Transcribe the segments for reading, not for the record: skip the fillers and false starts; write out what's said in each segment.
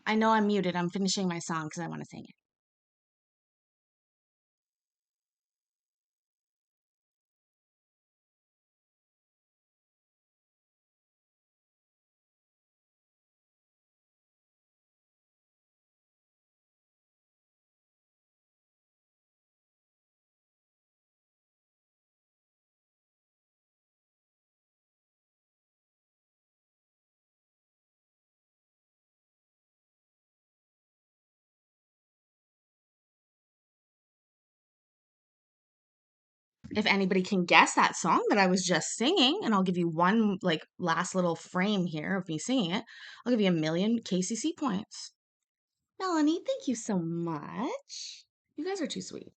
I know I'm muted. I'm finishing my song because I want to sing it. If anybody can guess that song that I was just singing, and I'll give you one like last little frame here of me singing it, I'll give you a million KCC points. Melanie, thank you so much. You guys are too sweet.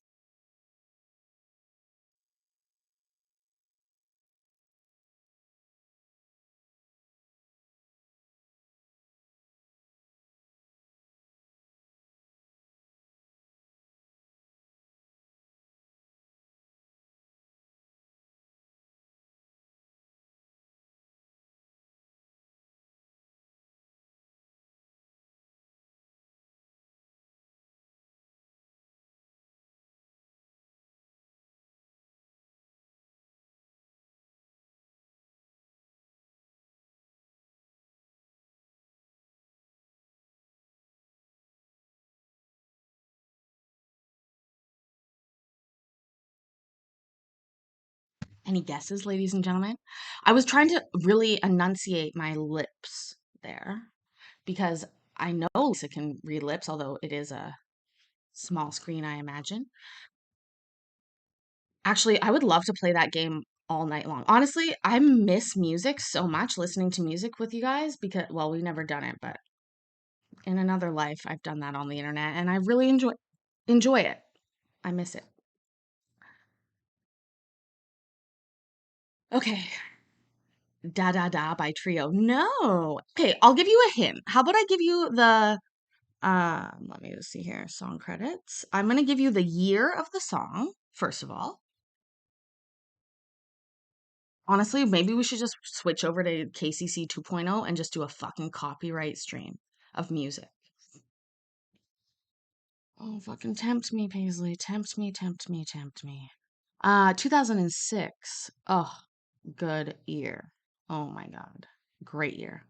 Any guesses, ladies and gentlemen? I was trying to really enunciate my lips there because I know Lisa can read lips, although it is a small screen, I imagine. Actually, I would love to play that game all night long. Honestly, I miss music so much, listening to music with you guys because, well, we've never done it, but in another life, I've done that on the internet and I really enjoy it. I miss it. Okay. Da Da Da by Trio. No. Okay, I'll give you a hint. How about I give you the let me just see here. Song credits. I'm gonna give you the year of the song, first of all. Honestly, maybe we should just switch over to KCC 2.0 and just do a fucking copyright stream of music. Oh, fucking tempt me, Paisley. Tempt me, tempt me, tempt me. 2006. Oh, good year. Oh my God. Great year.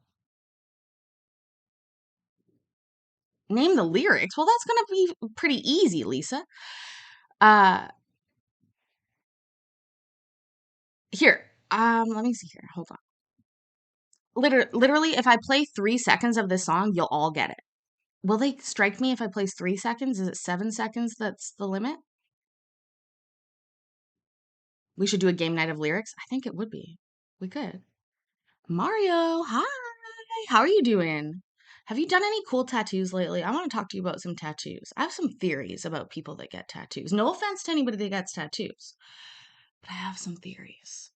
Name the lyrics. Well, that's gonna be pretty easy, Lisa. Uh, here. Let me see here. Hold on. Literally, if I play 3 seconds of this song, you'll all get it. Will they strike me if I play 3 seconds? Is it 7 seconds that's the limit? We should do a game night of lyrics. I think it would be. We could. Mario, hi. How are you doing? Have you done any cool tattoos lately? I want to talk to you about some tattoos. I have some theories about people that get tattoos. No offense to anybody that gets tattoos, but I have some theories.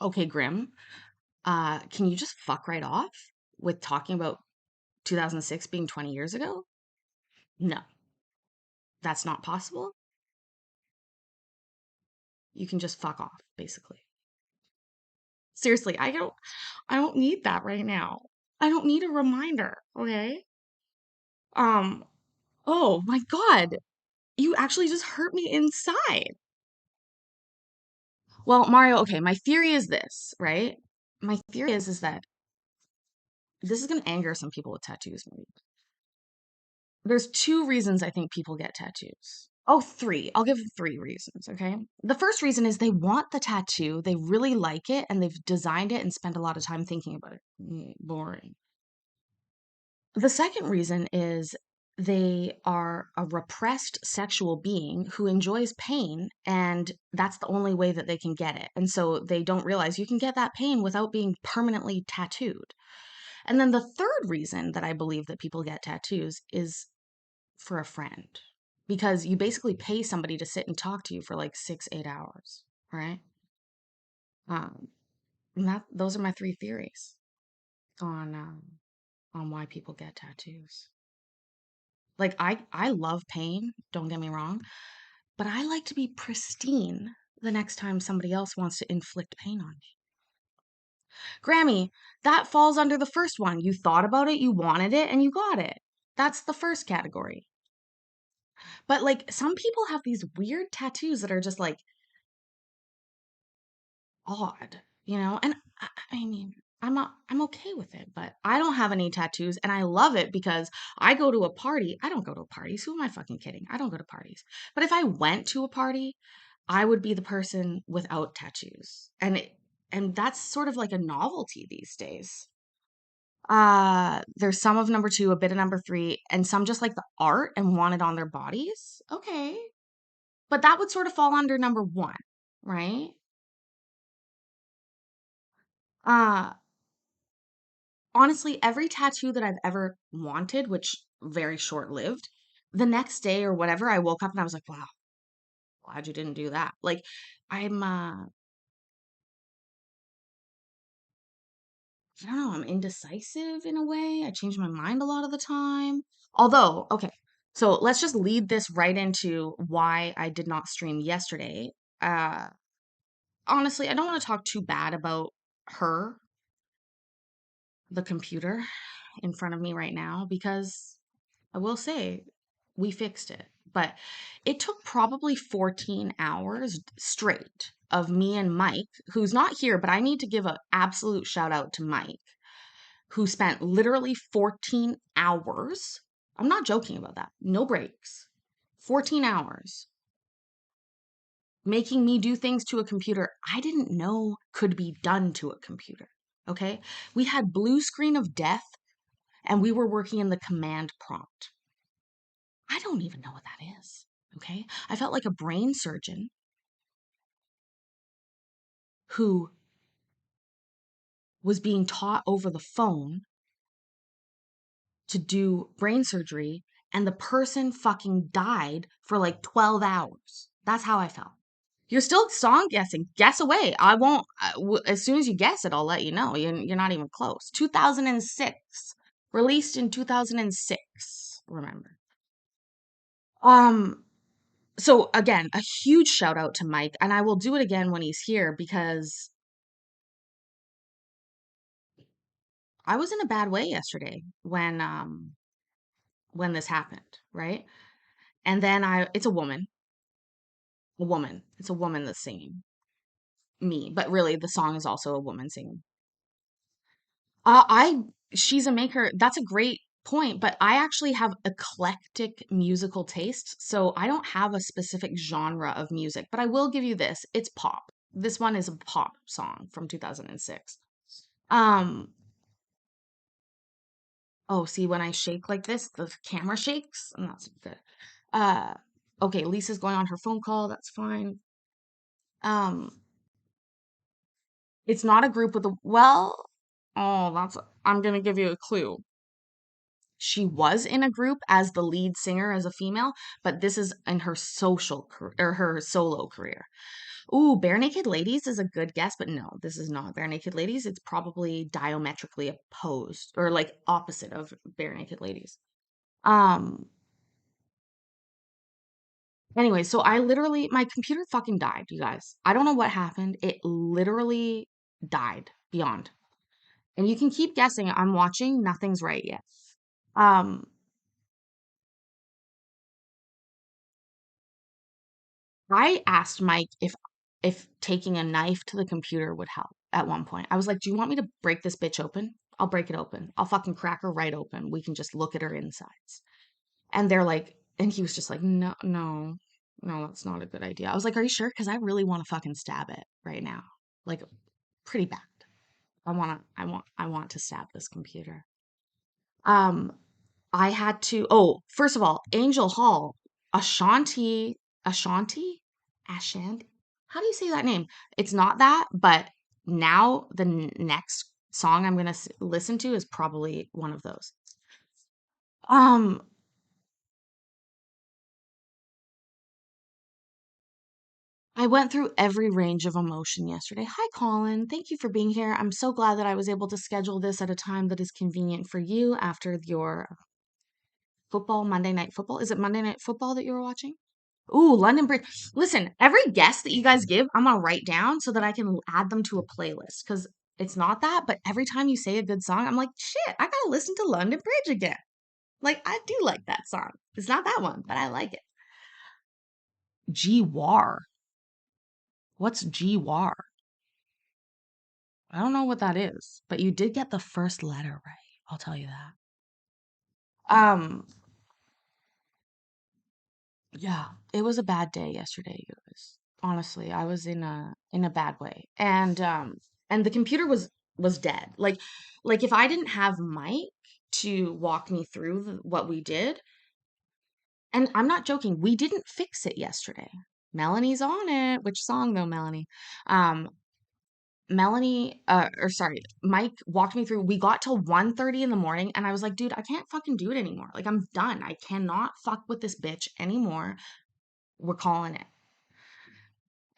Okay, Grim. Can you just fuck right off with talking about 2006 being 20 years ago? No, that's not possible. You can just fuck off, basically. Seriously, I don't need that right now. I don't need a reminder, okay? Um, oh my God. You actually just hurt me inside. Well, Mario, okay, my theory is this, right? My theory is that this is going to anger some people with tattoos, maybe. There's two reasons I think people get tattoos. Oh, three. I'll give three reasons, okay? The first reason is they want the tattoo, they really like it, and they've designed it and spent a lot of time thinking about it. Boring. The second reason is they are a repressed sexual being who enjoys pain, and that's the only way that they can get it. And so they don't realize you can get that pain without being permanently tattooed. And then the third reason that I believe that people get tattoos is for a friend, because you basically pay somebody to sit and talk to you for like 6, 8 hours, right? Um, and those are my three theories on why people get tattoos. Like I love pain, don't get me wrong, but I like to be pristine the next time somebody else wants to inflict pain on me. Grammy, that falls under the first one. You thought about it, you wanted it, and you got it. That's the first category. But like some people have these weird tattoos that are just like odd, you know? And I mean, I'm okay with it, but I don't have any tattoos and I love it because I go to a party. I don't go to parties. Who am I fucking kidding? I don't go to parties. But if I went to a party, I would be the person without tattoos. And that's sort of like a novelty these days. There's some of number 2, a bit of number 3, and some just like the art and want it on their bodies. Okay. But that would sort of fall under number 1, right? Uh Honestly, every tattoo that I've ever wanted, which very short-lived, the next day or whatever, I woke up and I was like, "Wow, glad you didn't do that." Like, I'm, I don't know, I'm indecisive in a way. I change my mind a lot of the time. Although, okay, so let's just lead this right into why I did not stream yesterday. Uh, Honestly, I don't want to talk too bad about her, the computer in front of me right now, because I will say we fixed it. But it took probably 14 hours straight of me and Mike, who's not here, but I need to give an absolute shout out to Mike, who spent literally 14 hours. I'm not joking about that. No breaks. 14 hours making me do things to a computer I didn't know could be done to a computer. Okay? We had blue screen of death and we were working in the command prompt. I don't even know what that is. Okay? I felt like a brain surgeon who was being taught over the phone to do brain surgery and the person fucking died for like 12 hours. That's how I felt. You're still song guessing. Guess away. I won't. As soon as you guess it, I'll let you know. You're not even close. 2006. Released in 2006. Remember. Um. So again, a huge shout out to Mike, and I will do it again when he's here because I was in a bad way yesterday when this happened, right? And then it's a woman. It's a woman that's singing me, but really the song is also a woman singing. I She's a maker. That's a great point, but I actually have eclectic musical tastes, so I don't have a specific genre of music, but I will give you this. It's pop. This one is a pop song from 2006. Um, oh, see when I shake like this, the camera shakes, and that's good. Uh, okay, Lisa's going on her phone call. That's fine. Um, it's not a group with a oh, I'm gonna give you a clue. She was in a group as the lead singer as a female, but this is in her or her solo career. Ooh, Bare Naked Ladies is a good guess, but no, this is not Bare Naked Ladies. It's probably diametrically opposed or like opposite of Bare Naked Ladies. Um, anyway, so I literally, my computer fucking died, you guys. I don't know what happened. It literally died beyond. And you can keep guessing. I'm watching. Nothing's right yet. Um, I asked Mike if taking a knife to the computer would help at one point. I was like, "Do you want me to break this bitch open? I'll break it open. I'll fucking crack her right open. We can just look at her insides." And they're like, and he was just like, "No, no, no, that's not a good idea." I was like, "Are you sure? Because I really want to fucking stab it right now, like pretty bad. I want to stab this computer." Um, I had to. Oh, first of all, Angel Hall, Ashanti, Ashanti, Ashanti. How do you say that name? It's not that, but now the next song I'm gonna listen to is probably one of those. Um, I went through every range of emotion yesterday. Hi, Colin. Thank you for being here. I'm so glad that I was able to schedule this at a time that is convenient for you after your Monday Night Football. Is it Monday Night Football that you were watching? Ooh, London Bridge. Listen, every guest that you guys give, I'm gonna write down so that I can add them to a playlist. Because It's not that, but every time you say a good song, I'm like, shit, I gotta listen to London Bridge again. Like, I do like that song. It's not that one, but I like it. G-War. What's G-War? I don't know what that is, but you did get the first letter right. I'll tell you that. Um, yeah, it was a bad day yesterday, you guys. Honestly, I was in a bad way. And the computer was dead. Like if I didn't have Mike to walk me through what we did, and I'm not joking, we didn't fix it yesterday. Melanie's on it. Which song though, Melanie? Um, or sorry, Mike walked me through. We got till 1:30 in the morning, and I was like, dude, I can't fucking do it anymore. Like, I'm done. I cannot fuck with this bitch anymore. We're calling it.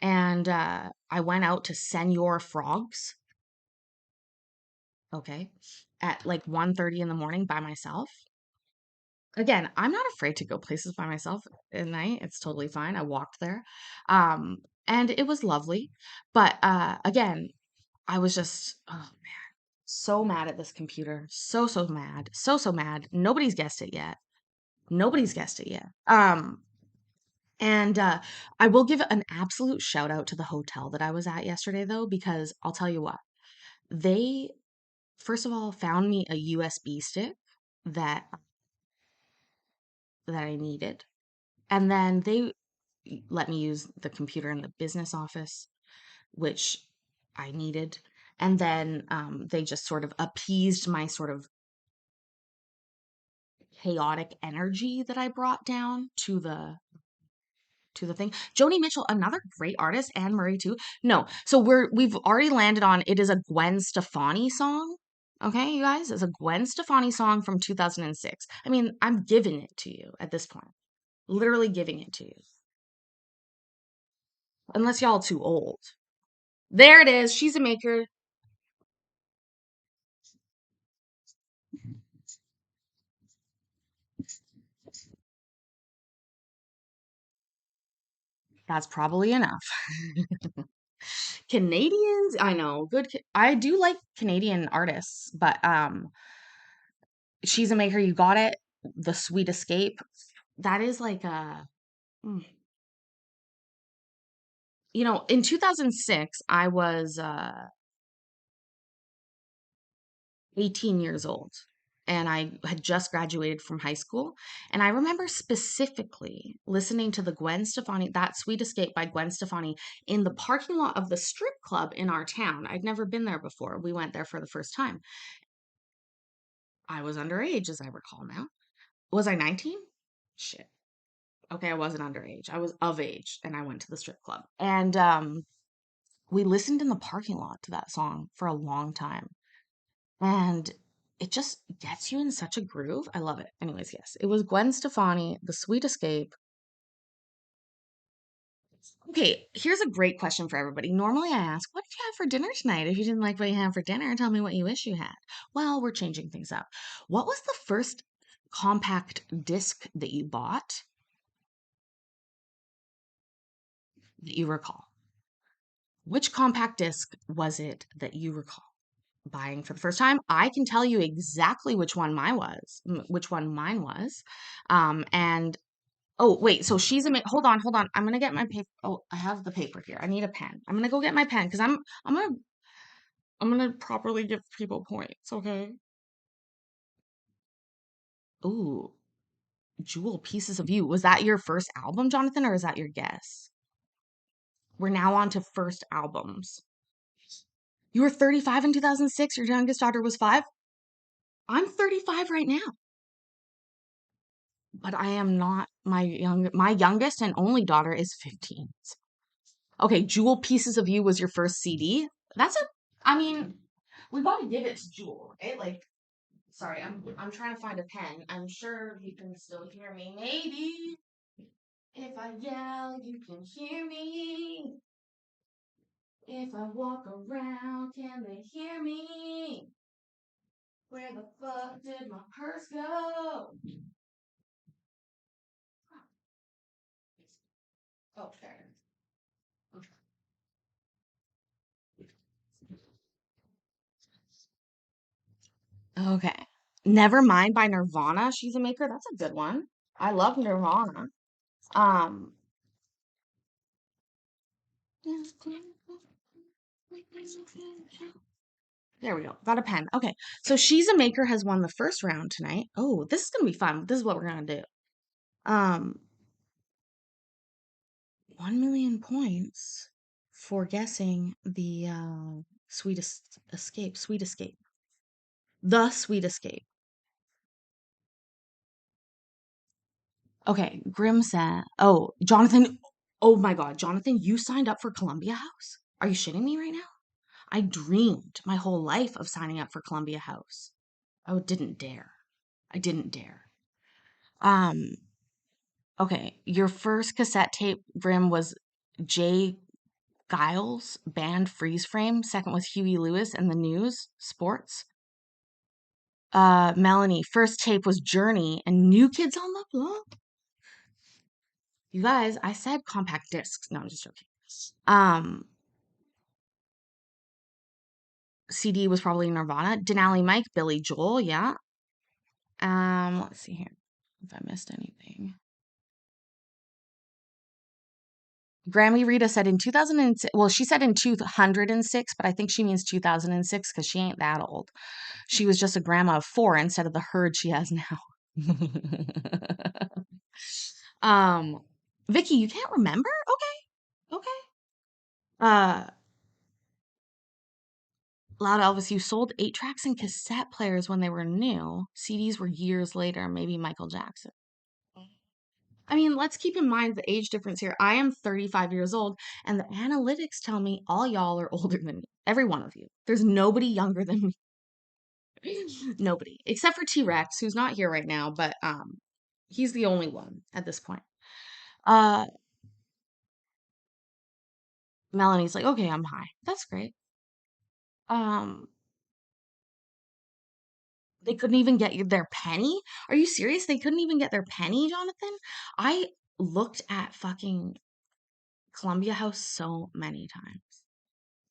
And I went out to Senor Frogs, okay, at like 1:30 in the morning by myself. Again, I'm not afraid to go places by myself at night. It's totally fine. I walked there. And it was lovely. But again, I was just so mad at this computer. So mad. So mad. Nobody's guessed it yet. Nobody's guessed it yet. And I will give an absolute shout out to the hotel that I was at yesterday, though, because I'll tell you what, they first of all found me a USB stick that I needed, and then they let me use the computer in the business office, which I needed, and then they just sort of appeased my sort of chaotic energy that I brought down to the thing. Joni Mitchell, another great artist, Anne Murray too. No, so we've already landed on it is a Gwen Stefani song. Okay, you guys, it's a Gwen Stefani song from 2006. I mean, I'm giving it to you at this point. Literally giving it to you. Unless y'all too old. There it is. She's a maker. That's probably enough. Canadians, I know. I do like Canadian artists, but She's a Maker, You Got It, The Sweet Escape. That is like a mm, in 2006, I was 18 years old and I had just graduated from high school. And I remember specifically listening to the Gwen Stefani, That Sweet Escape by Gwen Stefani, in the parking lot of the strip club in our town. I'd never been there before. We went there for the first time. I was underage, as I recall now. Was I 19? Shit. Okay, I wasn't underage. I was of age and I went to the strip club. And we listened in the parking lot to that song for a long time. And it just gets you in such a groove. I love it. Anyways, yes, it was Gwen Stefani, The Sweet Escape. Okay, here's a great question for everybody. Normally I ask, what did you have for dinner tonight? If you didn't like what you had for dinner, tell me what you wish you had. Well, we're changing things up. What was the first compact disc that you bought that you recall? Which compact disc was it that you recall buying for the first time? I can tell you exactly which one mine was. And oh, wait, so hold on, hold on. I'm gonna get my paper. Oh, I have the paper here. I need a pen. I'm gonna go get my pen because I'm gonna properly give people points, okay? Ooh, Jewel Pieces of You. Was that your first album, Jonathan, or is that your guess? We're now on to first albums. You were 35 in 2006. Your youngest daughter was 5. I'm 35 right now, but I am not my youngest and only daughter is 15. Okay, Jewel Pieces of You was your first CD. I mean, we gotta give it to Jewel, right? Like, sorry, I'm trying to find a pen. I'm sure you can still hear me. Maybe if I yell, you can hear me. If I walk around, can they hear me? Where the fuck did my purse go? Oh, there. Okay. Nevermind by Nirvana. She's a maker. That's a good one. I love Nirvana. Um, there we go. Got a pen. Okay. So She's a Maker has won the first round tonight. Oh, this is gonna be fun. This is what we're gonna do. Um, 1 million points for guessing the sweetest escape. Sweet escape. The sweet escape. Okay, Grim said, oh, Jonathan, oh my God, Jonathan, you signed up for Columbia House? Are you shitting me right now? I dreamed my whole life of signing up for Columbia House. Oh, didn't dare. I didn't dare. Um, okay, your first cassette tape, Grim, was Jay Giles, band Freeze Frame. Second was Huey Lewis and the News, Sports. Melanie, first tape was Journey and New Kids on the Block. You guys, I said compact discs. No, I'm just joking. Um, CD was probably Nirvana. Denali Mike, Billy Joel, yeah. Let's see here if I missed anything. Grammy Rita said in 2006, well, she said in 206, but I think she means 2006 because she ain't that old. She was just a grandma of four instead of the herd she has now. um, Vicky, you can't remember? Okay, okay. Uh, Loud Elvis, you sold 8 tracks and cassette players when they were new. CDs were years later, maybe Michael Jackson. I mean, let's keep in mind the age difference here. I am 35 years old, and the analytics tell me all y'all are older than me. Every one of you. There's nobody younger than me. Nobody. Except for T Rex, who's not here right now, but he's the only one at this point. Uh Melanie's like, okay, I'm high. That's great. Um, they couldn't even get their penny? Are you serious? They couldn't even get their penny, Jonathan? I looked at fucking Columbia House so many times.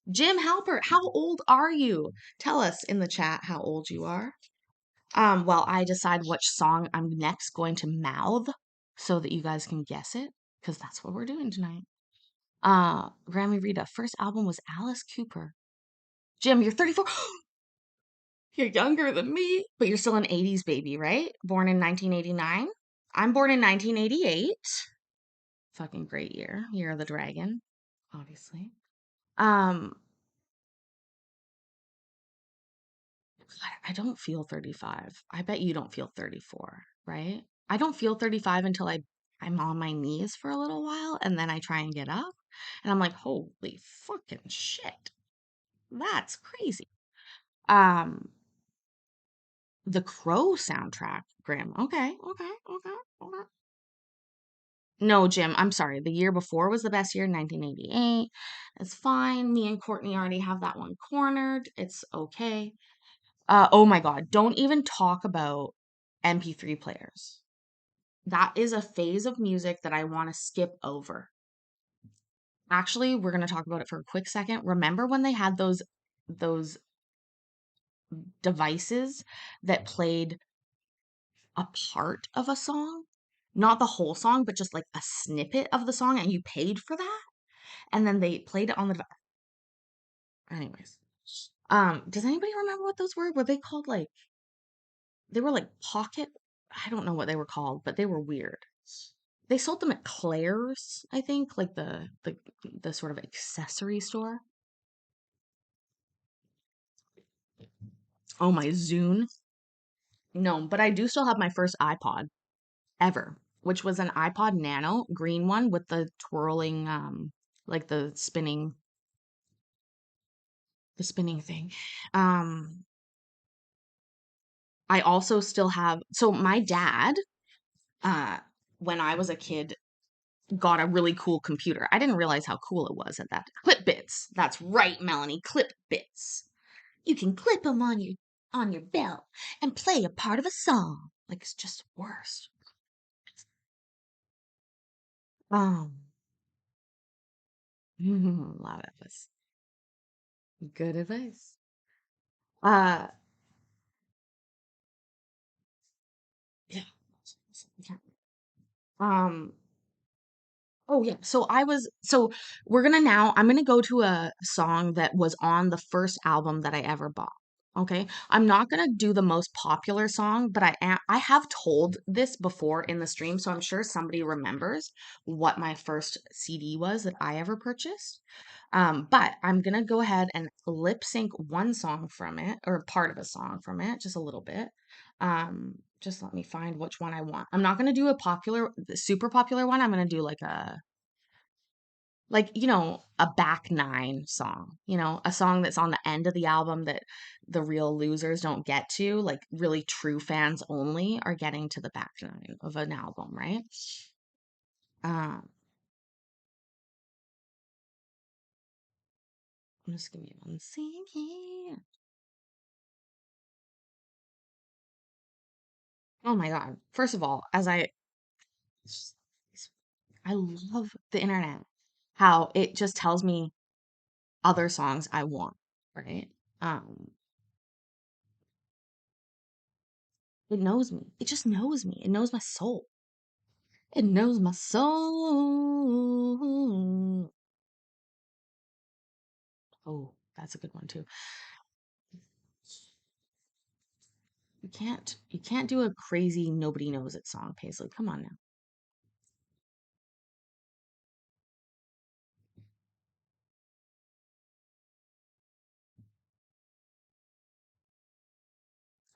Jim Halpert, how old are you? Tell us in the chat how old you are. While I decide which song I'm next going to mouth so that you guys can guess it, because that's what we're doing tonight. Grammy Rita, first album was Alice Cooper. Jim, you're 34. You're younger than me, but you're still an 80s baby, right? Born in 1989. I'm born in 1988. Fucking great year. Year of the Dragon, obviously. Um, I don't feel 35. I bet you don't feel 34, right? I don't feel 35 until I'm on my knees for a little while and then I try and get up and I'm like, "Holy fucking shit. That's crazy." Um, the Crow soundtrack, Graham. Okay, okay, okay, okay. No, Jim, I'm sorry. The year before was the best year, 1988. It's fine. Me and Courtney already have that one cornered. It's okay. Oh my God, don't even talk about MP3 players. That is a phase of music that I want to skip over. Actually, we're going to talk about it for a quick second. Remember when they had those devices that played a part of a song? Not the whole song, but just like a snippet of the song and you paid for that? And then they played it on the device. Anyways. Does anybody remember what those were? Were they called like they were like pocket? I don't know what they were called, but they were weird. They sold them at Claire's, I think, like the sort of accessory store. Oh, my Zune. No, but I do still have my first iPod ever, which was an iPod Nano, green one with the twirling like the spinning thing. Um I also still have so my dad uh when I was a kid got a really cool computer. I didn't realize how cool it was at that. Clip bits. That's right, Melanie. Clip bits. You can clip them on your belt and play a part of a song. Like it's just worse. Um, love it. Was good advice. Uh, Um, Oh yeah. So we're gonna now I'm gonna go to a song that was on the first album that I ever bought. Okay. I'm not gonna do the most popular song, but I have told this before in the stream, so I'm sure somebody remembers what my first CD was that I ever purchased. But I'm gonna go ahead and lip sync one song from it, or part of a song from it, just a little bit. Just let me find which one I want. I'm not gonna do a popular, super popular one. I'm gonna do a back nine song, a song that's on the end of the album that the real losers don't get to, like really true fans only are getting to the back nine of an album, right? Um, just give me one second. Oh my God. First of all, I love the internet, how it just tells me other songs I want, right? Um, it knows me. It just knows me. It knows my soul. It knows my soul. Oh, that's a good one too. You can't do a crazy nobody knows it song, Paisley. Come on now.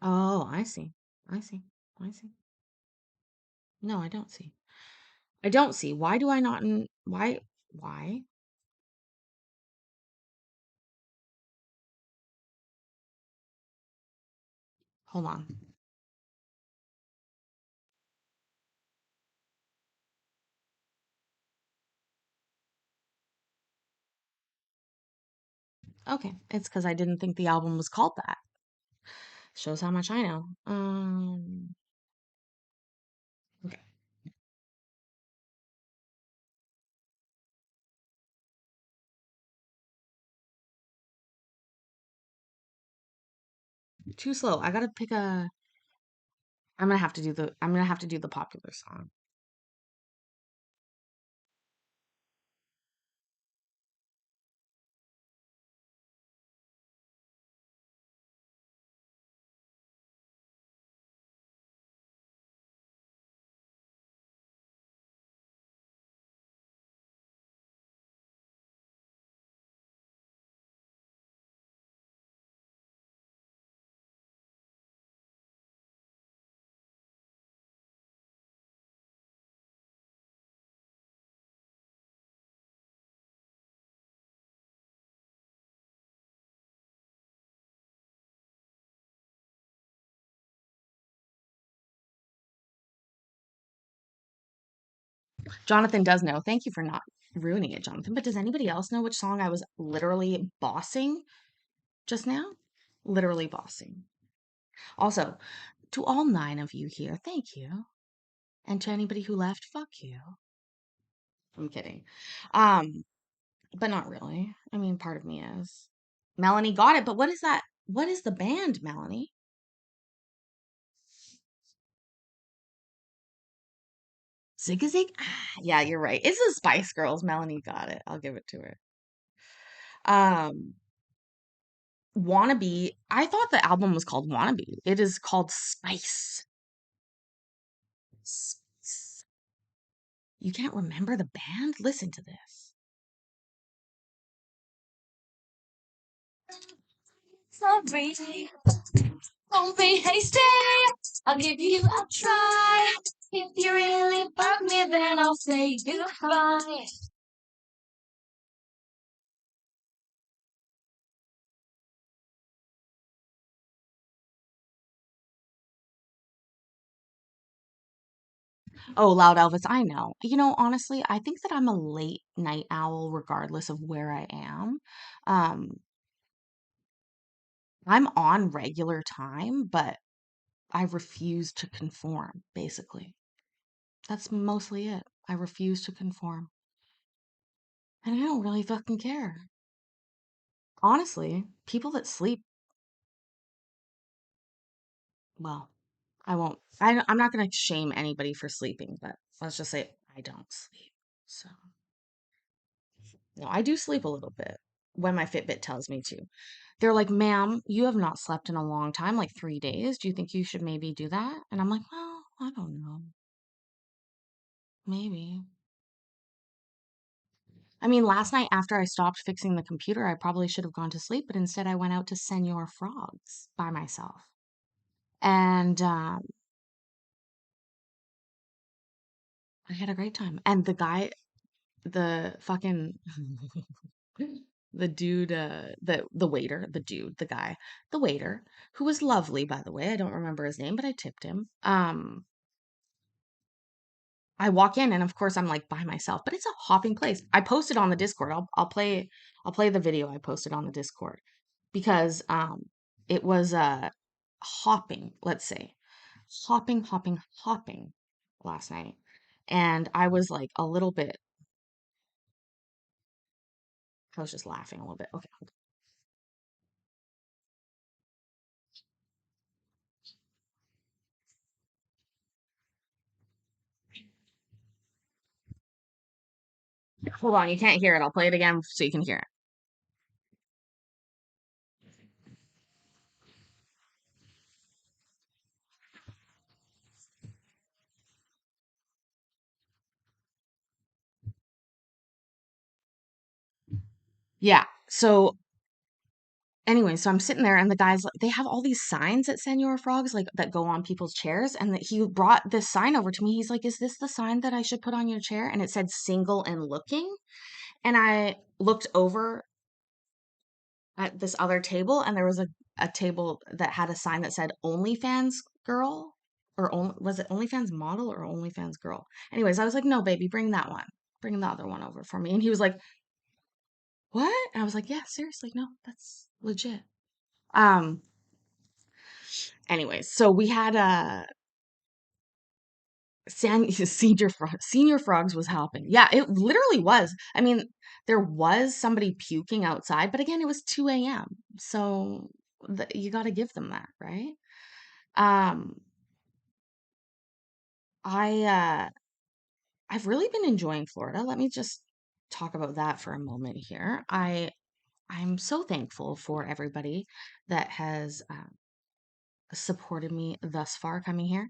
Oh, I see. I see. I see. No, I don't see. I don't see. Why do I not why? Hold on. Okay. It's because I didn't think the album was called that. Shows how much I know. Okay. Too slow. I gotta pick a I'm gonna have to do the popular song. Jonathan does know. Thank you for not ruining it, Jonathan. But does anybody else know which song I was literally bossing just now? Literally bossing. Also, to all nine of you here, thank you. And to anybody who left, fuck you. I'm kidding. Um, but not really. I mean, part of me is. Melanie got it, but what is that? What is the band, Melanie? Zig a Zig? Ah, yeah, you're right. It's the Spice Girls. Melanie got it. I'll give it to her. Um, Wannabe. I thought the album was called Wannabe. It is called Spice. Spice. You can't remember the band? Listen to this. Sorry, don't be hasty. I'll give you a try. If you really bug me, then I'll say goodbye. Oh, Loud Elvis, I know. Honestly, I think that I'm a late night owl regardless of where I am. Um, I'm on regular time, but I refuse to conform, basically. That's mostly it. I refuse to conform. And I don't really fucking care. Honestly, people that sleep, well, I won't. I'm not going to shame anybody for sleeping, but let's just say I don't sleep. So, no, I do sleep a little bit when my Fitbit tells me to. They're like, ma'am, you have not slept in a long time, like 3 days. Do you think you should maybe do that? And I'm like, well, I don't know. Maybe. I mean, last night after I stopped fixing the computer, I probably should have gone to sleep, but instead I went out to Senor Frogs by myself. And I had a great time. And the guy, the fucking the dude, the waiter, the dude, the guy, the waiter, who was lovely, by the way. I don't remember his name, but I tipped him. I walk in and of course I'm like by myself, but it's a hopping place. I posted on the Discord. I'll play the video I posted on the Discord because it was hopping, let's say. Hopping, hopping, hopping last night. And I was like a little bit I was just laughing a little bit. Okay. Hold on, you can't hear it. I'll play it again so you can hear it. Yeah. So anyway, so I'm sitting there and the guys like they have all these signs at Senor Frogs like that go on people's chairs and that he brought this sign over to me. He's like, "Is this the sign that I should put on your chair?" And it said single and looking. And I looked over at this other table and there was a table that had a sign that said OnlyFans girl or only, was it OnlyFans model or OnlyFans girl? Anyways, I was like, "No, baby, bring that one. Bring the other one over for me." And he was like, "What?" And I was like, "Yeah, seriously, no, that's legit." Um, anyways, so we had a senior frogs was helping. Yeah, it literally was. I mean, there was somebody puking outside, but again, it was 2 a.m. So you got to give them that, right? Um, I I've really been enjoying Florida. Let me just talk about that for a moment here. I'm so thankful for everybody that has supported me thus far coming here.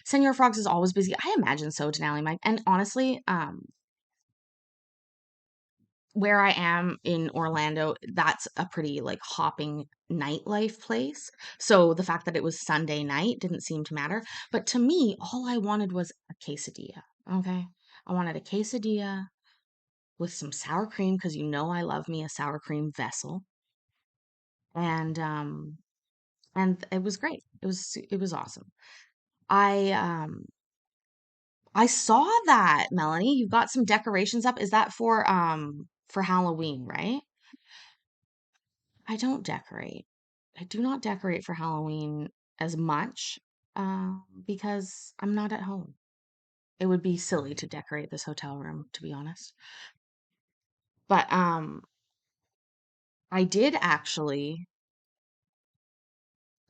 Senor Frogs is always busy. I imagine so, Denali Mike. And honestly, where I am in Orlando, that's a pretty like hopping nightlife place. So the fact that it was Sunday night didn't seem to matter. But to me, all I wanted was a quesadilla. Okay. I wanted a quesadilla with some sour cream because you know I love me a sour cream vessel. And it was great. It was awesome. I I saw that, Melanie. You've got some decorations up. Is that for Halloween, right? I don't decorate. I do not decorate for Halloween as much because I'm not at home. It would be silly to decorate this hotel room, to be honest. But I did actually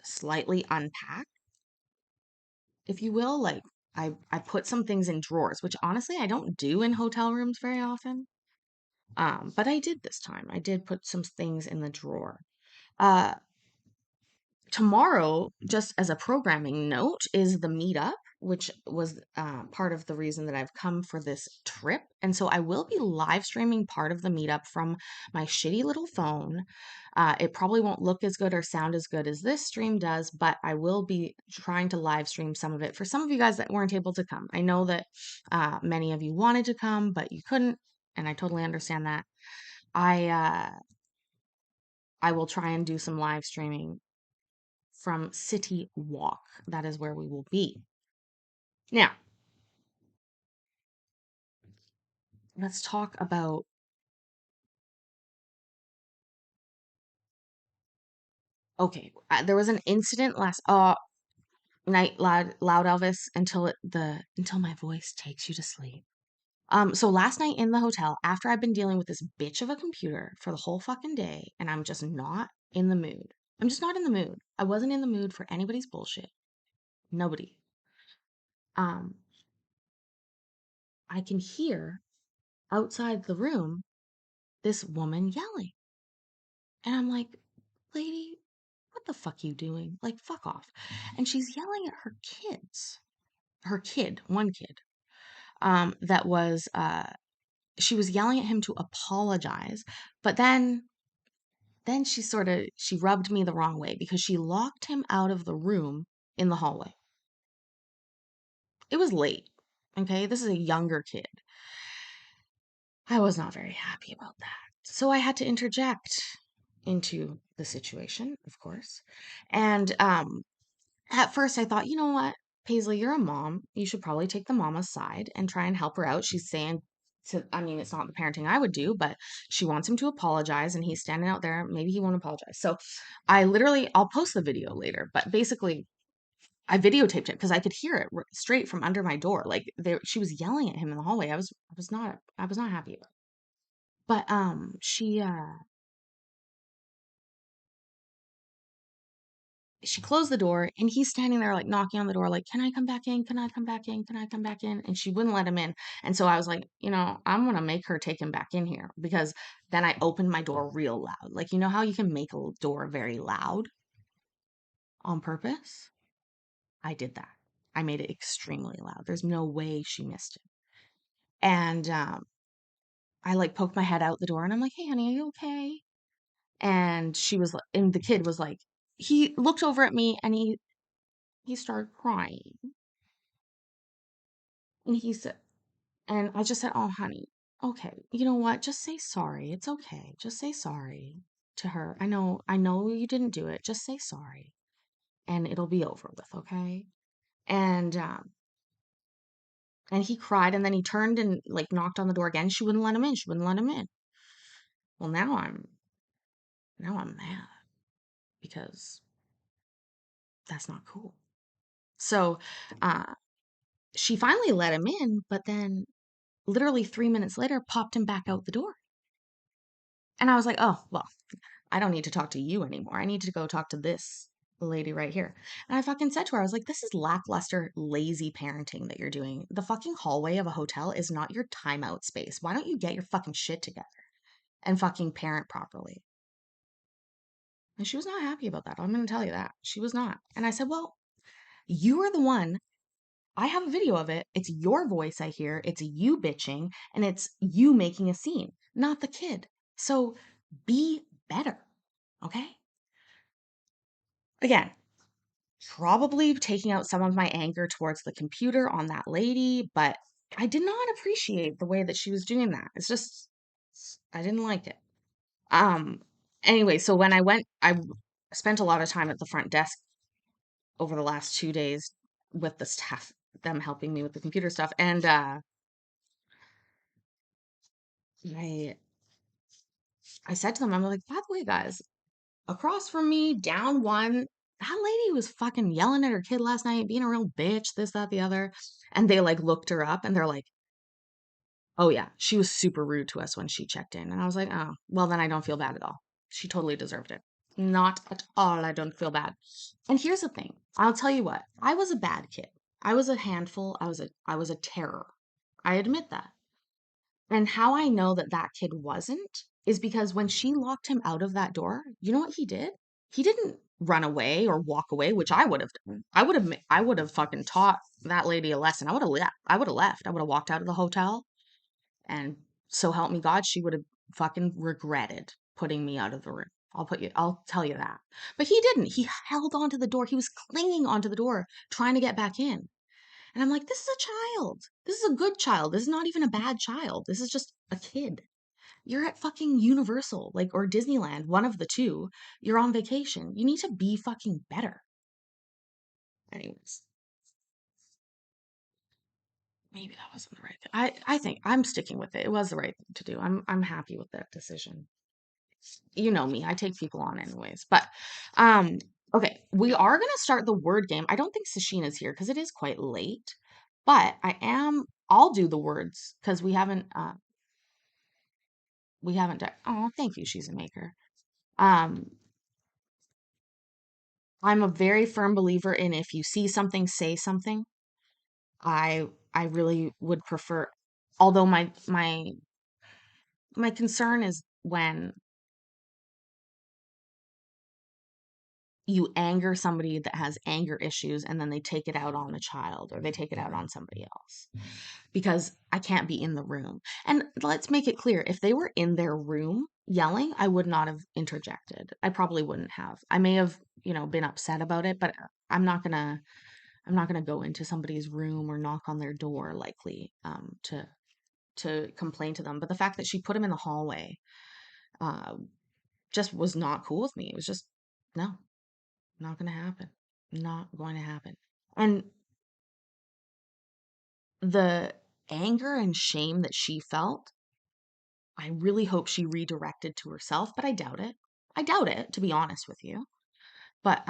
slightly unpack, if you will. Like I put some things in drawers, which honestly I don't do in hotel rooms very often. But I did this time. I did put some things in the drawer. Uh, Tomorrow, just as a programming note, is the meetup, which was part of the reason that I've come for this trip. And so I will be live streaming part of the meetup from my shitty little phone. It probably won't look as good or sound as good as this stream does, but I will be trying to live stream some of it for some of you guys that weren't able to come. I know that many of you wanted to come, but you couldn't, and I totally understand that. I uh, I will try and do some live streaming from City Walk. That is where we will be. Now, let's talk about. Okay, there was an incident last night. Loud Elvis until my voice takes you to sleep. So last night in the hotel, after I've been dealing with this bitch of a computer for the whole fucking day, and I'm just not in the mood. I'm just not in the mood. I wasn't in the mood for anybody's bullshit. Nobody. Um, I can hear outside the room this woman yelling. And I'm like, lady, what the fuck you doing? Like, fuck off. And she's yelling at her kids. Her kid, one kid, that was she was yelling at him to apologize, but then she rubbed me the wrong way because she locked him out of the room in the hallway. It was late. Okay, this is a younger kid. I was not very happy about that. So I had to interject into the situation, of course. And at first I thought, you know what, Paisley, you're a mom. You should probably take the mama's side and try and help her out. She's saying I mean, it's not the parenting I would do, but she wants him to apologize and he's standing out there. Maybe he won't apologize. So I'll post the video later, but basically I videotaped it because I could hear it straight from under my door. Like she was yelling at him in the hallway. I was not happy about it. But she closed the door and he's standing there like knocking on the door like, can I come back in, can I come back in, can I come back in, and she wouldn't let him in. And so I was like, I'm gonna make her take him back in here, because then I opened my door real loud, like, you know how you can make a door very loud on purpose. I did that. I made it extremely loud. There's no way she missed it. And I like poked my head out the door and I'm like, hey honey, are you okay? And and the kid was like, he looked over at me and he started crying. And he said, and I just said, oh, honey, okay, you know what? Just say sorry. It's okay. Just say sorry to her. I know you didn't do it. Just say sorry and it'll be over with, okay? And, and he cried and then he turned and like knocked on the door again. She wouldn't let him in. She wouldn't let him in. Well, now I'm mad because that's not cool. So, uh, she finally let him in, but then literally 3 minutes later popped him back out the door. And I was like, oh, well, I don't need to talk to you anymore. I need to go talk to this lady right here. And I fucking said to her, I was like, this is lackluster, lazy parenting that you're doing. The fucking hallway of a hotel is not your timeout space. Why don't you get your fucking shit together and fucking parent properly? And she was not happy about that. I'm going to tell you that. She was not. And I said, well, you are the one. I have a video of it. It's your voice I hear. It's you bitching and it's you making a scene, not the kid. So be better. Okay? Again, probably taking out some of my anger towards the computer on that lady, but I did not appreciate the way that she was doing that. It's just, I didn't like it. Um, anyway, so when I spent a lot of time at the front desk over the last 2 days with the staff, them helping me with the computer stuff. And I I said to them, I'm like, by the way, guys, across from me, down one, that lady was fucking yelling at her kid last night, being a real bitch, this, that, the other. And they like looked her up and they're like, oh yeah, she was super rude to us when she checked in. And I was like, oh, well, then I don't feel bad at all. She totally deserved it. Not at all. I don't feel bad. And here's the thing. I'll tell you what. I was a bad kid. I was a handful. I was a terror. I admit that. And how I know that that kid wasn't is because when she locked him out of that door, you know what he did? He didn't run away or walk away, which I would have done. I would have fucking taught that lady a lesson. I would have left. I would have left. I would have walked out of the hotel, and so help me God, she would have fucking regretted putting me out of the room. I'll tell you that. But he didn't. He held onto the door. He was clinging onto the door, trying to get back in. And I'm like, this is a child. This is a good child. This is not even a bad child. This is just a kid. You're at fucking Universal, like, or Disneyland, one of the two. You're on vacation. You need to be fucking better. Anyways, maybe that wasn't the right thing. I think I'm sticking with it. It was the right thing to do. I'm happy with that decision. You know me, I take people on anyways. But okay, we are gonna start the word game. I don't think Sashina's here because it is quite late, but I'll do the words because we haven't done. Oh, thank you, she's a maker. Um, I'm a very firm believer in if you see something, say something. I really would prefer. Although my concern is when you anger somebody that has anger issues and then they take it out on a child or they take it out on somebody else, because I can't be in the room. And let's make it clear, if they were in their room yelling, I would not have interjected. I probably wouldn't have. I may have, been upset about it, but I'm not gonna go into somebody's room or knock on their door likely to complain to them. But the fact that she put him in the hallway uh, just was not cool with me. It was just no, not gonna happen. Not going to happen. And the anger and shame that she felt, I really hope she redirected to herself, but I doubt it. I doubt it, to be honest with you. But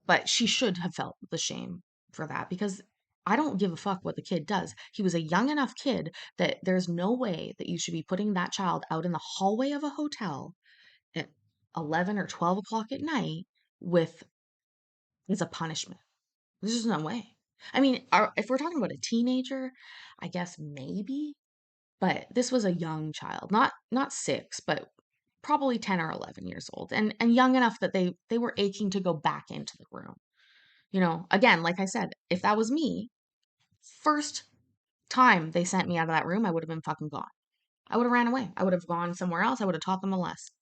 but she should have felt the shame for that, because I don't give a fuck what the kid does. He was a young enough kid that there's no way that you should be putting that child out in the hallway of a hotel at 11 or 12 o'clock at night with as a punishment. There's just no way. I mean, if we're talking about a teenager, I guess maybe, but this was a young child, not 6, but probably 10 or 11 years old, and young enough that they were aching to go back into the room. Again, like I said, if that was me, first time they sent me out of that room, I would have been fucking gone. I would have ran away. I would have gone somewhere else. I would have taught them a lesson.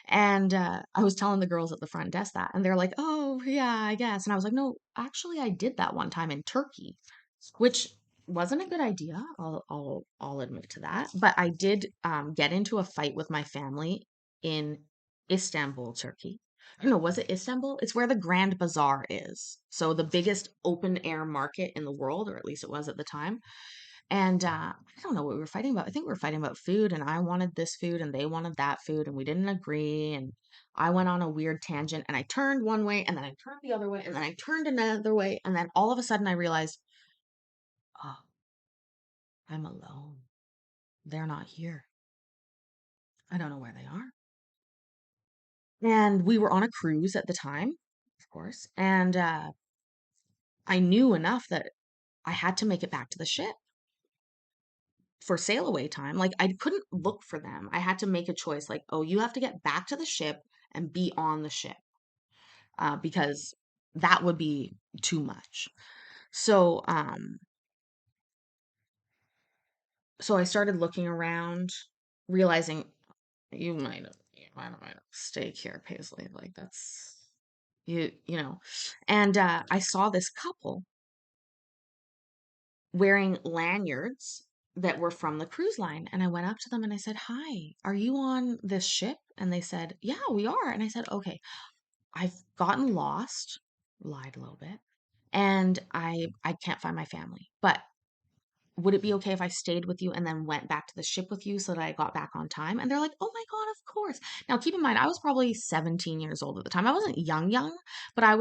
And I was telling the girls at the front desk that, and they're like, "Oh, yeah, I guess." And I was like, "No, actually, I did that one time in Turkey, which wasn't a good idea. I'll admit to that. But I did get into a fight with my family in Istanbul, Turkey. No, was it Istanbul? It's where the Grand Bazaar is. So the biggest open air market in the world, or at least it was at the time. And I don't know what we were fighting about. I think we were fighting about food, and I wanted this food, and they wanted that food, and we didn't agree. And I went on a weird tangent, and I turned one way, and then I turned the other way, and then I turned another way, and then all of a sudden I realized, oh, I'm alone. They're not here. I don't know where they are. And we were on a cruise at the time, of course, and I knew enough that I had to make it back to the ship for sail away time. Like, I couldn't look for them. I had to make a choice, like, oh, you have to get back to the ship and be on the ship, because that would be too much. So so I started looking around, realizing you might have stake here, Paisley. Like, that's you know. And I saw this couple wearing lanyards that were from the cruise line. And I went up to them and I said, "Hi, are you on this ship?" And they said, "Yeah, we are." And I said, "Okay, I've gotten lost," lied a little bit, "and I can't find my family. But would it be okay if I stayed with you and then went back to the ship with you so that I got back on time?" And they're like, "Oh my God, of course." Now, keep in mind, I was probably 17 years old at the time. I wasn't young, but I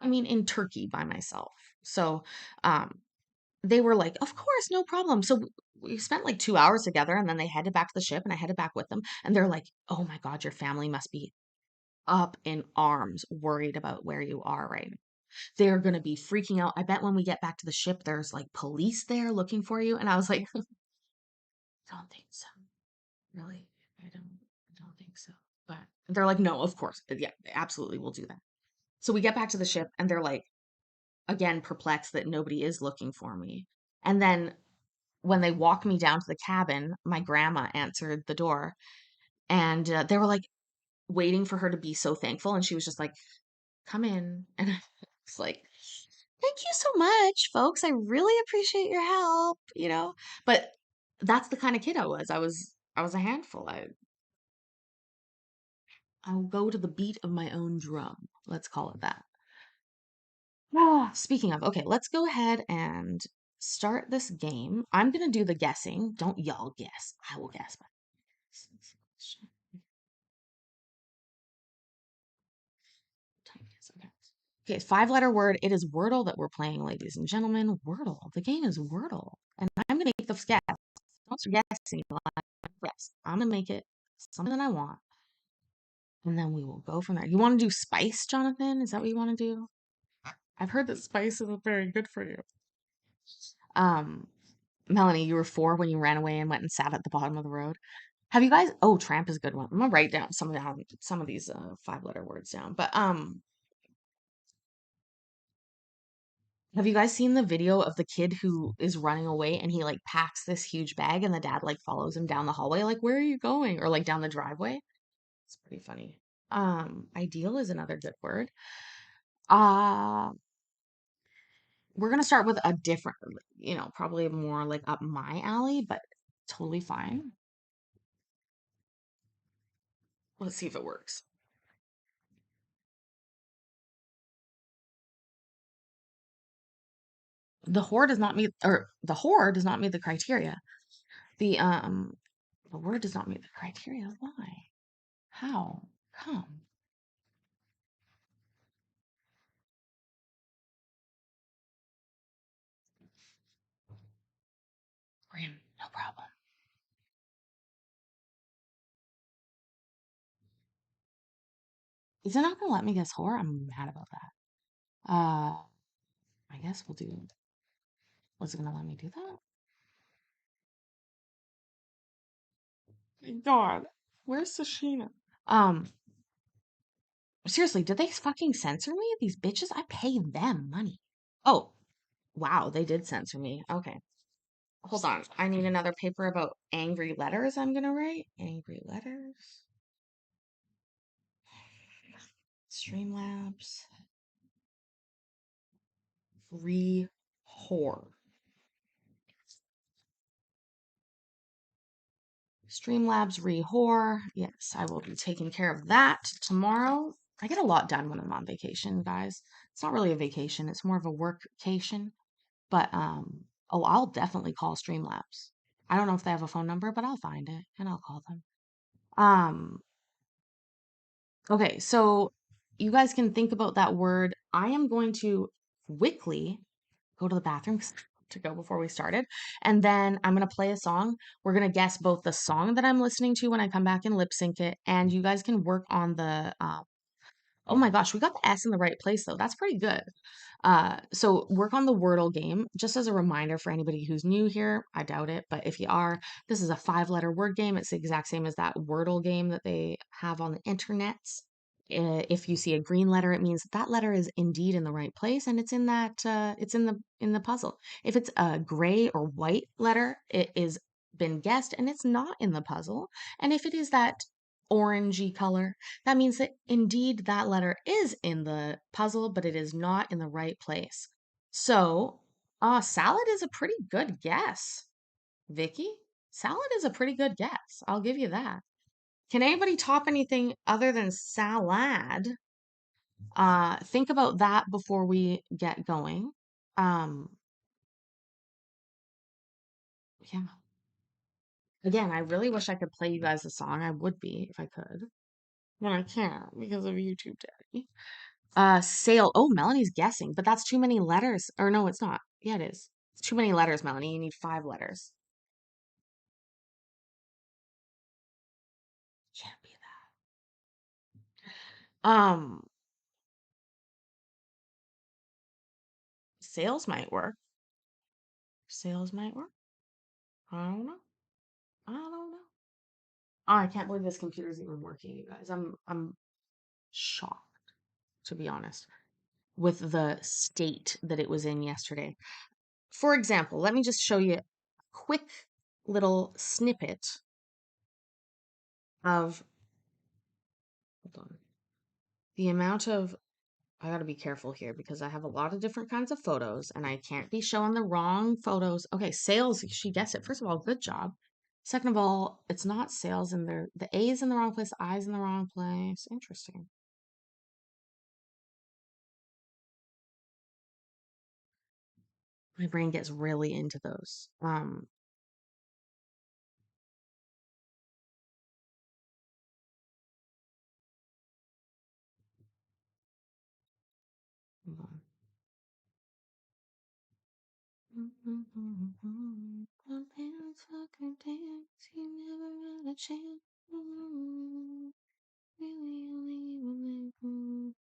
mean, in Turkey by myself. So, um, they were like, "Of course, no problem." So we spent like 2 hours together, and then they headed back to the ship and I headed back with them. And they're like, "Oh my God, your family must be up in arms, worried about where you are right now. They're going to be freaking out. I bet when we get back to the ship, there's like police there looking for you." And I was like, "I don't think so. Really? I don't think so." But they're like, "No, of course. Yeah, absolutely. We'll do that." So we get back to the ship and they're like, again, perplexed that nobody is looking for me. And then when they walked me down to the cabin, my grandma answered the door, and they were like waiting for her to be so thankful. And she was just like, "Come in." And I was like, "Thank you so much, folks. I really appreciate your help. But that's the kind of kid I was. I was a handful. I'll go to the beat of my own drum. Let's call it that. Speaking of, okay, let's go ahead and start this game. I'm gonna do the guessing. Don't y'all guess. I will guess. Okay. Okay, 5-letter word. It is Wordle that we're playing, ladies and gentlemen. Wordle. The game is Wordle. And I'm gonna make the guess. Don't start guessing. Yes, I'm gonna make it something that I want. And then we will go from there. You want to do spice, Jonathan? Is that what you want to do? I've heard that spice isn't very good for you. Um, Melanie, you were 4 when you ran away and went and sat at the bottom of the road. Have you guys? Oh, tramp is a good one. I'm gonna write down some of these 5 letter words down. But have you guys seen the video of the kid who is running away and he like packs this huge bag and the dad like follows him down the hallway like where are you going or like down the driveway? It's pretty funny. Ideal is another good word. Uh we're gonna start with a different, probably more like up my alley, but totally fine. Let's see if it works. The whore does not meet the criteria. The word does not meet the criteria. Why? How? Come. Grim, no problem. Is it not gonna let me guess whore? I'm mad about that. I guess we'll do. Was it gonna let me do that? Thank God. Where's Sashina? Seriously, did they fucking censor me? These bitches? I pay them money. Oh, wow, they did censor me. Okay. Hold on. I need another paper about angry letters I'm gonna write. Angry letters. Streamlabs. Free whore. Streamlabs re whore. Yes, I will be taking care of that tomorrow. I get a lot done when I'm on vacation, guys. It's not really a vacation, it's more of a workcation. But oh, I'll definitely call Streamlabs. I don't know if they have a phone number, but I'll find it and I'll call them. Um, okay, so you guys can think about that word. I am going to quickly go to the bathroom to go before we started. And then I'm going to play a song. We're going to guess both the song that I'm listening to when I come back and lip sync it. And you guys can work on oh my gosh, we got the S in the right place though. That's pretty good. So work on the Wordle game. Just as a reminder for anybody who's new here, I doubt it, but if you are, this is a 5 letter word game. It's the exact same as that Wordle game that they have on the internet. If you see a green letter, it means that letter is indeed in the right place and it's in it's in the puzzle. If it's a gray or white letter, it is been guessed and it's not in the puzzle. And if it is that orangey color, that means that indeed that letter is in the puzzle, but it is not in the right place. So, salad is a pretty good guess, Vicky. Salad is a pretty good guess. I'll give you that. Can anybody top anything other than salad? Think about that before we get going. Um, yeah. Again, I really wish I could play you guys a song. I would be if I could. But I can't because of YouTube Daddy. Sale. Oh, Melanie's guessing, but that's too many letters. Or no, it's not. Yeah, it is. It's too many letters, Melanie. You need 5 letters. Can't be that. Sales might work. Sales might work. I don't know. I don't know. Oh, I can't believe this computer's even working, you guys. I'm shocked, to be honest, with the state that it was in yesterday. For example, let me just show you a quick little snippet of, hold on, the amount of, I gotta be careful here because I have a lot of different kinds of photos and I can't be showing the wrong photos. Okay, sales, she gets it. First of all, good job. Second of all, it's not sales in there. The A is in the wrong place, the I is in the wrong place. Interesting. My brain gets really into those. Hold on. My parents fucking dance, you never had a chance. Really only women.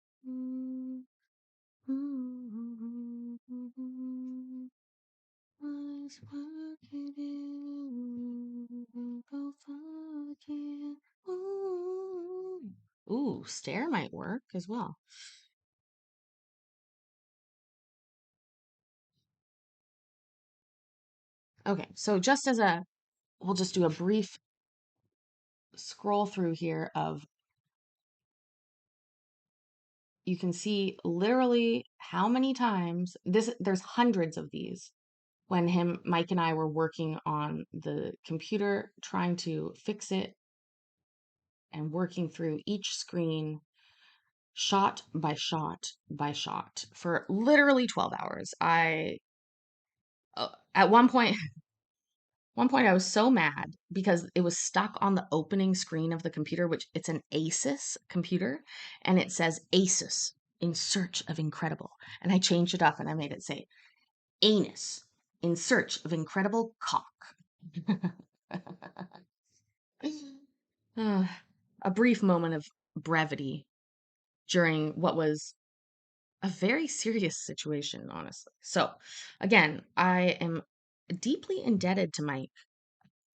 Ooh, stare might work as well. Okay, so just as a, we'll just do a brief scroll through here of, you can see literally how many times this, there's hundreds of these when Mike and I were working on the computer, trying to fix it and working through each screen shot by shot by shot for literally 12 hours. At one point I was so mad because it was stuck on the opening screen of the computer, which it's an Asus computer, and it says Asus in search of incredible. And I changed it up and I made it say anus in search of incredible cock. A brief moment of brevity during what was a very serious situation, honestly. So, again, I am deeply indebted to Mike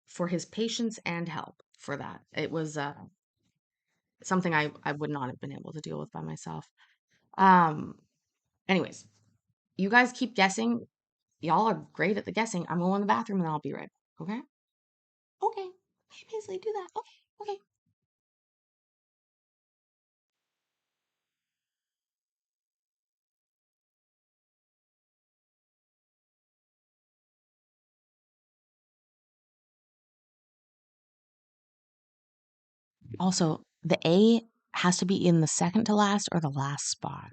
for his patience and help for that. It was something I would not have been able to deal with by myself. Um, anyways, you guys keep guessing. Y'all are great at the guessing. I'm going to the bathroom and I'll be right back. Okay? Okay. Okay, Paisley, do that. Okay. Okay. Also, the A has to be in the second to last or the last spot.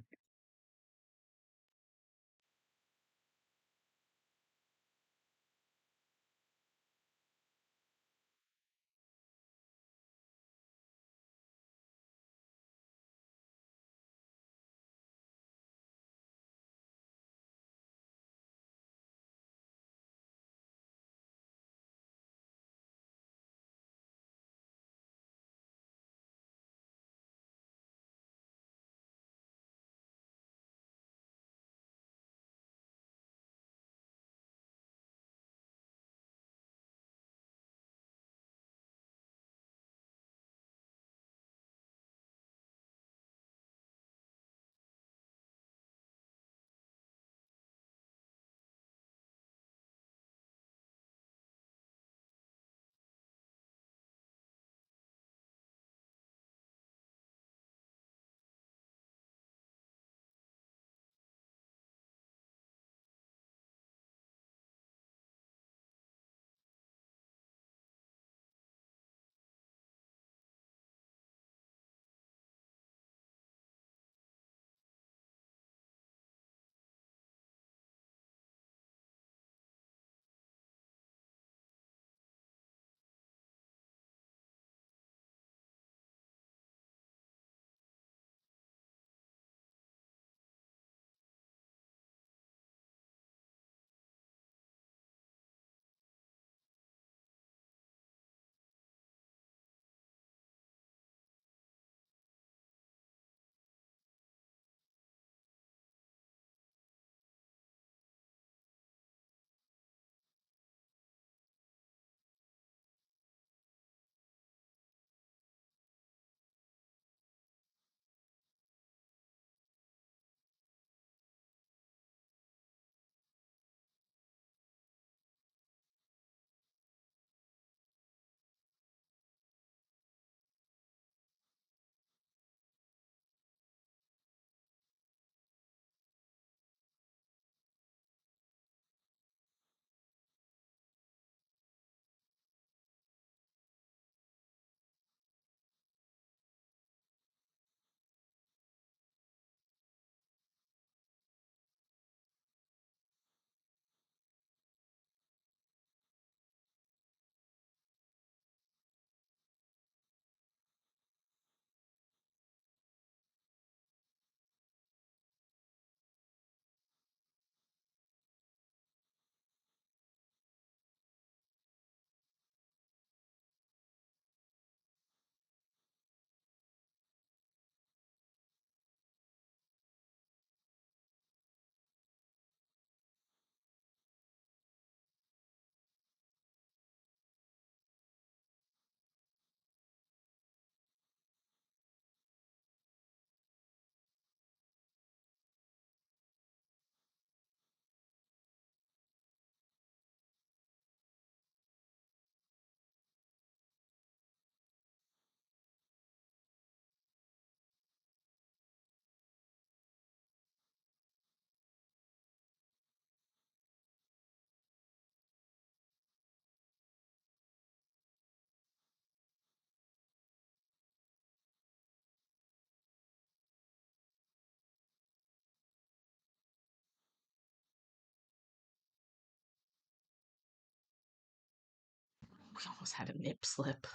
We almost had a nip slip.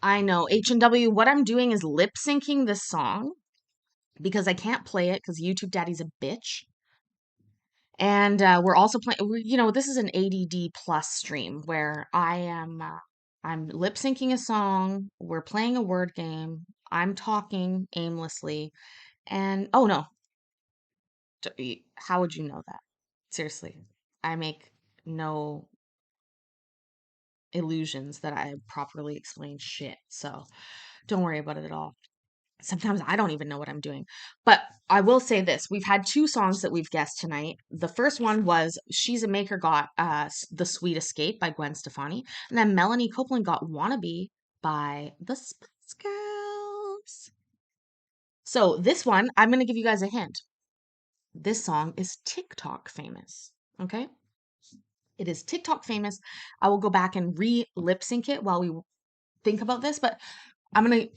I know. H&W, what I'm doing is lip syncing this song because I can't play it because YouTube Daddy's a bitch. And we're also playing, this is an ADD plus stream where I'm lip syncing a song, we're playing a word game, I'm talking aimlessly, and oh no, how would you know that? Seriously, I make no illusions that I properly explain shit, so don't worry about it at all. Sometimes I don't even know what I'm doing. But I will say this. We've had two songs that we've guessed tonight. The first one was She's a Maker got The Sweet Escape by Gwen Stefani. And then Melanie Copeland got Wannabe by the Spice Girls. So this one, I'm going to give you guys a hint. This song is TikTok famous. Okay? It is TikTok famous. I will go back and re-lip sync it while we think about this, but I'm going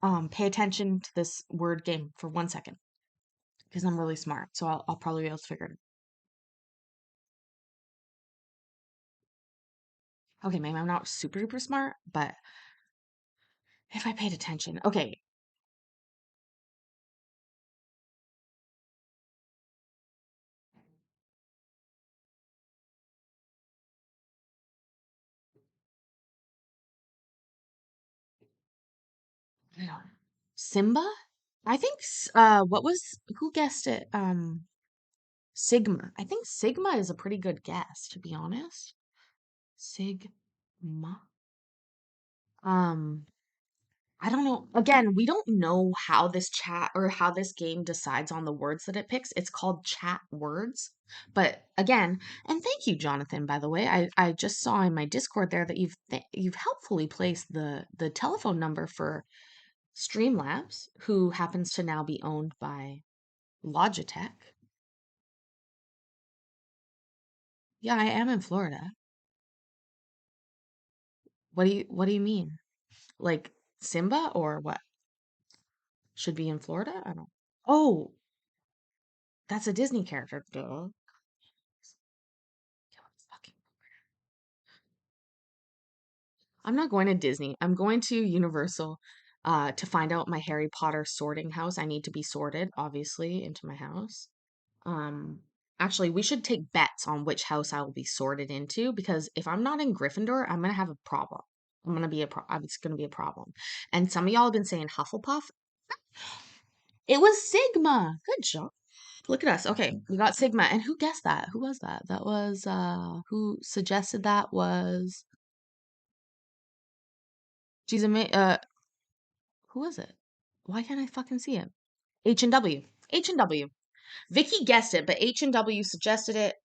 to pay attention to this word game for 1 second. Because I'm really smart, so I'll probably be able to figure it out. Okay, maybe I'm not super duper smart, but if I paid attention. Okay. I don't know. Simba? I think what was who guessed it? Sigma. I think Sigma is a pretty good guess, to be honest. Sigma. Um I don't know. Again, we don't know how this chat or how this game decides on the words that it picks. It's called chat words. But again, and thank you, Jonathan, by the way. I just saw in my Discord there that you've helpfully placed the telephone number for Streamlabs, who happens to now be owned by Logitech. Yeah, I am in Florida. What do you mean? Like Simba or what? Should be in Florida? I don't. Oh, that's a Disney character. Duh. Fucking I'm not going to Disney. I'm going to Universal to find out my Harry Potter sorting house. I need to be sorted, obviously, into my house. Um, Actually, we should take bets on which house I will be sorted into because if I'm not in Gryffindor, I'm gonna have a problem. It's gonna be a problem. And some of y'all have been saying Hufflepuff. It was Sigma. Good job. Look at us. Okay, we got Sigma. And who guessed that? Who was that? That was who suggested that was she's who was it? Why can't I fucking see it? H&W. H&W. Vicky guessed it, but H&W suggested it.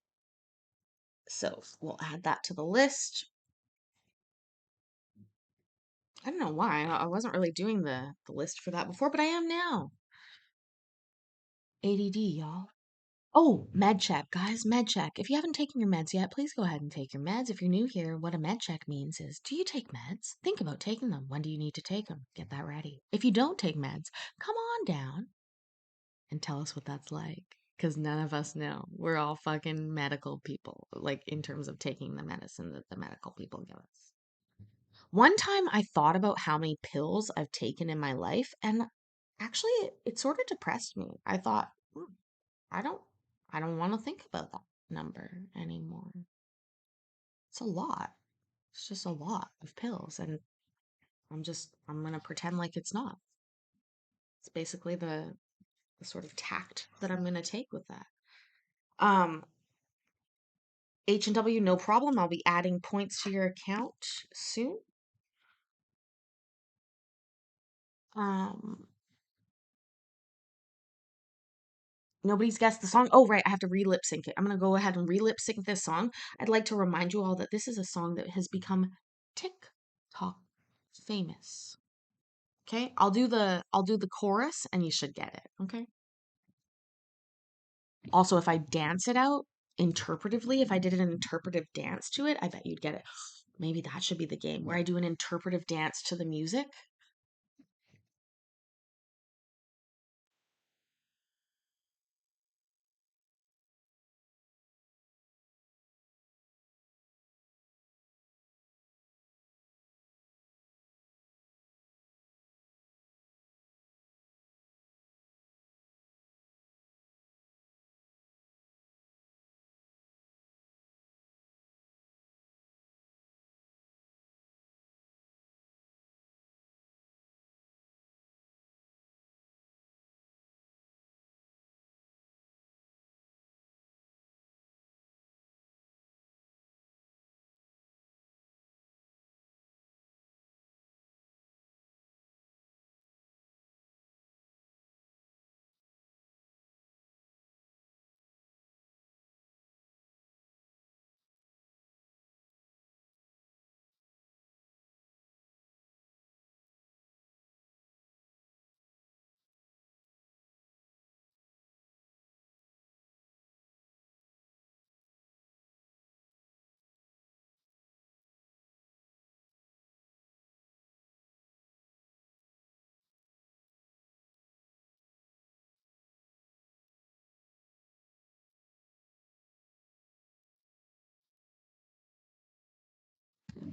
So we'll add that to the list. I don't know why. I wasn't really doing the list for that before, but I am now. ADD, y'all. Oh, med check, guys, med check. If you haven't taken your meds yet, please go ahead and take your meds. If you're new here, what a med check means is, do you take meds? Think about taking them. When do you need to take them? Get that ready. If you don't take meds, come on down and tell us what that's like. Because none of us know. We're all fucking medical people, like in terms of taking the medicine that the medical people give us. One time I thought about how many pills I've taken in my life, and actually it sort of depressed me. I thought, I don't I don't want to think about that number anymore. It's a lot. It's just a lot of pills, and I'm gonna pretend like it's not. It's basically the sort of tact that I'm gonna take with that. Um, H&W, no problem. I'll be adding points to your account soon. Um, Nobody's guessed the song. Oh, right, I have to re-lip sync it. I'm gonna go ahead and re-lip sync this song. I'd like to remind you all that this is a song that has become TikTok famous. Okay, I'll do the chorus and you should get it. Okay. Also, if I dance it out interpretively, if I did an interpretive dance to it, I bet you'd get it. Maybe that should be the game where I do an interpretive dance to the music.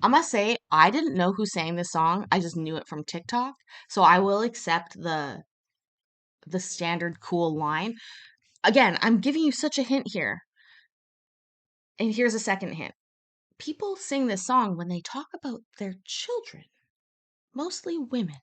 I must say, I didn't know who sang this song. I just knew it from TikTok. So I will accept the standard cool line. Again, I'm giving you such a hint here. And here's a second hint. People sing this song when they talk about their children, mostly women.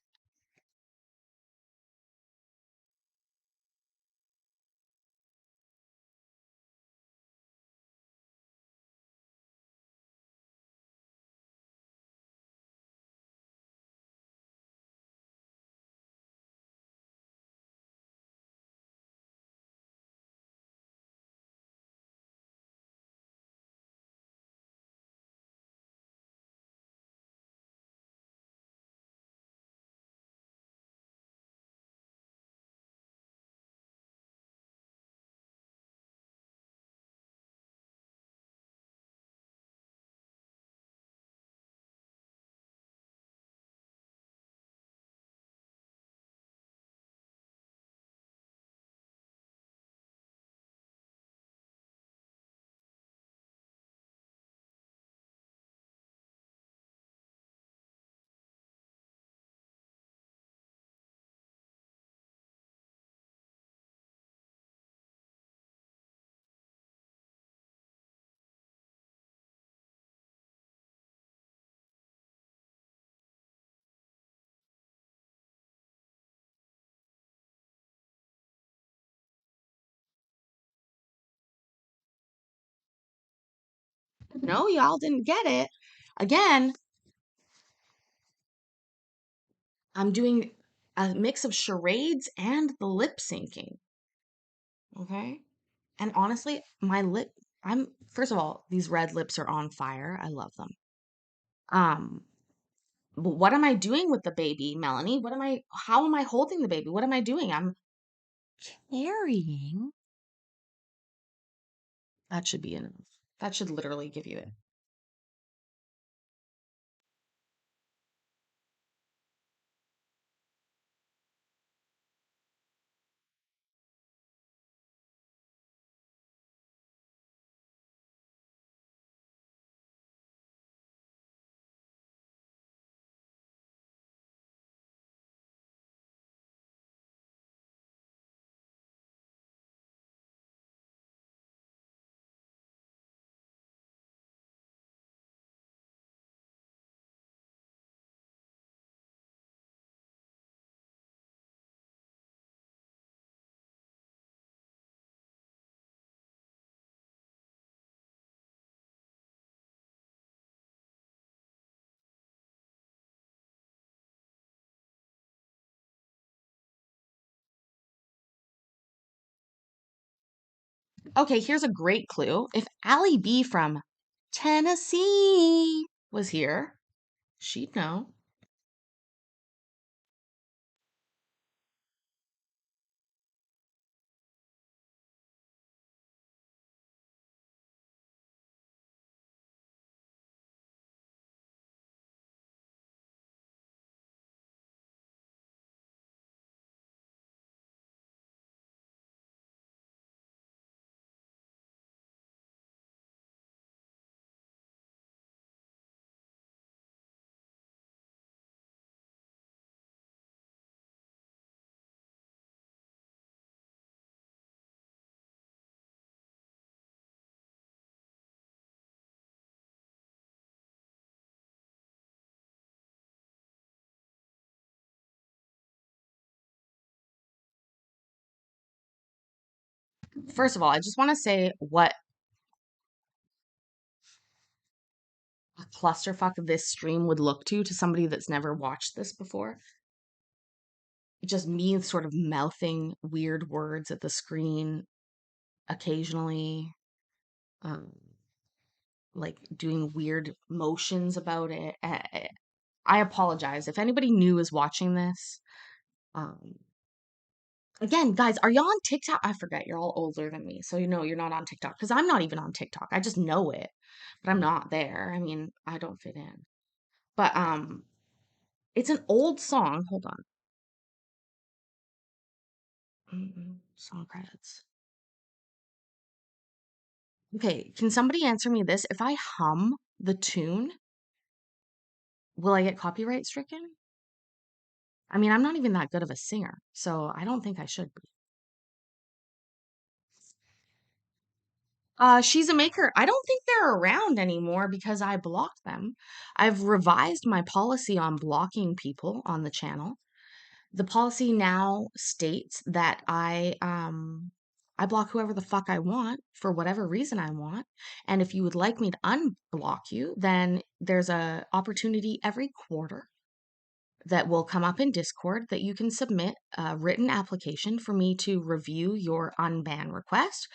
No, y'all didn't get it. Again, I'm doing a mix of charades and the lip syncing. Okay. And honestly, first of all, these red lips are on fire. I love them. Um, but what am I doing with the baby, Melanie? How am I holding the baby? What am I doing? I'm carrying. That should be enough. That should literally give you it. Okay, here's a great clue. If Allie B from Tennessee was here, she'd know. First of all, I just want to say what a clusterfuck this stream would look to somebody that's never watched this before. Just me sort of mouthing weird words at the screen occasionally, um, like doing weird motions about it. I apologize if anybody new is watching this. Um, Again, guys, are y'all on TikTok? I forget you're all older than me, so you know you're not on TikTok because I'm not even on TikTok. I just know it, but I'm not there. I mean, I don't fit in. But it's an old song. Hold on. Song credits. Okay, can somebody answer me this? If I hum the tune, will I get copyright stricken? I mean, I'm not even that good of a singer, so I don't think I should be. She's a maker. I don't think they're around anymore because I blocked them. I've revised my policy on blocking people on the channel. The policy now states that I block whoever the fuck I want for whatever reason I want. And if you would like me to unblock you, then there's a opportunity every quarter that will come up in Discord that you can submit a written application for me to review your unban request,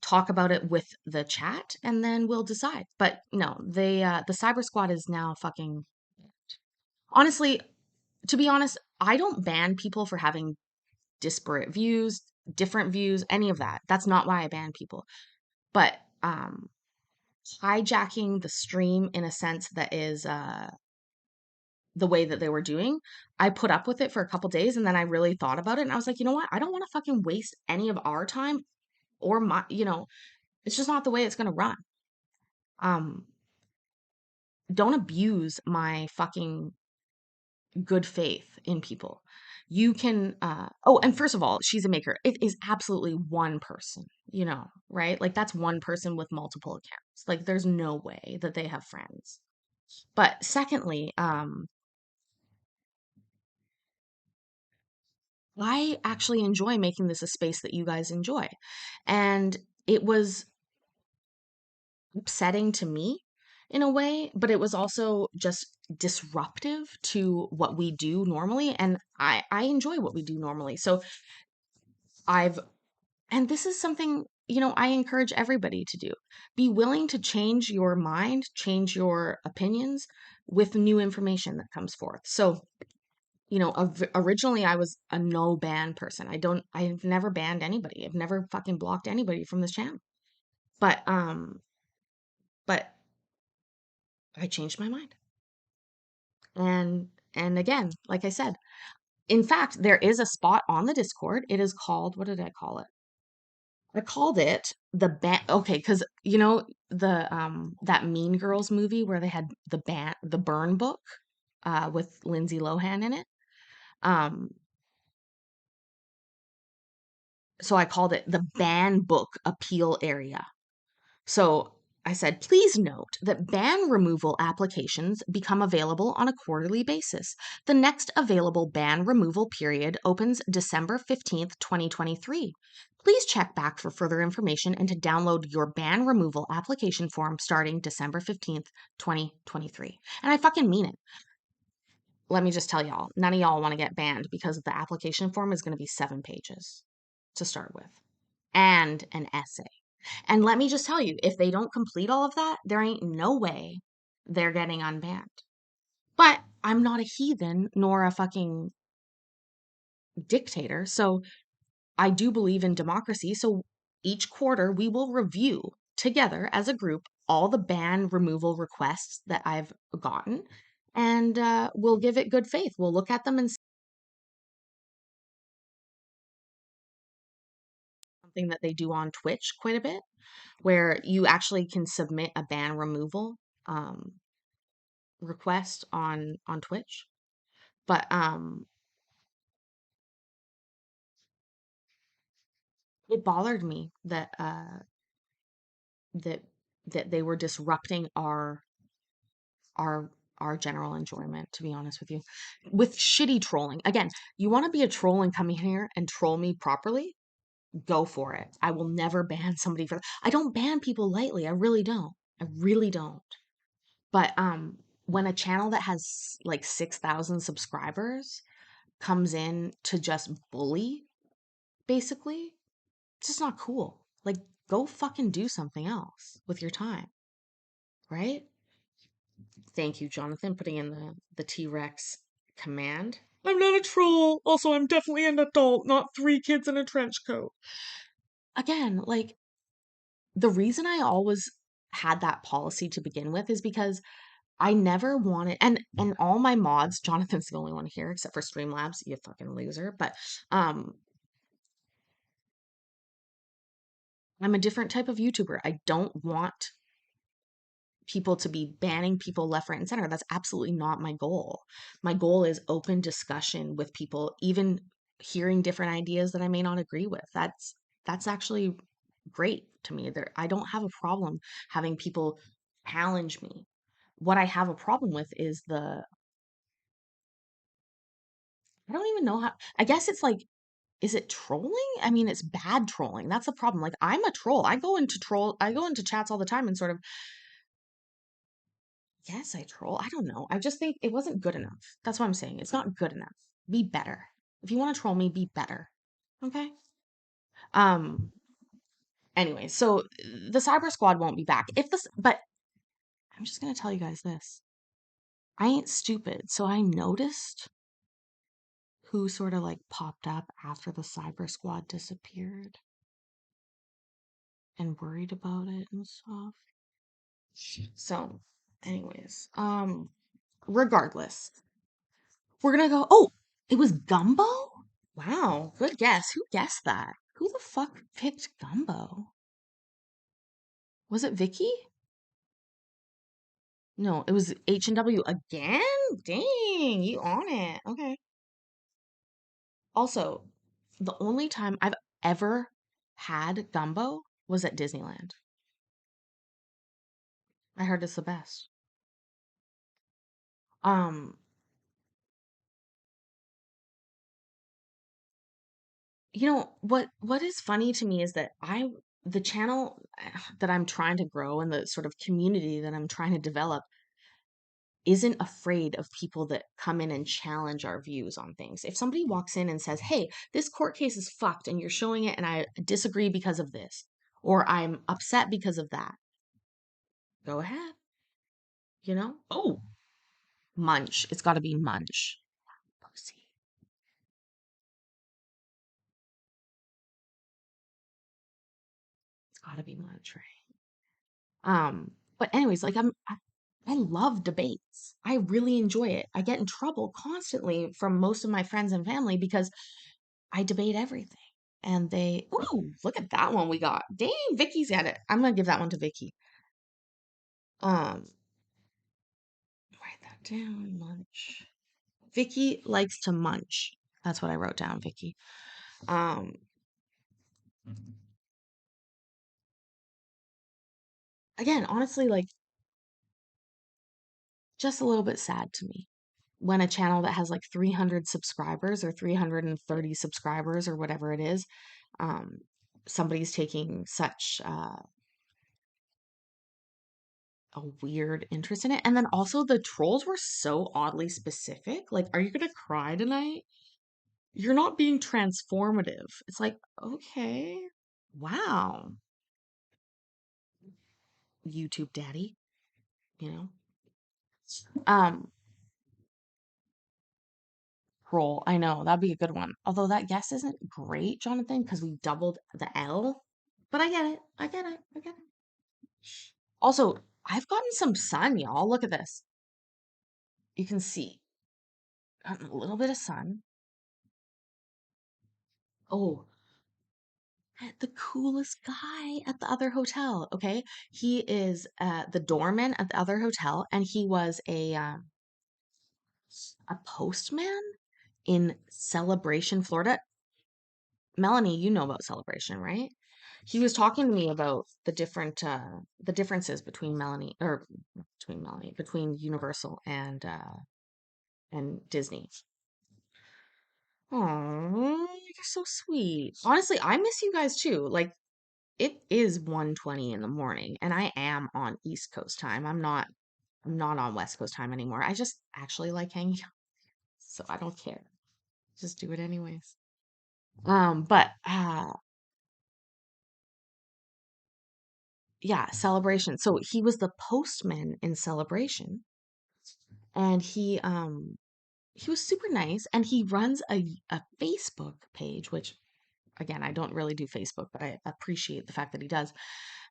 talk about it with the chat, and then we'll decide. But no, the Cyber Squad is now fucking honestly, to be honest, I don't ban people for having disparate views, different views, any of that. That's not why I ban people. But hijacking the stream in a sense that is the way that they were doing, I put up with it for a couple days and then I really thought about it and I was like, you know what? I don't want to fucking waste any of our time or my, it's just not the way it's going to run. Um, don't abuse my fucking good faith in people. You can oh, and first of all, she's a maker. It is absolutely one person, right? Like that's one person with multiple accounts. Like there's no way that they have friends. But secondly, I actually enjoy making this a space that you guys enjoy. And it was upsetting to me in a way, but it was also just disruptive to what we do normally. And I enjoy what we do normally. So I've, and this is something, I encourage everybody to do. Be willing to change your mind, change your opinions with new information that comes forth. So, originally I was a no ban person. I've never banned anybody. I've never fucking blocked anybody from this channel. But I changed my mind. And again, like I said, in fact, there is a spot on the Discord. It is called, what did I call it? I called it the band. Okay, because the that Mean Girls movie where they had the burn book with Lindsay Lohan in it. Um, so I called it the ban book appeal area. So I said, please note that ban removal applications become available on a quarterly basis. The next available ban removal period opens December 15th, 2023. Please check back for further information and to download your ban removal application form starting December 15th, 2023. And I fucking mean it. Let me just tell y'all, none of y'all want to get banned because the application form is going to be 7 pages to start with. and an essay. And let me just tell you, if they don't complete all of that, there ain't no way they're getting unbanned. But I'm not a heathen nor a fucking dictator. So I do believe in democracy. So each quarter, we will review together as a group all the ban removal requests that I've gotten. And we'll give it good faith. We'll look at them and something that they do on Twitch quite a bit, where you actually can submit a ban removal um, request on Twitch. But it bothered me that that that they were disrupting our our general enjoyment, to be honest with you, with shitty trolling. Again, you want to be a troll and come in here and troll me properly? Go for it. I will never ban somebody for I don't ban people lightly. I really don't. I really don't. But when a channel that has like 6,000 subscribers comes in to just bully, basically, it's just not cool. Like, go fucking do something else with your time, right? Thank you, Jonathan, putting in the T-Rex command. I'm not a troll. Also, I'm definitely an adult, not three kids in a trench coat. Again, like, the reason I always had that policy to begin with is because I never wanted, and all my mods, Jonathan's the only one here except for Streamlabs, you fucking loser, but um I'm a different type of YouTuber. I don't want people to be banning people left, right, and center. That's absolutely not my goal. My goal is open discussion with people, even hearing different ideas that I may not agree with. That's actually great to me. There, I don't have a problem having people challenge me. What I have a problem with is I don't even know how, I guess it's like, is it trolling? I mean, it's bad trolling. That's the problem. Like, I'm a troll. I go into chats all the time and sort of, yes, I troll. I don't know. I just think it wasn't good enough. That's what I'm saying. It's not good enough. Be better. If you want to troll me, be better. Okay? Um, anyway, so the Cyber Squad won't be back. If this, but I'm just gonna tell you guys this. I ain't stupid, so I noticed who sort of like popped up after the Cyber Squad disappeared and worried about it and stuff. So, anyways, regardless, we're gonna go. Oh, it was Gumbo? Wow, good guess. Who guessed that? Who the fuck picked Gumbo? Was it Vicky? No, it was H&W again? Dang, you on it. Okay. Also, the only time I've ever had gumbo was at Disneyland. I heard it's the best. Um, what is funny to me is that the channel that I'm trying to grow and the sort of community that I'm trying to develop isn't afraid of people that come in and challenge our views on things. If somebody walks in and says, "Hey, this court case is fucked and you're showing it and I disagree because of this," or "I'm upset because of that," go ahead, you know? Oh, Munch. It's got to be Munch. Pussy. It's got to be Munch, right? But anyways, like I love debates. I really enjoy it. I get in trouble constantly from most of my friends and family because I debate everything. And they, ooh, look at that one we got. Dang, Vicky's at it. I'm gonna give that one to Vicky. Um, write that down. Munch. Vicky likes to munch. That's what I wrote down, Vicky. Um, again, honestly, like just a little bit sad to me when a channel that has like 300 subscribers or 330 subscribers or whatever it is, um, somebody's taking such a weird interest in it. And then also the trolls were so oddly specific. Like, are you gonna cry tonight? You're not being transformative. It's like, okay. Wow. YouTube daddy, you know? Um, Roll. I know, that'd be a good one. Although that guess isn't great, Jonathan, because we doubled the L. But I get it. I get it. I get it. Also, I've gotten some sun, y'all. Look at this. You can see. Gotten a little bit of sun. Oh, the coolest guy at the other hotel. Okay. He is the doorman at the other hotel, and he was a postman in Celebration, Florida. Melanie, you know about Celebration, right? He was talking to me about the differences between Melanie or not between Melanie, between Universal and Disney. Oh, you're so sweet. Honestly, I miss you guys too. Like it is 1:20 in the morning and I am on East Coast time. I'm not on West Coast time anymore. I just actually like hanging out, so I don't care. Just do it anyways. But yeah, Celebration. So he was the postman in Celebration, and he was super nice, and he runs a Facebook page, which again, I don't really do Facebook, but I appreciate the fact that he does,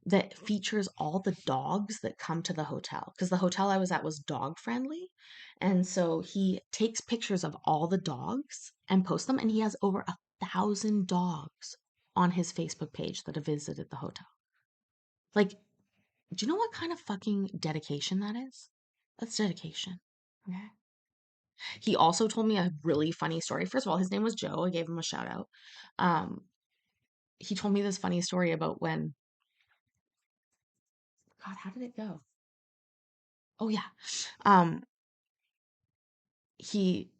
that features all the dogs that come to the hotel because the hotel I was at was dog friendly. And so he takes pictures of all the dogs and posts them, and he has over 1,000 dogs on his Facebook page that have visited the hotel. Like, do you know what kind of fucking dedication that is? That's dedication. Okay. He also told me a really funny story. First of all, his name was Joe. I gave him a shout out. Um, he told me this funny story about when, God, how did it go? Oh yeah. Um, he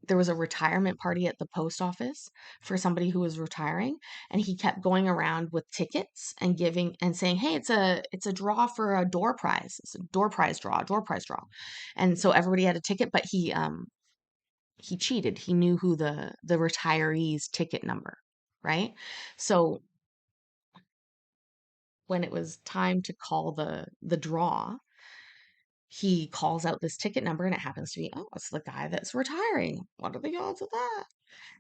there was a retirement party at the post office for somebody who was retiring, and he kept going around with tickets and giving and saying, hey, it's a draw for a door prize. It's a door prize draw. And so everybody had a ticket, but he cheated. He knew who the retiree's ticket number, right? So when it was time to call the draw, he calls out this ticket number, and it happens to be, oh, it's the guy that's retiring. What are the odds of that?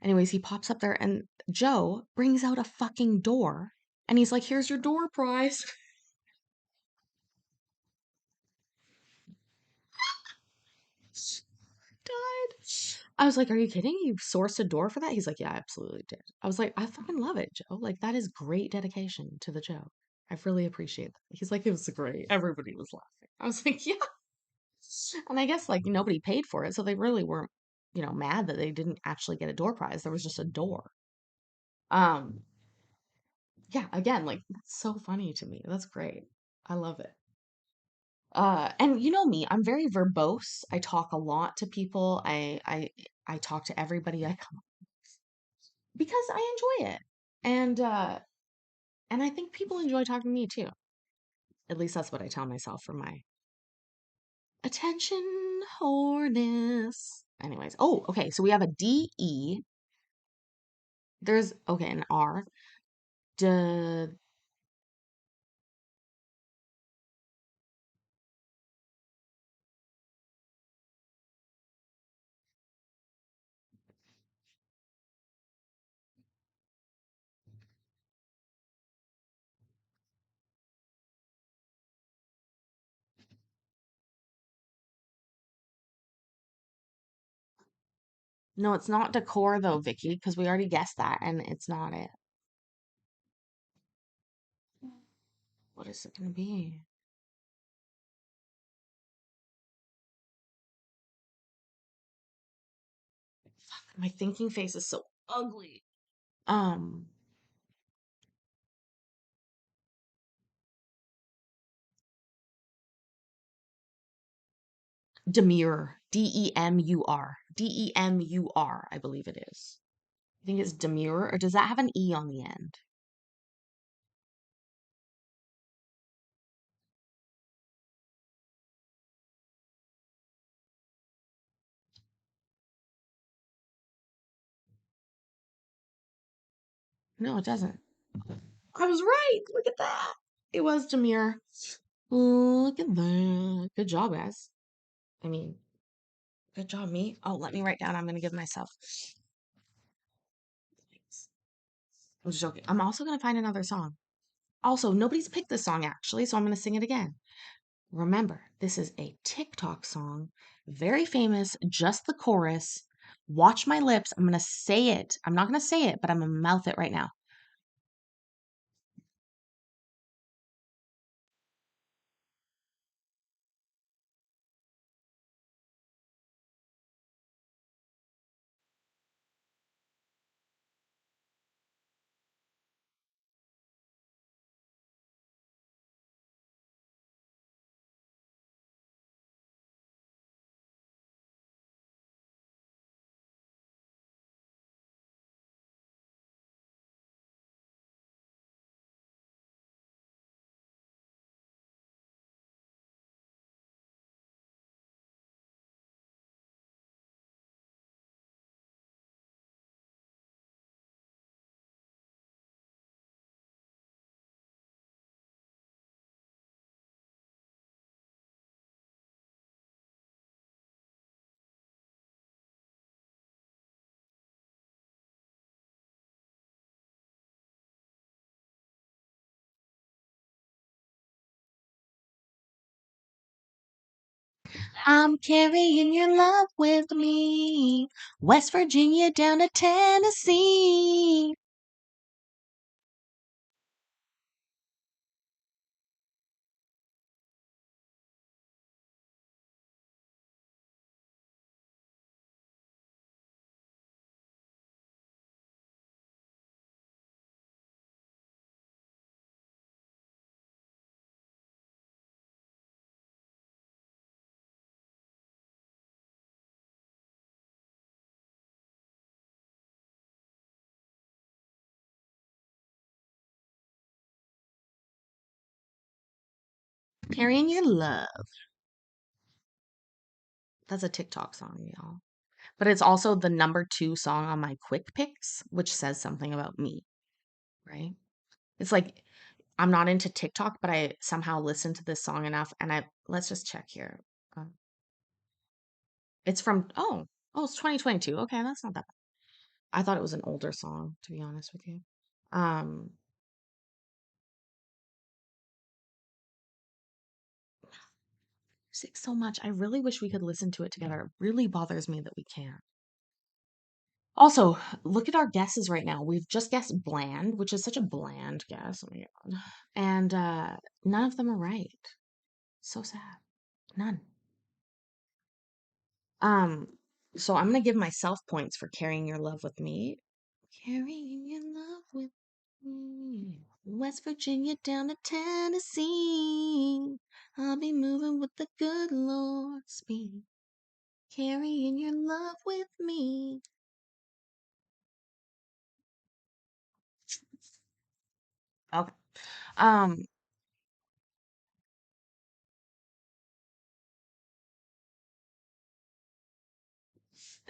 Anyways, he pops up there, and Joe brings out a fucking door, and he's like, here's your door prize. Died. I was like, are you kidding? You sourced a door for that? He's like, yeah, I absolutely did. I was like, I fucking love it, Joe. Like, that is great dedication to the joke. I really appreciate that. He's like, it was great. Everybody was laughing. I was like, yeah. And I guess like nobody paid for it, so they really weren't, mad that they didn't actually get a door prize. There was just a door. Um, yeah, again, like that's so funny to me. That's great. I love it. And you know me, I'm very verbose. I talk a lot to people. I talk to everybody I come because I enjoy it. And I think people enjoy talking to me too. At least that's what I tell myself for my attention whoreness. Anyways, oh, okay. So we have a D E. There's okay, an R. D No, it's not decor though, Vicky, because we already guessed that, and it's not it. What is it gonna be? My thinking face is so ugly. Um, Demure. Demur. Demur, I believe it is. I think it's demure, or does that have an E on the end? No, it doesn't. I was right. Look at that. It was Jameer. Look at that. Good job, guys. I mean, good job, me. Oh, let me write down. I'm going to give myself. Thanks. I'm just joking. I'm also going to find another song. Also, nobody's picked this song actually, so I'm going to sing it again. Remember, this is a TikTok song, very famous, just the chorus. Watch my lips. I'm going to say it. I'm not going to say it, but I'm going to mouth it right now. I'm carrying your love with me, West Virginia down to Tennessee. Carrying your love. That's a TikTok song, y'all. But it's also the number 2 song on my quick picks, which says something about me, right? It's like I'm not into TikTok, but I somehow listened to this song enough and let's just check here. Uh, it's from it's 2022. Okay, that's not that bad. I thought it was an older song, to be honest with you. Um, music so much. I really wish we could listen to it together. It really bothers me that we can't. Also, look at our guesses right now. We've just guessed bland, which is such a bland guess. Oh my God. And none of them are right. So sad. None. Um, so I'm gonna give myself points for carrying your love with me. Carrying your love with me. West Virginia down to Tennessee. I'll be moving with the good Lord's speed. Carrying your love with me. Okay. Um,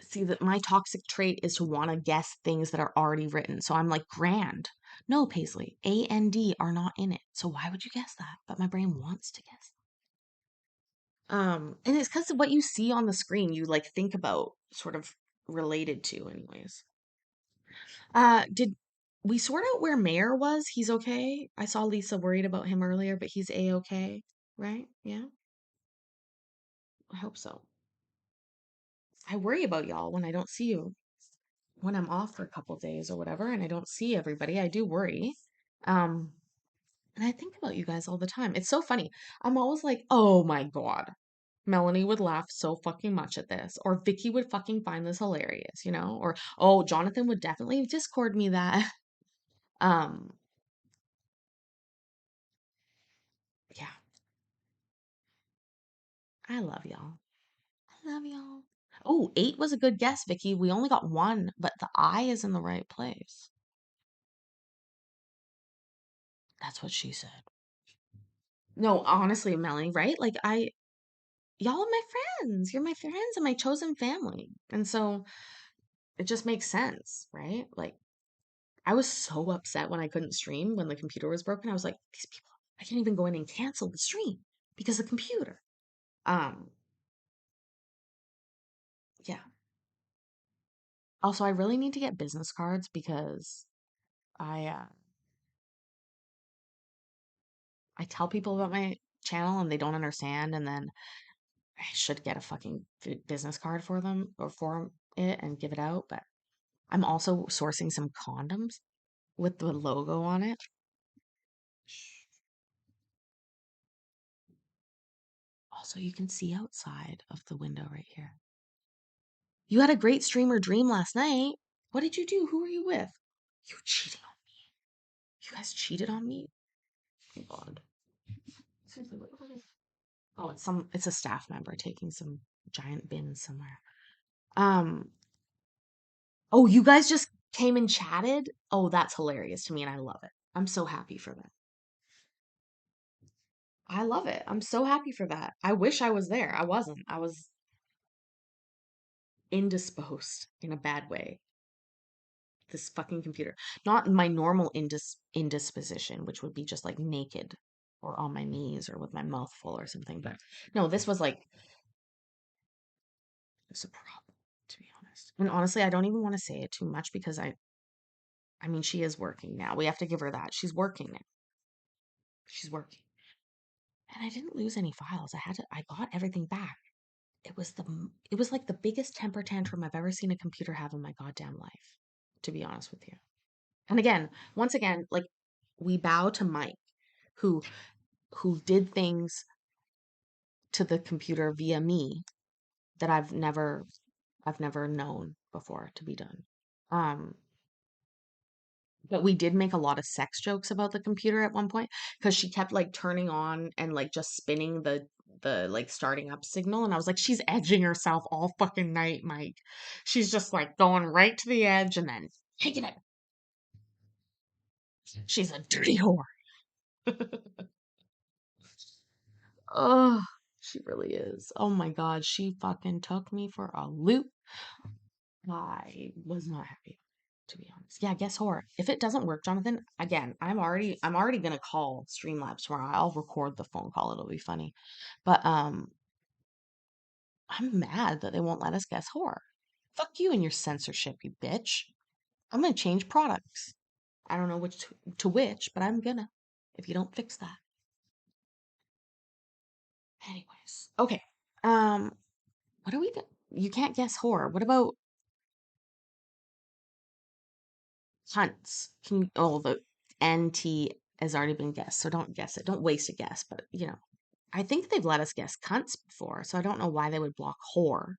see that my toxic trait is to want to guess things that are already written. So I'm like, grand. No, Paisley, A and D are not in it. So why would you guess that? But my brain wants to guess. And it's because of what you see on the screen, you like think about sort of related to, anyways. Did we sort out where Mayor was? He's okay. I saw Lisa worried about him earlier, but he's a-okay, right? Yeah, I hope so. I worry about y'all when I don't see you, when I'm off for a couple days or whatever, and I don't see everybody. I do worry. Um, and I think about you guys all the time. It's so funny. I'm always like, oh my God. Melanie would laugh so fucking much at this, or Vicky would fucking find this hilarious, or oh, Jonathan would definitely Discord me that. Um, yeah, I love y'all. I love y'all. Oh, 8 was a good guess, Vicky. We only got one, but the I is in the right place. That's what she said. No, honestly, Melanie, right? Like y'all are my friends. You're my friends and my chosen family. And so it just makes sense, right? Like I was so upset when I couldn't stream when the computer was broken. I was like, these people, I can't even go in and cancel the stream because of the computer. Um, yeah. Also, I really need to get business cards because I I tell people about my channel and they don't understand, and then I should get a fucking business card for them or for it and give it out. But I'm also sourcing some condoms with the logo on it. Also, you can see outside of the window right here. You had a great streamer dream last night. What did you do? Who were you with? You cheating on me. You guys cheated on me? Oh my God. Seriously, what is? Oh, it's a staff member taking some giant bins somewhere. Um, oh, you guys just came and chatted? Oh, that's hilarious to me and I love it. I'm so happy for that. I love it. I'm so happy for that. I wish I was there. I wasn't. I was indisposed in a bad way. This fucking computer. Not my normal indisposition, which would be just like naked or on my knees or with my mouth full or something. But no, this was like it's a problem, to be honest. And honestly, I don't even want to say it too much because I mean she is working now. We have to give her that. She's working now. She's working. And I didn't lose any files. I got everything back. It was like the biggest temper tantrum I've ever seen a computer have in my goddamn life, to be honest with you. And again, once again, like we bow to Mike, who did things to the computer via me that I've never known before to be done. Um, but we did make a lot of sex jokes about the computer at one point because she kept like turning on and like just spinning the like starting up signal, and I was like, she's edging herself all fucking night, Mike. She's just like going right to the edge and then taking it. She's a dirty whore. Oh, she really is. Oh my God, she fucking took me for a loop. I was not happy, to be honest. Yeah, guess horror. If it doesn't work, Jonathan, again, I'm already gonna call Streamlabs tomorrow. I'll record the phone call. It'll be funny. But I'm mad that they won't let us guess horror. Fuck you and your censorship, you bitch. I'm gonna change products. I don't know which to which, but I'm gonna if you don't fix that. Anyways, okay. Um, what are we? You can't guess horror. What about hunts? Can you? Oh, the NT has already been guessed, so don't guess it. Don't waste a guess. But you know, I think they've let us guess cunts before, so I don't know why they would block whore.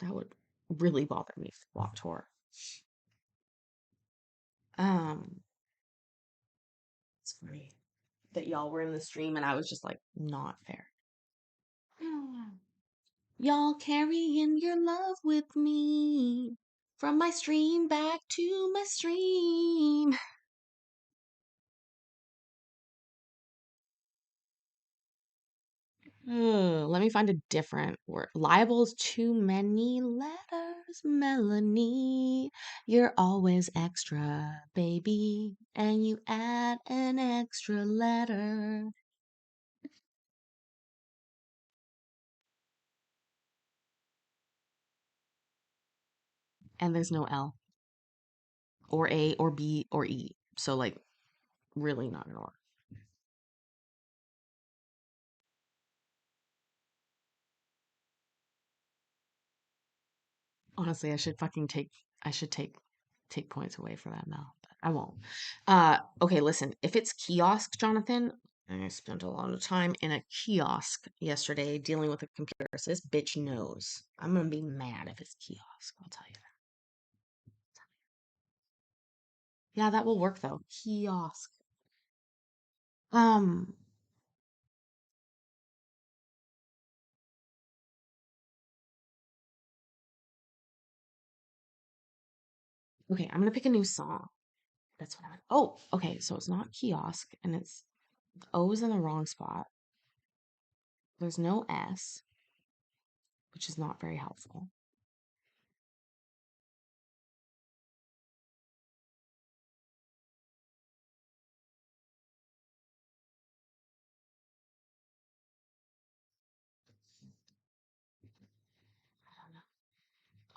That would really bother me if they blocked whore. Um, it's funny that y'all were in the stream and I was just like, not fair. Y'all carrying your love with me from my stream back to my stream. Let me find a different word. Liable's too many letters, Melanie. You're always extra, baby, and you add an extra letter. And there's no L or A or B or E. So, like, really not an or. Honestly, I should take points away for that now, but I won't. Okay, listen, if it's kiosk, Jonathan, I spent a lot of time in a kiosk yesterday dealing with a computer, so this bitch knows. I'm gonna be mad if it's kiosk, I'll tell you that. Yeah, that will work though. Kiosk. Um, okay, I'm gonna pick a new song. That's what I'm. Oh, okay, so it's not kiosk, and it's the O's in the wrong spot. There's no S, which is not very helpful.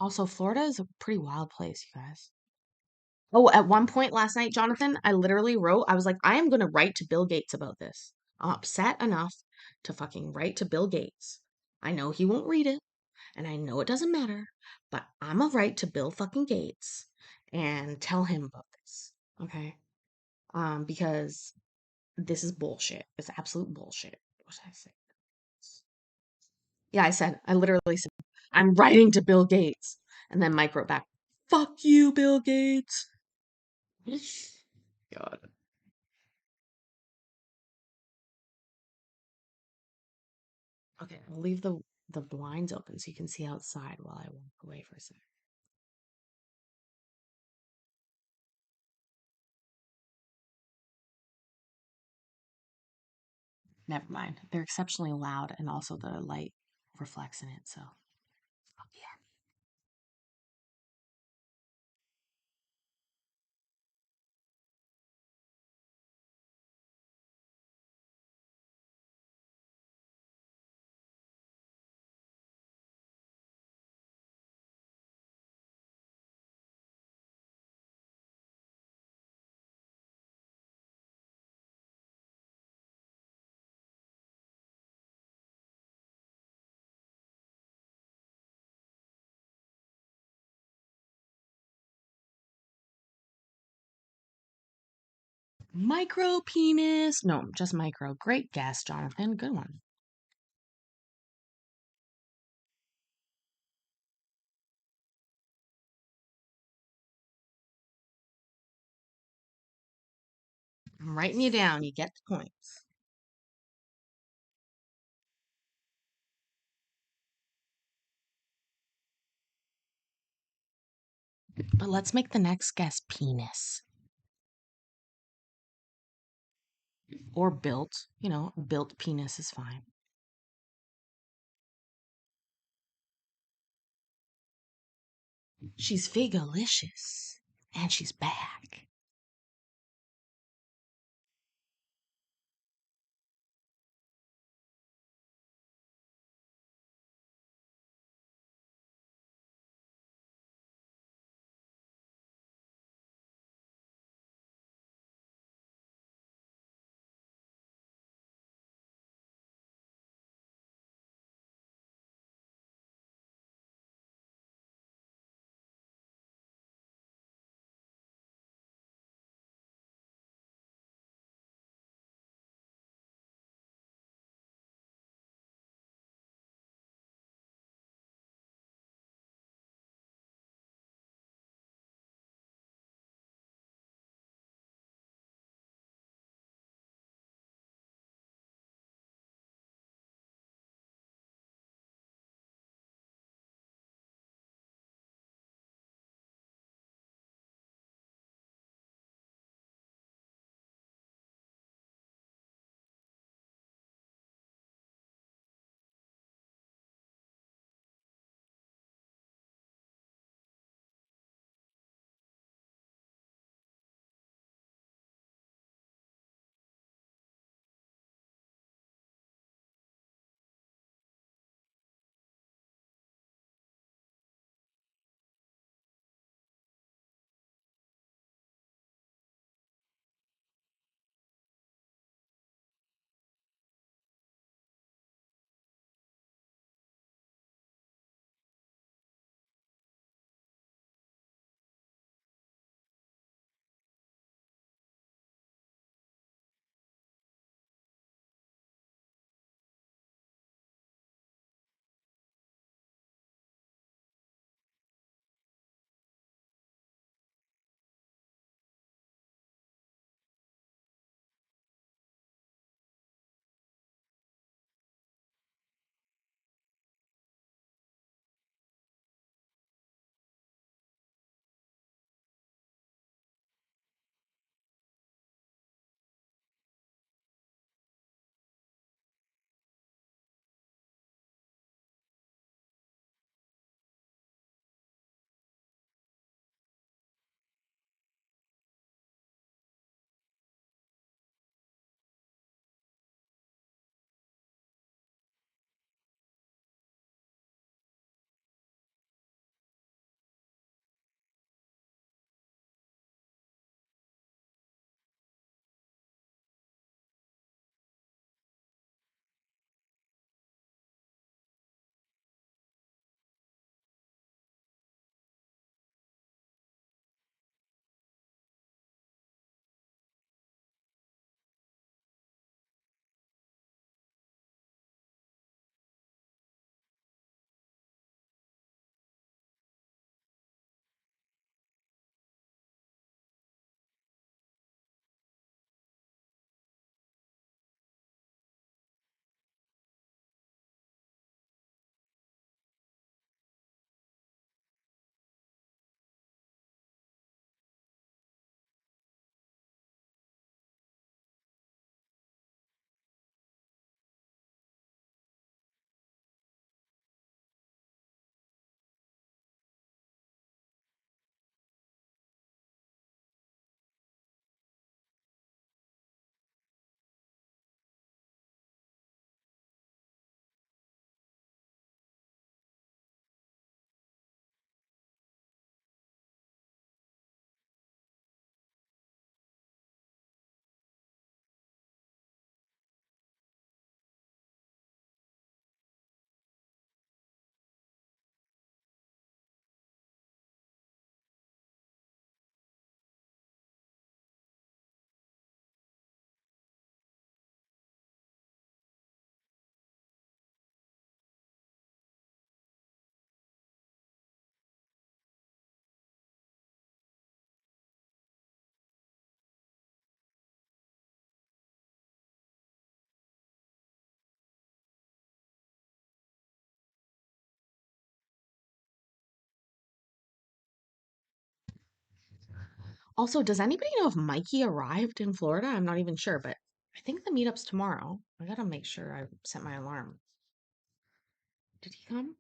Also, Florida is a pretty wild place, you guys. Oh, at one point last night, Jonathan, I literally wrote, I was like, I am going to write to Bill Gates about this. I'm upset enough to fucking write to Bill Gates. I know he won't read it, and I know it doesn't matter, but I'm gonna write to Bill fucking Gates and tell him about this. Okay? Because this is bullshit. It's absolute bullshit. What did I say? Yeah, I literally said, I'm writing to Bill Gates. And then Mike wrote back, fuck you, Bill Gates. God. Okay, I'll leave the blinds open so you can see outside while I walk away for a second. Never mind. They're exceptionally loud and also the light reflects in it, so yeah. Micro penis. No, just micro. Great guess, Jonathan. Good one. I'm writing you down. You get the points. But let's make the next guess penis. Or built. Built penis is fine. She's figalicious. And she's back. Also, does anybody know if Mikey arrived in Florida? I'm not even sure, but I think the meetup's tomorrow. I gotta make sure I set my alarm. Did he come?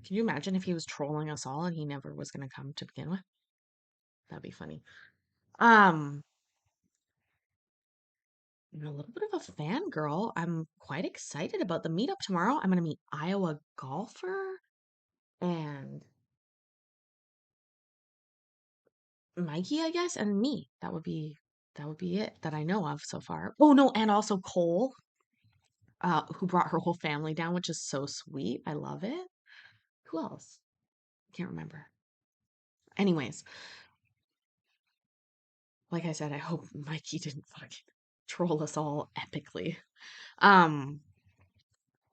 Can you imagine if he was trolling us all and he never was gonna come to begin with? That'd be funny. Um, I'm a little bit of a fangirl. I'm quite excited about the meetup tomorrow. I'm gonna meet Iowa golfer and Mikey, I guess, and me. That would be it that I know of so far. Oh no, and also Cole, who brought her whole family down, which is so sweet. I love it. Who else? Can't remember. Anyways, like I said, I hope Mikey didn't fucking troll us all epically. Um,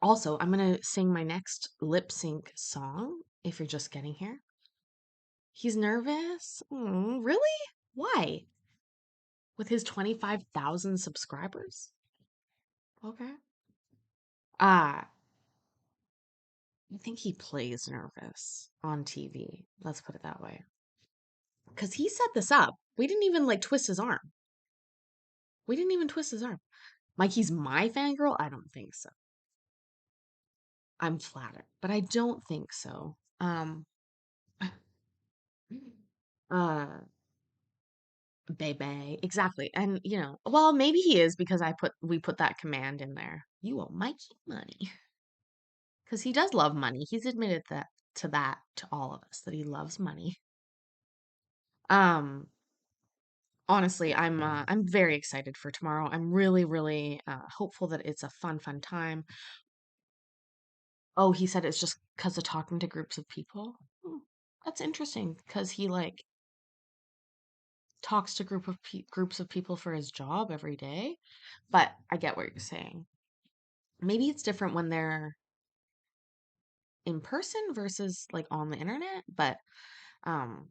Also, I'm gonna sing my next lip sync song if you're just getting here. He's nervous? Really? Why? With his 25,000 subscribers? Okay. Ah, I think he plays nervous on TV. Let's put it that way. Because he set this up. We didn't even like twist his arm. We didn't even twist his arm. Mikey's my fangirl? I don't think so. I'm flattered, but I don't think so. Uh, Baby, exactly. And well, maybe he is because we put that command in there. You owe Mikey money. Because he does love money. He's admitted that to all of us that he loves money. Um, Honestly, I'm very excited for tomorrow. I'm really, really hopeful that it's a fun time. Oh, he said it's just because of talking to groups of people. That's interesting because he like talks to groups of people for his job every day. But I get what you're saying. Maybe it's different when they're in person versus like on the internet, but um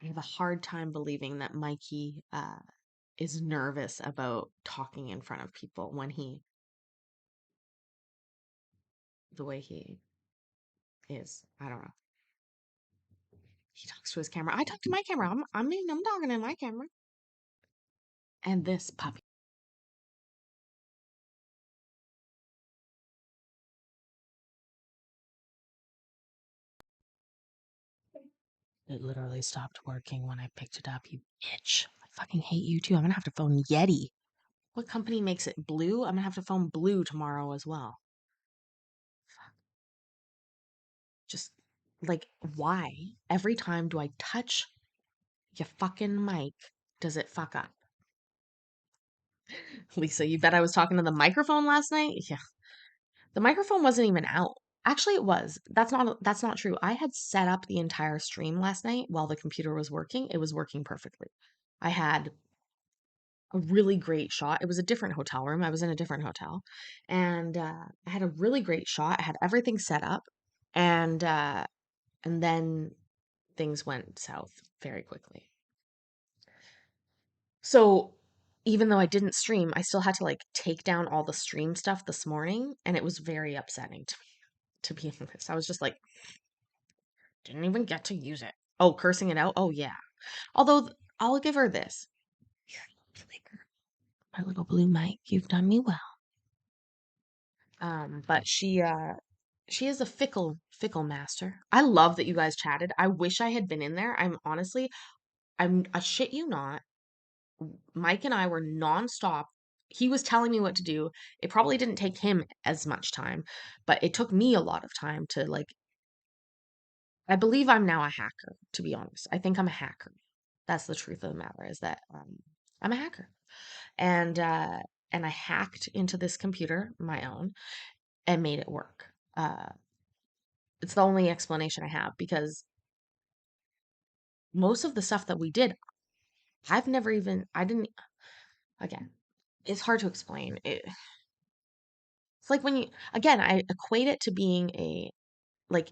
I have a hard time believing that Mikey is nervous about talking in front of people when the way he is. I don't know. He talks to his camera. I talk to my camera. I'm talking to my camera. And this puppy. It literally stopped working when I picked it up, you bitch. I fucking hate you too. I'm gonna have to phone Yeti. What company makes it Blue? I'm gonna have to phone Blue tomorrow as well. Just like, why? Every time do I touch your fucking mic, does it fuck up? Lisa, you bet I was talking to the microphone last night? Yeah. The microphone wasn't even out. Actually, it was. That's not true. I had set up the entire stream last night while the computer was working. It was working perfectly. I had a really great shot. It was a different hotel room. I was in a different hotel. And I had a really great shot. I had everything set up. And then things went south very quickly. So even though I didn't stream, I still had to like take down all the stream stuff this morning, and it was very upsetting to me, to be honest. I was just like, didn't even get to use it. Oh, cursing it out. Oh yeah. Although I'll give her this. You're a lovely girl. My little blue Mike, you've done me well. But she is a fickle master. I love that you guys chatted. I wish I had been in there. I shit you not. Mike and I were nonstop. He was telling me what to do. It probably didn't take him as much time, but it took me a lot of time to like. I believe I'm now a hacker, to be honest. I think I'm a hacker. That's the truth of the matter is that I'm a hacker. And and I hacked into this computer, my own, and made it work. It's the only explanation I have because most of the stuff that we did, I didn't, again, it's hard to explain. It's like when again, I equate it to being like,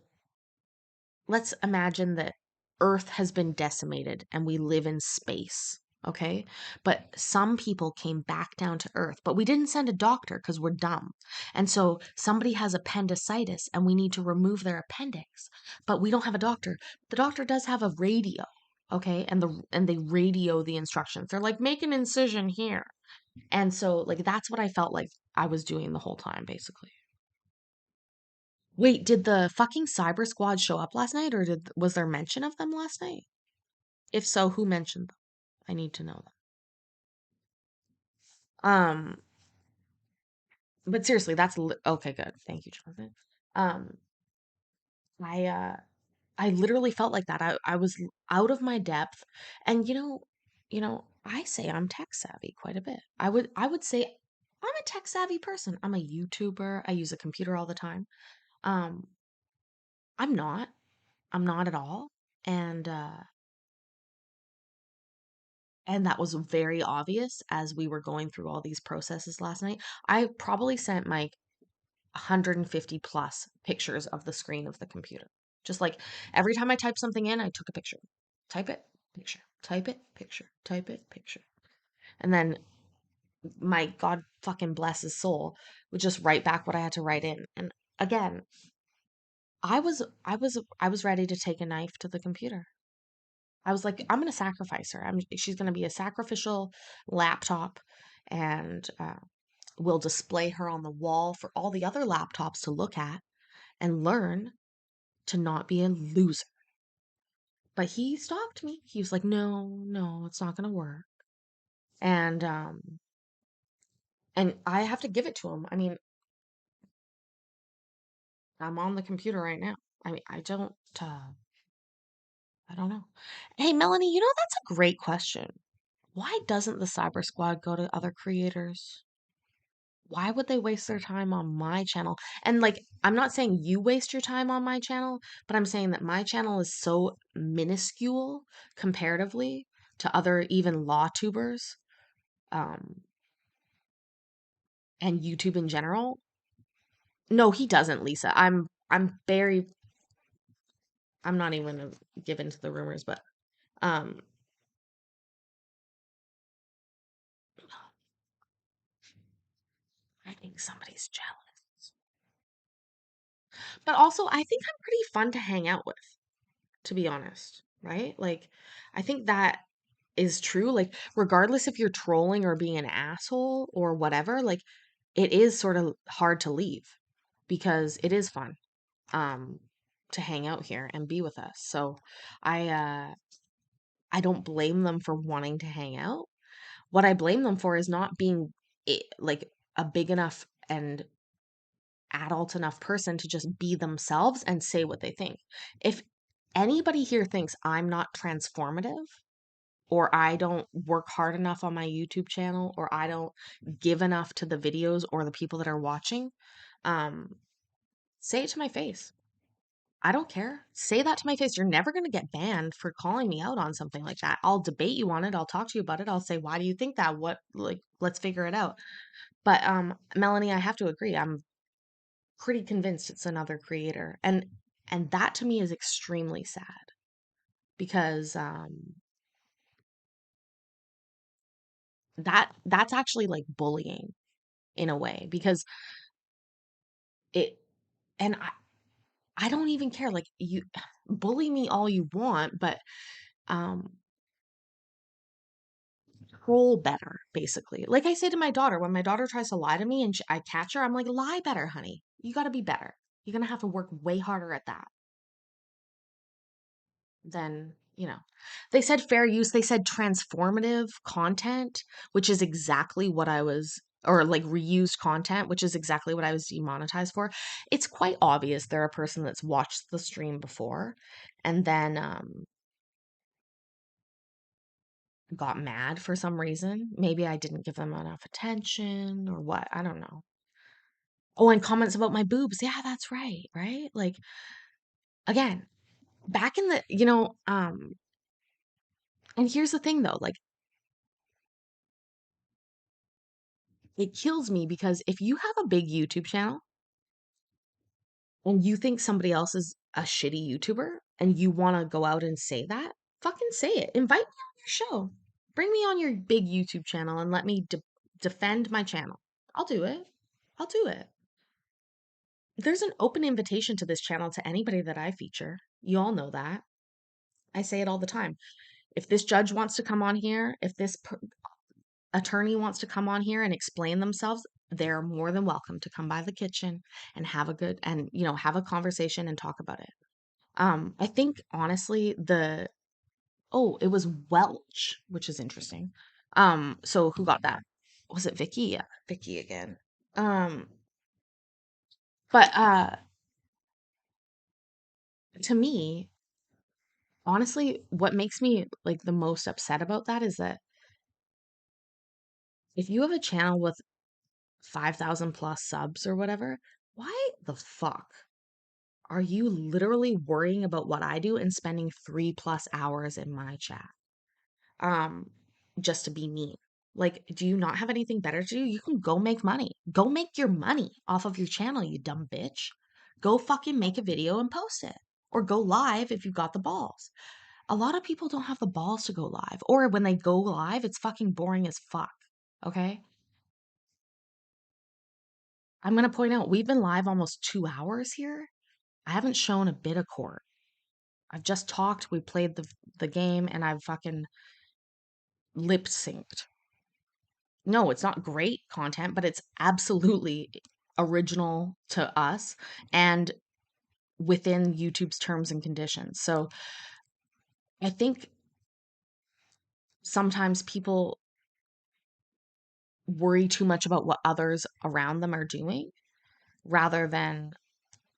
let's imagine that Earth has been decimated and we live in space. Okay. But some people came back down to Earth, but we didn't send a doctor because we're dumb. And so somebody has appendicitis and we need to remove their appendix, but we don't have a doctor. The doctor does have a radio. okay? And they radio the instructions. They're like, make an incision here. And so like that's what I felt like I was doing the whole time, basically. Wait, did the fucking cyber squad show up last night, or was there mention of them last night? If so, who mentioned them? I need to know that. But seriously, okay, good. Thank you, Jonathan. Um, I I literally felt like that. I was out of my depth. And I say I'm tech savvy quite a bit. I would say I'm a tech savvy person. I'm a YouTuber. I use a computer all the time. Um, I'm not. I'm not at all. And and that was very obvious as we were going through all these processes last night. I probably sent like 150 plus pictures of the screen of the computer. Just like every time I typed something in, I took a picture. Type it, picture. Type it, picture. Type it, picture. And then my God fucking bless his soul would just write back what I had to write in. And again, I was ready to take a knife to the computer. I was like, I'm gonna sacrifice her. She's gonna be a sacrificial laptop, and we'll display her on the wall for all the other laptops to look at and learn to not be a loser. But he stopped me. He was like, "No, no, it's not gonna work." And I have to give it to him. I mean, I'm on the computer right now. I mean, I don't know. Hey, Melanie, that's a great question. Why doesn't the Cyber Squad go to other creators? Why would they waste their time on my channel? And like, I'm not saying you waste your time on my channel, but I'm saying that my channel is so minuscule comparatively to other even law tubers, um, and YouTube in general. No, he doesn't, Lisa. I'm not even gonna give into the rumors, but um I think somebody's jealous. But also I think I'm pretty fun to hang out with, to be honest, right? Like I think that is true. Like regardless if you're trolling or being an asshole or whatever, like it is sort of hard to leave because it is fun um to hang out here and be with us. So I uh I don't blame them for wanting to hang out. What I blame them for is not being like a big enough and adult enough person to just be themselves and say what they think. If anybody here thinks I'm not transformative, or I don't work hard enough on my YouTube channel, or I don't give enough to the videos or the people that are watching, um, say it to my face. I don't care. Say that to my face. You're never going to get banned for calling me out on something like that. I'll debate you on it. I'll talk to you about it. I'll say, why do you think that? What, like, let's figure it out. But Melanie, I have to agree. I'm pretty convinced it's another creator. And that to me is extremely sad because that's actually like bullying in a way because it and I don't even care. Like you bully me all you want, but um troll better, basically. Like I say to my daughter, when my daughter tries to lie to me and I catch her, I'm like, lie better, honey. You got to be better. You're going to have to work way harder at that than, they said fair use. They said transformative content, which is exactly what I was, or like reused content, which is exactly what I was demonetized for. It's quite obvious they're a person that's watched the stream before and then, got mad for some reason. Maybe I didn't give them enough attention or what. I don't know. Oh, and comments about my boobs. Yeah, that's right, right? Like again, back in the, and here's the thing though, like it kills me because if you have a big YouTube channel and you think somebody else is a shitty YouTuber and you want to go out and say that, fucking say it. Invite me on your show. Bring me on your big YouTube channel and let me defend my channel. I'll do it. I'll do it. There's an open invitation to this channel to anybody that I feature. You all know that. I say it all the time. If this judge wants to come on here, if this attorney wants to come on here and explain themselves, they're more than welcome to come by the kitchen and have a good and have a conversation and talk about it. I think honestly it was Welch, which is interesting. So who got that? Was it Vicky? Yeah, Vicky again. Um, but to me, honestly, what makes me like the most upset about that is that if you have a channel with 5,000 plus subs or whatever, why the fuck are you literally worrying about what I do and spending 3+ hours in my chat? Um, just to be mean. Like, do you not have anything better to do? You can go make money. Go make your money off of your channel, you dumb bitch. Go fucking make a video and post it. Or go live if you've got the balls. A lot of people don't have the balls to go live. Or when they go live, it's fucking boring as fuck. Okay? I'm going to point out we've been live almost 2 hours here. I haven't shown a bit of court. I've just talked, we played the game, and I've fucking lip synced. No, it's not great content, but it's absolutely original to us and within YouTube's terms and conditions. So I think sometimes people worry too much about what others around them are doing rather than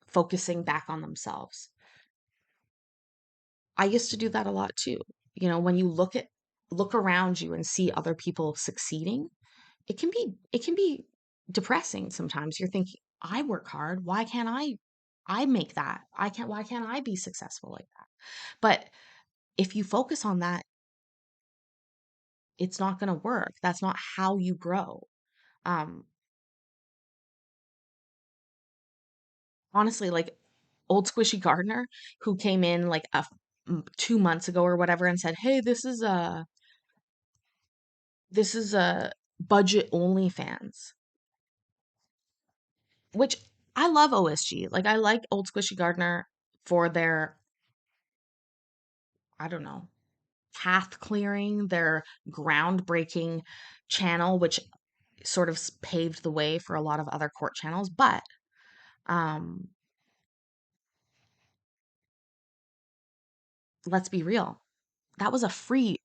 focusing back on themselves. I used to do that a lot too. When you look around you and see other people succeeding, it can be depressing sometimes. You're thinking, I work hard. Why can't I make that? Why can't I be successful like that? But if you focus on that, it's not going to work. That's not how you grow. Um, Honestly, like old Squishy Gardner, who came in like 2 months ago or whatever and said, "Hey, this is a budget OnlyFans," which I love OSG. Like I like old Squishy Gardner for their, I don't know, path clearing, their groundbreaking channel, which sort of paved the way for a lot of other court channels. But um, let's be real, that was a free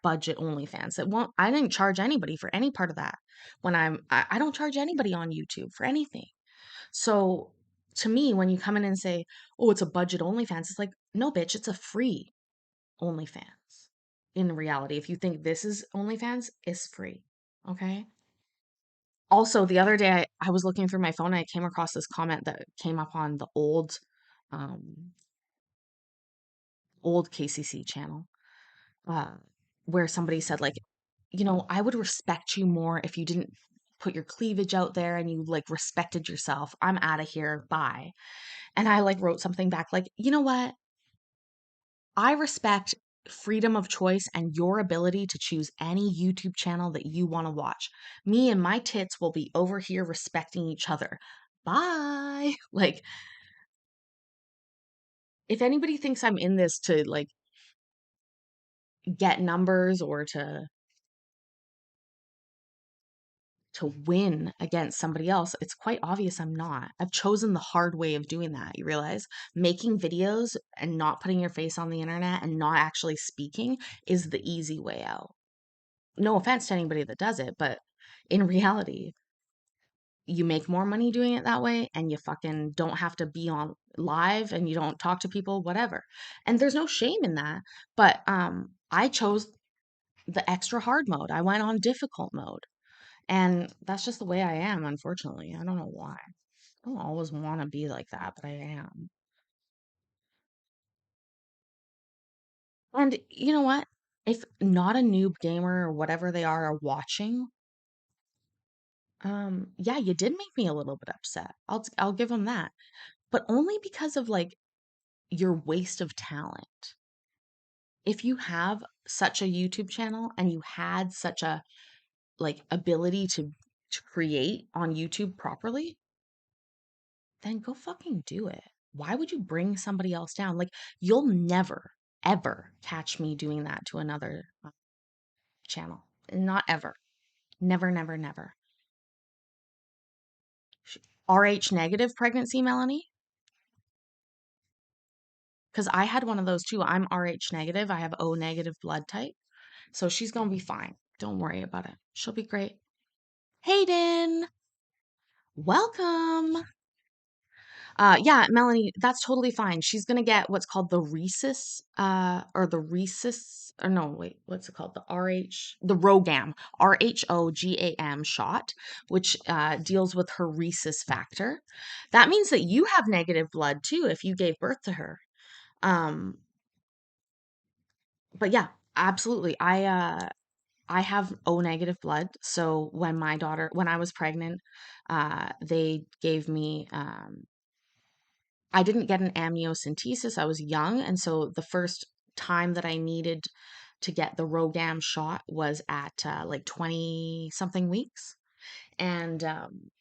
budget OnlyFans. It won't. I didn't charge anybody for any part of that. I don't charge anybody on YouTube for anything. So to me, when you come in and say, "Oh, it's a budget OnlyFans," it's like, no, bitch, it's a free OnlyFans. In reality, if you think this is OnlyFans, it's free. Okay. Also, the other day I was looking through my phone and I came across this comment that came up on the um, old KCC channel, uh, where somebody said like, I would respect you more if you didn't put your cleavage out there and you like respected yourself. I'm out of here. Bye. And I like wrote something back like, you know what? I respect freedom of choice and your ability to choose any YouTube channel that you want to watch. Me and my tits will be over here respecting each other. Bye. Like, if anybody thinks I'm in this to like get numbers or to win against somebody else, it's quite obvious I'm not. I've chosen the hard way of doing that. You realize making videos and not putting your face on the internet and not actually speaking is the easy way out. No offense to anybody that does it, but in reality, you make more money doing it that way and you fucking don't have to be on live and you don't talk to people, whatever. And there's no shame in that. But I chose the extra hard mode. I went on difficult mode. And that's just the way I am, unfortunately. I don't know why. I don't always want to be like that, but I am. And you know what? If not a noob gamer or whatever they are watching, yeah, you did make me a little bit upset. I'll give them that. But only because of like your waste of talent. If you have such a YouTube channel and you had such a like ability to create on YouTube properly, then go fucking do it. Why would you bring somebody else down? Like, you'll never, ever catch me doing that to another channel. Not ever. Never, never, never. RH negative pregnancy, Melanie? Because I had one of those too. I'm RH negative. I have O negative blood type. So she's going to be fine. Don't worry about it. She'll be great. Hayden, welcome. Yeah, Melanie, that's totally fine. She's gonna get what's called the rhesus, or the rhesus, or no, wait, what's it called? The RhoGAM, RHOGAM shot, which deals with her rhesus factor. That means that you have negative blood too if you gave birth to her. Um, but yeah, absolutely. I have O negative blood. So when I was pregnant, they gave me, I didn't get an amniocentesis. I was young. And so the first time that I needed to get the RhoGAM shot was at like 20 something weeks. And, um,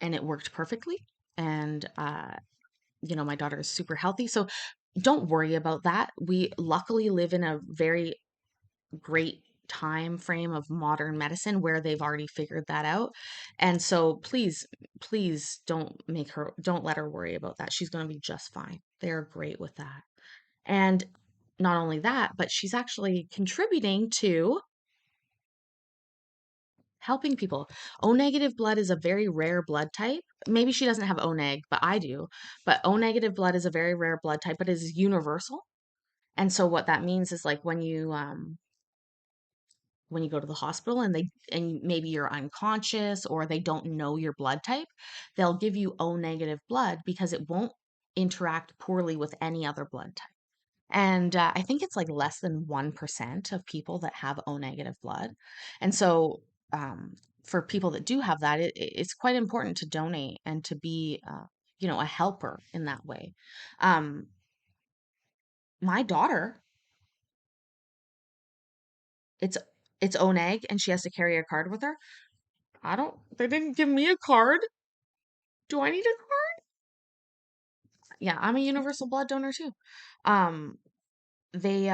and it worked perfectly. And, my daughter is super healthy. So don't worry about that. We luckily live in a very great time frame of modern medicine where they've already figured that out. And so please don't let her worry about that. She's going to be just fine. They're great with that. And not only that, but she's actually contributing to helping people. O negative blood is a very rare blood type. Maybe she doesn't have O neg, but I do. But O negative blood is a very rare blood type, but it is universal. And so what that means is like when you go to the hospital and maybe you're unconscious or they don't know your blood type, they'll give you O negative blood because it won't interact poorly with any other blood type. And I think it's like less than 1% of people that have O negative blood. And so for people that do have that, it's quite important to donate and to be, a helper in that way. Um, my daughter, it's it's O neg and she has to carry a card with her. They didn't give me a card. Do I need a card? Yeah, I'm a universal blood donor too. Um, they,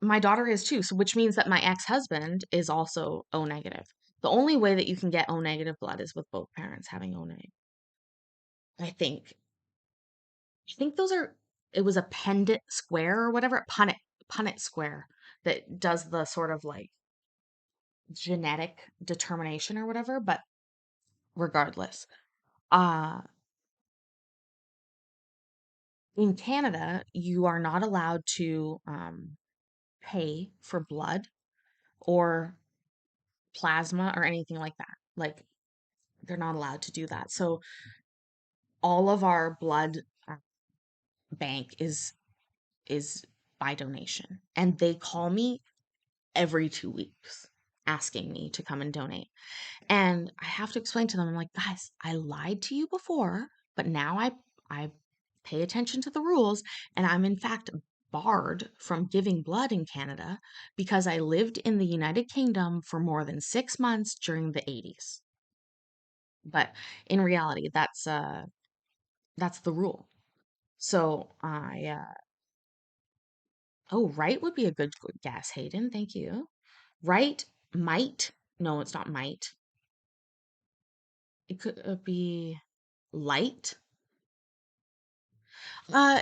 my daughter is too, so which means that my ex-husband is also O negative. The only way that you can get O negative blood is with both parents having O neg. I think. I think it was a Punnett square or whatever, Punnett square that does the sort of like genetic determination or whatever, but regardless. Uh, in Canada, you are not allowed to pay for blood or plasma or anything like that. Like, they're not allowed to do that. So all of our blood uh, bank is by donation, and they call me every 2 weeks asking me to come and donate. And I have to explain to them, I'm like, guys, I lied to you before, but now I pay attention to the rules, and I'm in fact barred from giving blood in Canada because I lived in the United Kingdom for more than 6 months during the 80s. But in reality, that's the rule. So oh, right would be a good guess, Hayden. Thank you. Right might, no, it's not might. It could be light. Uh,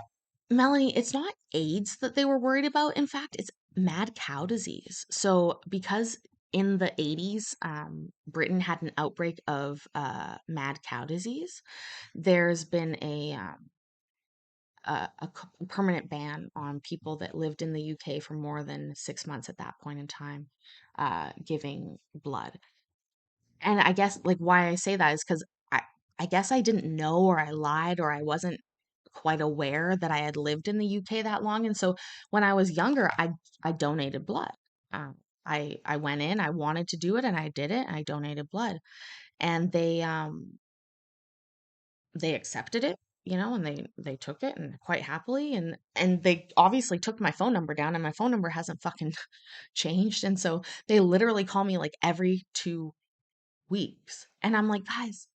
Melanie, it's not AIDS that they were worried about. In fact, it's mad cow disease. So, because in the 80s, Britain had an outbreak of mad cow disease, there's been a permanent ban on people that lived in the UK for more than 6 months at that point in time giving blood. And I guess like why I say that is because I guess I didn't know or I lied or I wasn't quite aware that I had lived in the UK that long. And so when I was younger, I donated blood. Um, I went in, I wanted to do it, and I did it. And I donated blood, and they accepted it, and they took it and quite happily, and they obviously took my phone number down, and my phone number hasn't fucking changed, and so they literally call me like every 2 weeks, and I'm like, guys,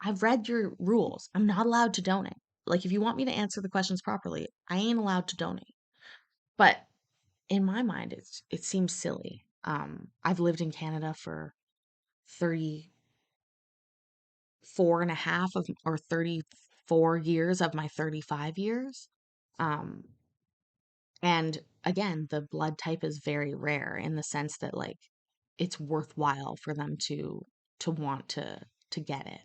I've read your rules. I'm not allowed to donate. like if you want me to answer the questions properly, I ain't allowed to donate. But in my mind, it seems silly. I've lived in Canada for 34 and a half of, or 34 years of my 35 years. Um, and again, the blood type is very rare in the sense that like it's worthwhile for them to want to get it.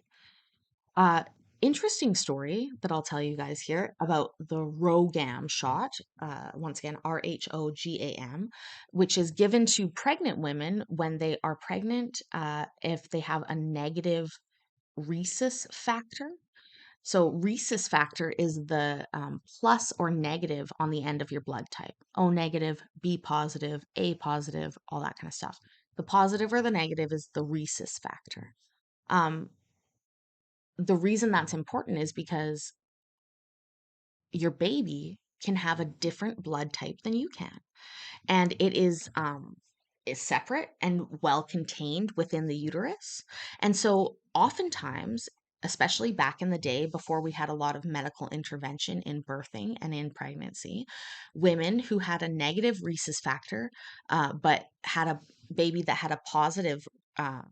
Uh, Interesting story that I'll tell you guys here about the RhoGAM shot. Once again, RHOGAM, which is given to pregnant women when they are pregnant, if they have a negative rhesus factor. So, rhesus factor is the plus or negative on the end of your blood type. O negative, B positive, A positive, all that kind of stuff. The positive or the negative is the rhesus factor. Um, the reason that's important is because your baby can have a different blood type than you can, and it is separate and well contained within the uterus. And so oftentimes, especially back in the day before we had a lot of medical intervention in birthing and in pregnancy, women who had a negative rhesus factor, but had a baby that had a positive uh,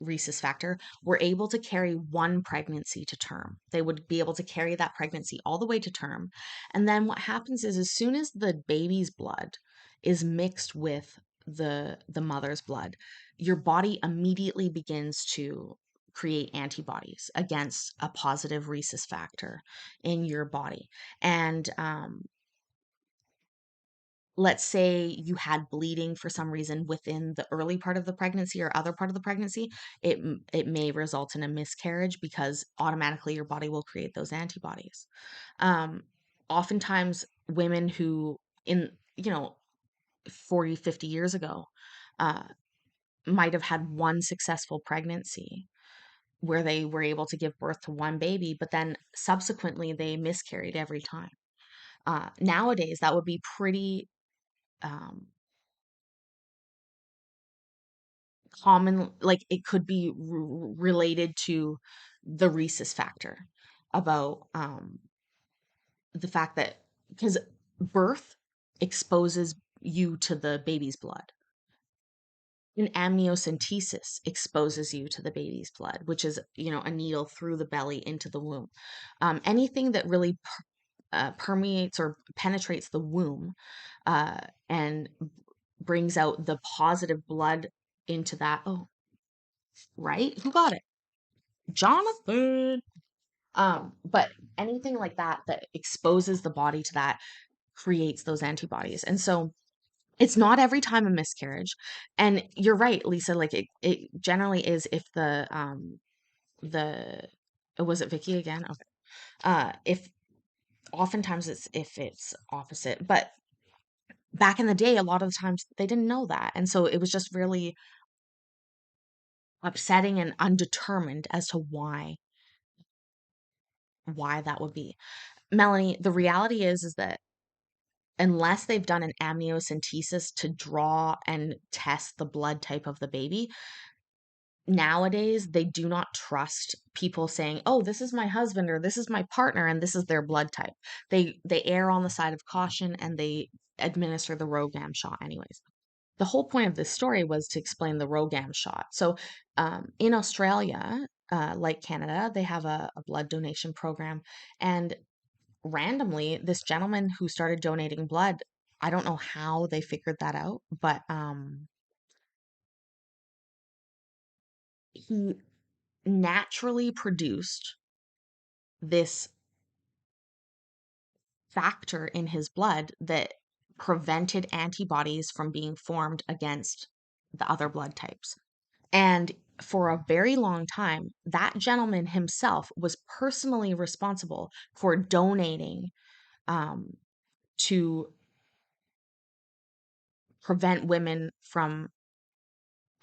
rhesus factor, were able to carry one pregnancy to term. They would be able to carry that pregnancy all the way to term. And then what happens is, as soon as the baby's blood is mixed with the mother's blood, your body immediately begins to create antibodies against a positive rhesus factor in your body. And let's say you had bleeding for some reason within the early part of the pregnancy or other part of the pregnancy, it may result in a miscarriage because automatically your body will create those antibodies. Um, Oftentimes, women who in, you know, 40, 50 years ago, uh, might have had one successful pregnancy where they were able to give birth to one baby, but then subsequently they miscarried every time. Nowadays, that would be pretty um, common. Like it could be related to the rhesus factor, about the fact that, because birth exposes you to the baby's blood. And amniocentesis exposes you to the baby's blood, which is, a needle through the belly into the womb. Anything that really permeates or penetrates the womb, uh, and brings out the positive blood into that. Oh, right? Who got it? Jonathan. But anything like that that exposes the body to that creates those antibodies. And so it's not every time a miscarriage. And you're right, Lisa, like it generally is if the was it Vicky again? Okay. If oftentimes it's if it's opposite. But back in the day, a lot of the times they didn't know that. And so it was just really upsetting and undetermined as to why that would be. Melanie, the reality is that unless they've done an amniocentesis to draw and test the blood type of the baby, nowadays they do not trust people saying, "Oh, this is my husband or this is my partner and this is their blood type." They err on the side of caution and they administer the RhoGAM shot anyways. The whole point of this story was to explain the RhoGAM shot. So, in Australia, like Canada, they have a blood donation program, and randomly, this gentleman who started donating blood, I don't know how they figured that out, but he naturally produced this factor in his blood that prevented antibodies from being formed against the other blood types. And for a very long time, that gentleman himself was personally responsible for donating um, to prevent women from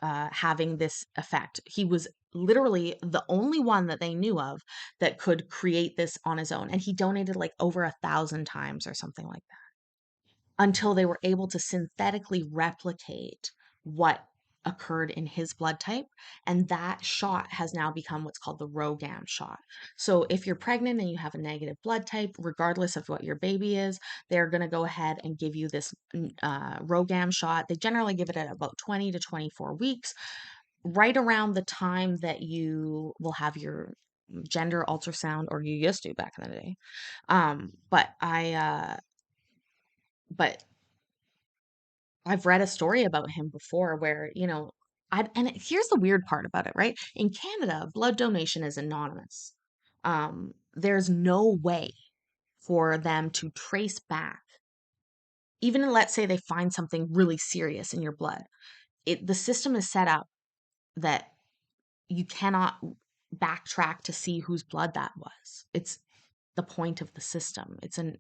having this effect. He was literally the only one that they knew of that could create this on his own. And he donated like over 1,000 times or something like that until they were able to synthetically replicate what occurred in his blood type, and that shot has now become what's called the RhoGAM shot. So if you're pregnant and you have a negative blood type, regardless of what your baby is, they're going to go ahead and give you this RhoGAM shot. They generally give it at about 20 to 24 weeks, right around the time that you will have your gender ultrasound, or you used to back in the day. But I've read a story about him before where, and here's the weird part about it, right? In Canada, blood donation is anonymous. There's no way for them to trace back, even let's say they find something really serious in your blood. The system is set up that you cannot backtrack to see whose blood that was. It's the point of the system. It's an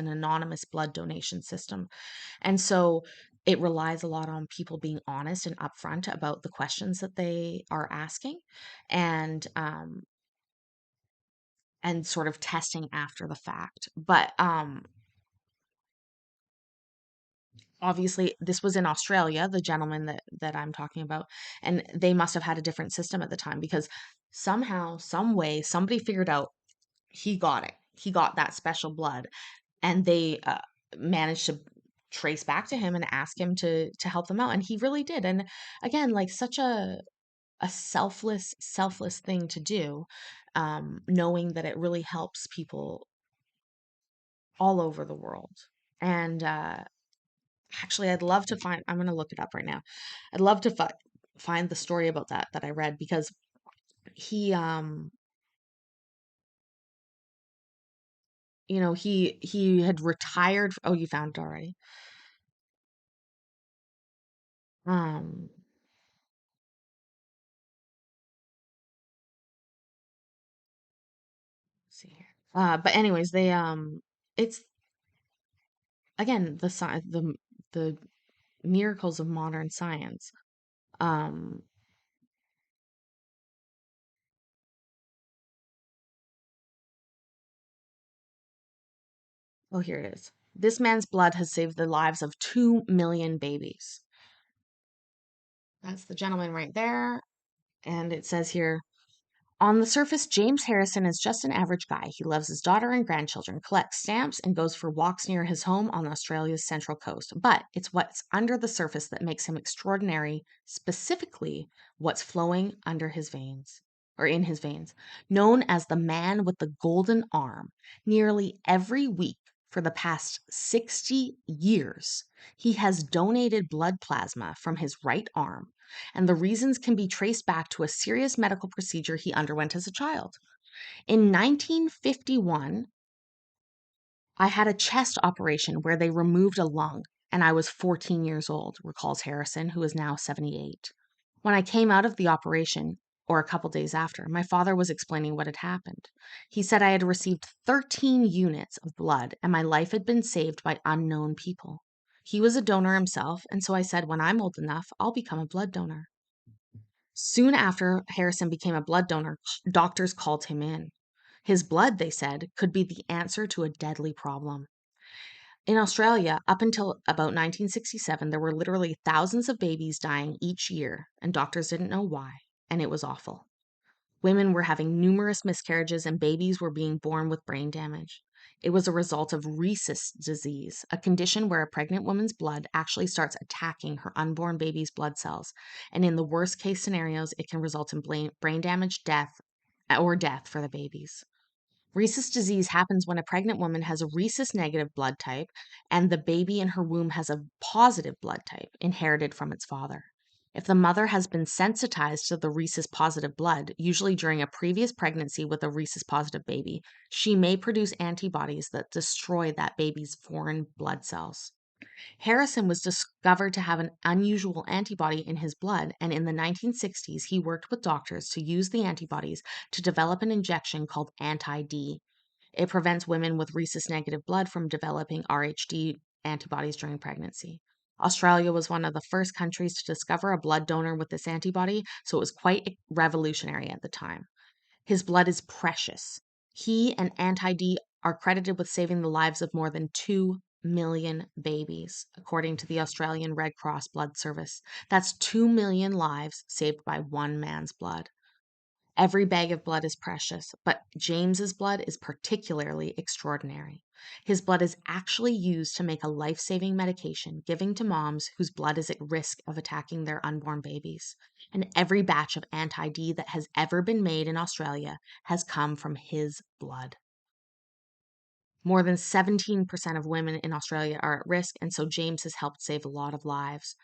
anonymous blood donation system. And so it relies a lot on people being honest and upfront about the questions that they are asking, and sort of testing after the fact. But obviously this was in Australia, the gentleman that I'm talking about, and they must have had a different system at the time, because somehow, some way, somebody figured out he got it. He got that special blood, and they managed to trace back to him and ask him to help them out, and he really did. And again, like, such a selfless thing to do, knowing that it really helps people all over the world. And actually, I'd love to find. I'm going to look it up right now. I'd love to find the story about that I read, because he he had retired. Oh, you found it already. um let's see here. But anyways, they it's, again, the miracles of modern science. um oh, here it is. This man's blood has saved the lives of 2 million babies. That's the gentleman right there. And it says here, on the surface, James Harrison is just an average guy. He loves his daughter and grandchildren, collects stamps, and goes for walks near his home on Australia's central coast. But it's what's under the surface that makes him extraordinary, specifically what's flowing under his veins, or in his veins. Known as the man with the golden arm, nearly every week for the past 60 years, he has donated blood plasma from his right arm, and the reasons can be traced back to a serious medical procedure he underwent as a child. In 1951, I had a chest operation where they removed a lung, and I was 14 years old, recalls Harrison, who is now 78. When I came out of the operation, or a couple days after, my father was explaining what had happened. He said I had received 13 units of blood and my life had been saved by unknown people. He was a donor himself, and so I said, when I'm old enough, I'll become a blood donor. Soon after Harrison became a blood donor, doctors called him in. His blood, they said, could be the answer to a deadly problem. In Australia, up until about 1967, there were literally thousands of babies dying each year, and doctors didn't know why, and it was awful. Women were having numerous miscarriages, and babies were being born with brain damage. It was a result of rhesus disease, a condition where a pregnant woman's blood actually starts attacking her unborn baby's blood cells, and in the worst case scenarios, it can result in brain damage, death for the babies. Rhesus disease happens when a pregnant woman has a rhesus negative blood type and the baby in her womb has a positive blood type inherited from its father. If the mother has been sensitized to the rhesus positive blood, usually during a previous pregnancy with a rhesus positive baby, she may produce antibodies that destroy that baby's foreign blood cells. Harrison was discovered to have an unusual antibody in his blood, and in the 1960s, he worked with doctors to use the antibodies to develop an injection called Anti-D. It prevents women with rhesus negative blood from developing RHD antibodies during pregnancy. Australia was one of the first countries to discover a blood donor with this antibody, so it was quite revolutionary at the time. His blood is precious. He and Anti-D are credited with saving the lives of more than 2 million babies, according to the Australian Red Cross Blood Service. That's 2 million lives saved by one man's blood. Every bag of blood is precious, but James's blood is particularly extraordinary. His blood is actually used to make a life-saving medication giving to moms whose blood is at risk of attacking their unborn babies. And every batch of anti-D that has ever been made in Australia has come from his blood. More than 17% of women in Australia are at risk, and so James has helped save a lot of lives.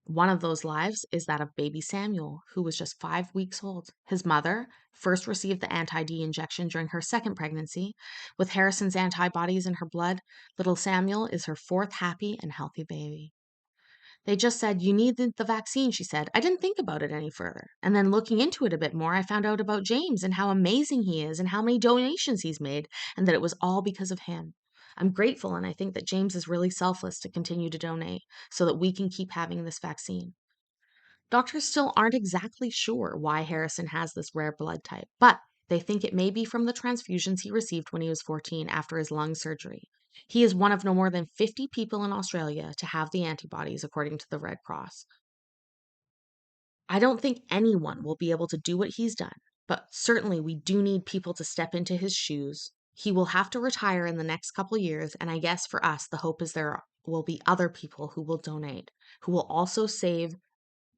One of those lives is that of baby Samuel, who was just 5 weeks old. His mother first received the anti-D injection during her second pregnancy. With Harrison's antibodies in her blood, little Samuel is her fourth happy and healthy baby. They just said, "You need the vaccine," she said. I didn't think about it any further. And then looking into it a bit more, I found out about James and how amazing he is and how many donations he's made, and that it was all because of him. I'm grateful, and I think that James is really selfless to continue to donate so that we can keep having this vaccine. Doctors still aren't exactly sure why Harrison has this rare blood type, but they think it may be from the transfusions he received when he was 14 after his lung surgery. He is one of no more than 50 people in Australia to have the antibodies, according to the Red Cross. I don't think anyone will be able to do what he's done, but certainly we do need people to step into his shoes. He will have to retire in the next couple years, and I guess for us, the hope is there will be other people who will donate, who will also save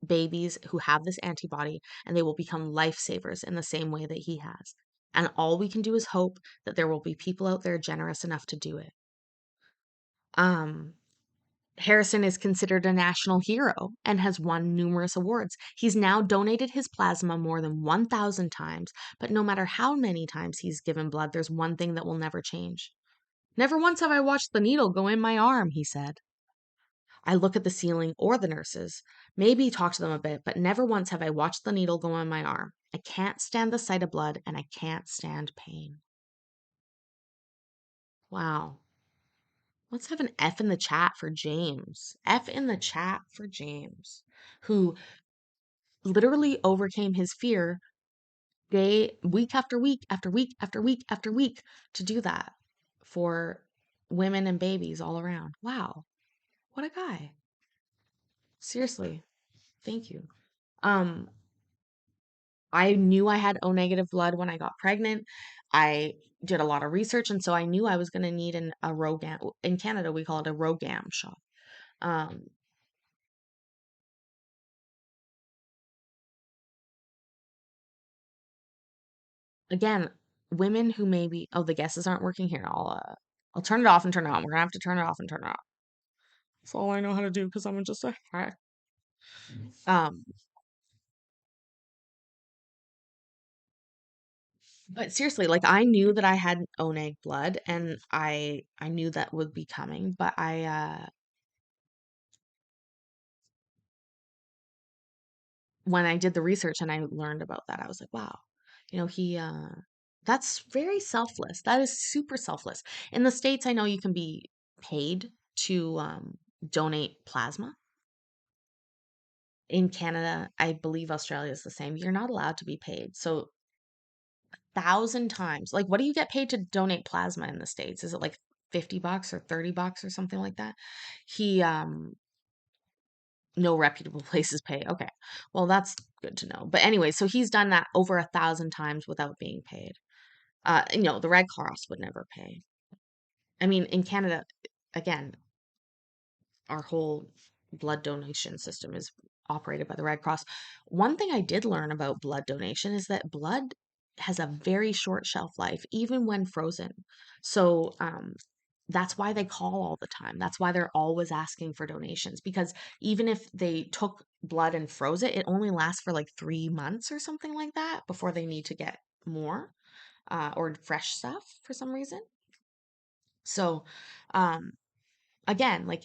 babies who have this antibody, and they will become lifesavers in the same way that he has. And all we can do is hope that there will be people out there generous enough to do it. Um, Harrison is considered a national hero and has won numerous awards. He's now donated his plasma more than 1,000 times, but no matter how many times he's given blood, there's one thing that will never change. "Never once have I watched the needle go in my arm," he said. "I look at the ceiling or the nurses, maybe talk to them a bit, but never once have I watched the needle go in my arm. I can't stand the sight of blood and I can't stand pain." Wow. Let's have an F in the chat for James. F in the chat for James, who literally overcame his fear week after week after week after week after week to do that for women and babies all around. Wow. What a guy. Seriously. Thank you. Um, I knew I had O negative blood when I got pregnant. I did a lot of research, and so I knew I was going to need a RhoGAM. In Canada, we call it a RhoGAM shot. Um, again, women who maybe, oh, the guesses aren't working here. I'll turn it off and turn it on. We're gonna have to turn it off and turn it on. That's all I know how to do because I'm just a hack. Um, but seriously, like I knew that I had O neg blood, and I knew that would be coming, but when I did the research and I learned about that, I was like, wow, he that's very selfless. That is super selfless. In the States, I know you can be paid to donate plasma. In Canada, I believe Australia is the same. You're not allowed to be paid. So 1,000 times. Like, what do you get paid to donate plasma in the States? Is it like $50 or $30 or something like that? He No reputable places pay. Okay. Well, that's good to know. But anyway, so he's done that over 1,000 times without being paid. The Red Cross would never pay. I mean, in Canada, again, our whole blood donation system is operated by the Red Cross. One thing I did learn about blood donation is that blood has a very short shelf life, even when frozen. So that's why they call all the time. That's why they're always asking for donations, because even if they took blood and froze it, it only lasts for like 3 months or something like that before they need to get more or fresh stuff for some reason. So, um, again, like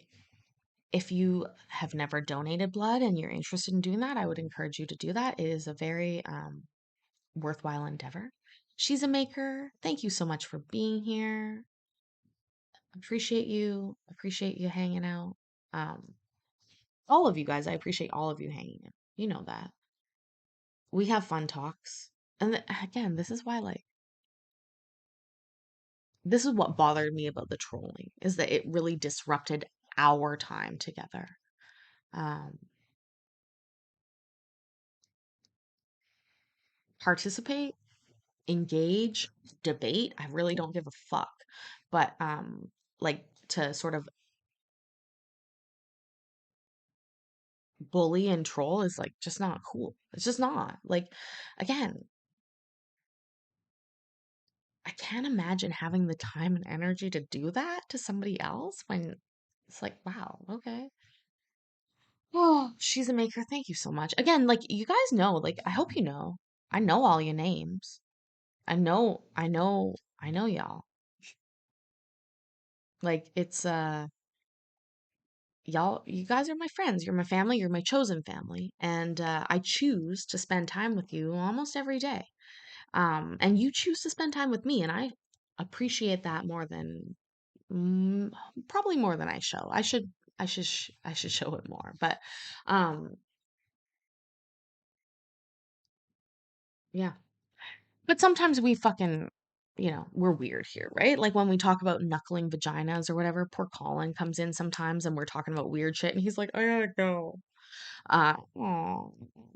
if you have never donated blood and you're interested in doing that, I would encourage you to do that. It is a very worthwhile endeavor. She's a maker. Thank you so much for being here. Appreciate you. Appreciate you hanging out. Um, all of you guys, I appreciate all of you hanging out. You know that. We have fun talks. And again, this is why, like, this is what bothered me about the trolling is that it really disrupted our time together. Um, Participate, engage, debate. I really don't give a fuck. But like to sort of bully and troll is like just not cool. It's just not. Like again, I can't imagine having the time and energy to do that to somebody else when it's like, wow, okay. Oh, she's a maker. Thank you so much. Again, like you guys know, like I hope you know. I know all your names. I know y'all. Like it's y'all, you guys are my friends. You're my family. You're my chosen family. And I choose to spend time with you almost every day. And you choose to spend time with me, and I appreciate that more than mm, probably more than I show. I should show it more. But um, yeah. But sometimes we fucking, we're weird here, right? Like when we talk about knuckling vaginas or whatever, poor Colin comes in sometimes and we're talking about weird shit and he's like, I gotta go. Aw,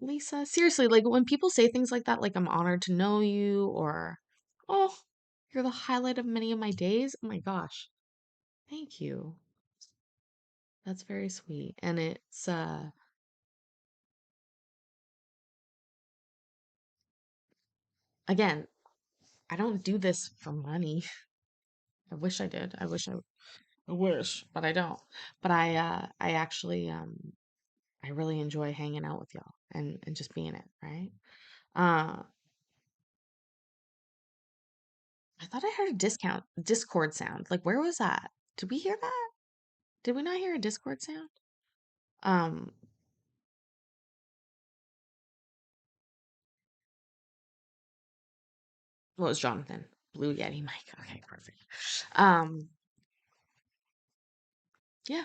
Lisa, seriously, like when people say things like that, like I'm honored to know you or, oh, you're the highlight of many of my days. Oh my gosh. Thank you. That's very sweet. And it's, again, I don't do this for money. I wish I did. I wish, but I don't. But I actually, I really enjoy hanging out with y'all and just being it, right? Uh, I thought I heard a Discord sound. Like, where was that? Did we hear that? Did we not hear a Discord sound? Um, what was Jonathan? Blue Yeti mic. Okay, perfect. Um, yeah,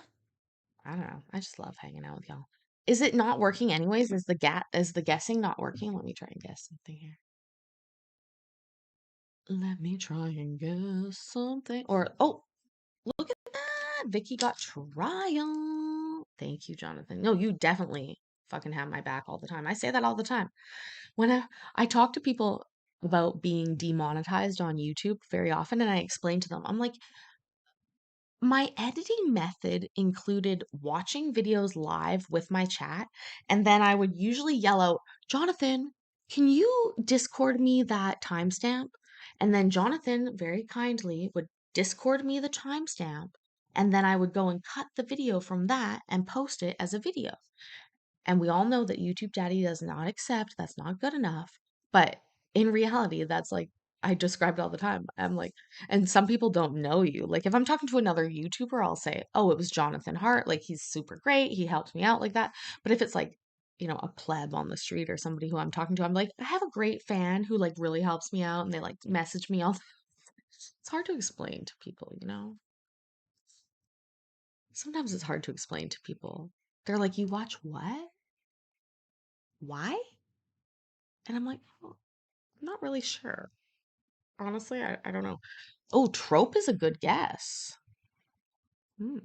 I don't know. I just love hanging out with y'all. Is it not working anyways? Is the guessing not working? Let me try and guess something here. Let me try and guess something. Or oh, look at that. Vicky got trial. Thank you, Jonathan. No, you definitely fucking have my back all the time. I say that all the time. When I talk to people about being demonetized on YouTube very often, and I explain to them, I'm like, my editing method included watching videos live with my chat, and then I would usually yell out, Jonathan, can you Discord me that timestamp? And then Jonathan very kindly would Discord me the timestamp, and then I would go and cut the video from that and post it as a video. And we all know that YouTube Daddy does not accept, that's not good enough. But in reality, that's like, I describe it all the time. I'm like, and some people don't know you. Like, if I'm talking to another YouTuber, I'll say, oh, it was Jonathan Hart. Like, he's super great. He helped me out like that. But if it's like, a pleb on the street or somebody who I'm talking to, I'm like, I have a great fan who like really helps me out and they like message me all. It's hard to explain to people. Sometimes it's hard to explain to people. They're like, you watch what? Why? And I'm like, oh, I'm not really sure. Honestly, I don't know. Oh, trope is a good guess. Hmm.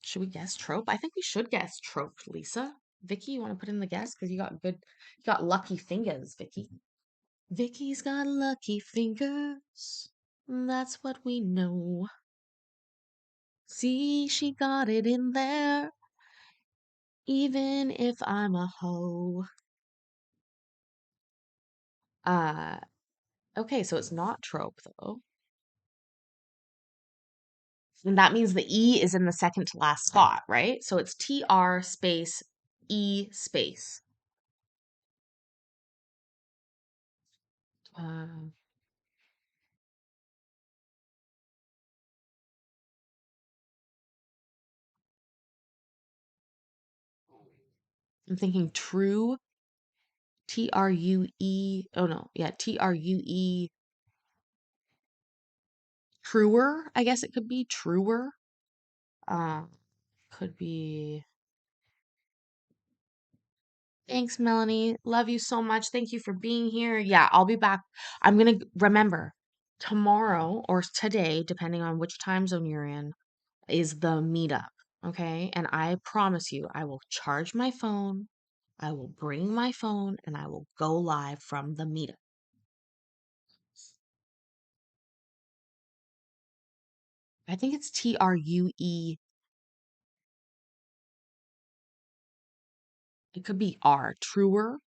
Should we guess trope? I think we should guess trope, Lisa. Vicky, you want to put in the guess? Because you got lucky fingers, Vicky. Vicky's got lucky fingers. That's what we know. See, she got it in there, even if I'm a hoe. Uh, okay, so it's not trope though. And that means the E is in the second to last spot, right? So it's TR space E space. Uh, I'm thinking true, TRUE. Oh no, yeah, TRUE, truer. I guess it could be truer. Uh, could be. Thanks, Melanie. Love you so much. Thank you for being here. Yeah, I'll be back. I'm gonna remember tomorrow or today, depending on which time zone you're in, is the meetup. Okay. And I promise you, I will charge my phone, I will bring my phone, and I will go live from the meetup. I think it's TRUE. It could be R, truer.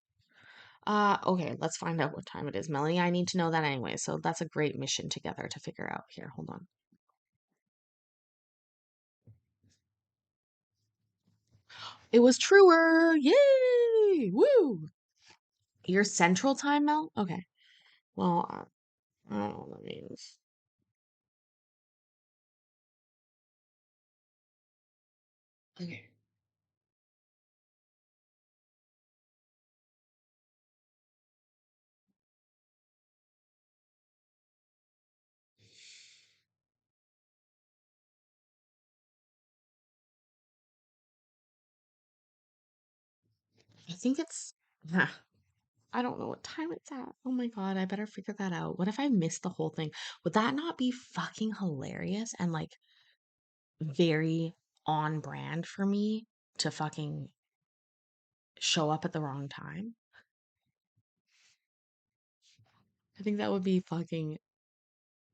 Okay, let's find out what time it is, Melanie. I need to know that anyway. So that's a great mission together to figure out here. Hold on. It was truer. Yay! Woo! Your central time, Mel? Okay. Well, I don't know what that means. Okay. I think it's. I don't know what time it's at. Oh my God, I better figure that out. What if I missed the whole thing? Would that not be fucking hilarious and like very on brand for me to fucking show up at the wrong time? I think that would be fucking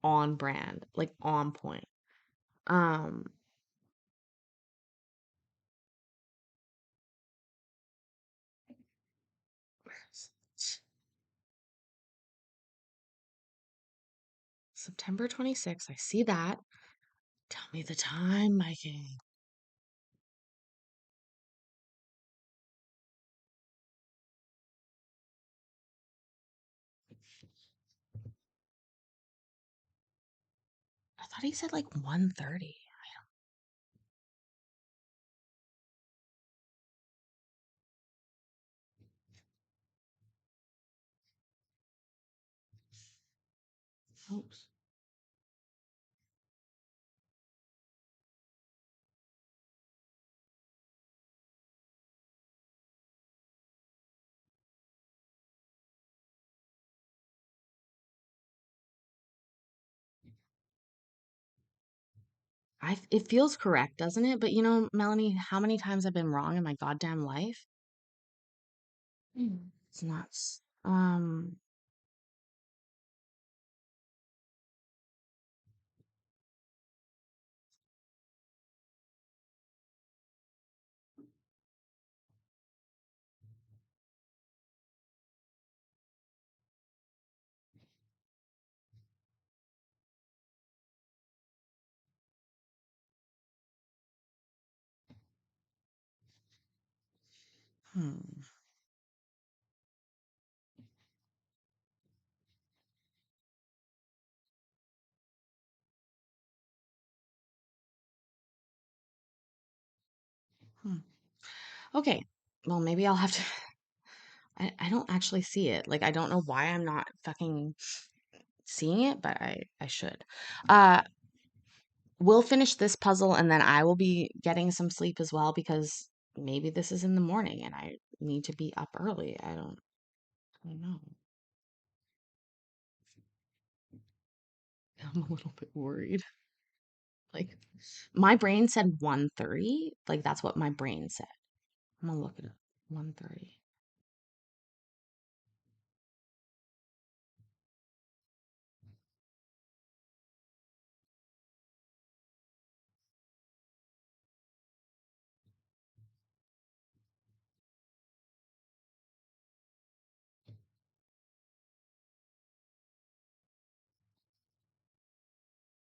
on brand, like on point. Um, September 26th. I see that. Tell me the time, my king. I thought he said like 1:30. Oops. It feels correct, doesn't it? But you know, Melanie, how many times I've been wrong in my goddamn life? It's nuts. Hmm. Hmm. Okay. Well, maybe I'll have to. I don't actually see it. Like, I don't know why I'm not fucking seeing it, but I should. Uh, we'll finish this puzzle and then I will be getting some sleep as well because maybe this is in the morning and I need to be up early. I don't know. I'm a little bit worried. Like, my brain said 1:30. Like, that's what my brain said. I'm gonna look it up. 1:30.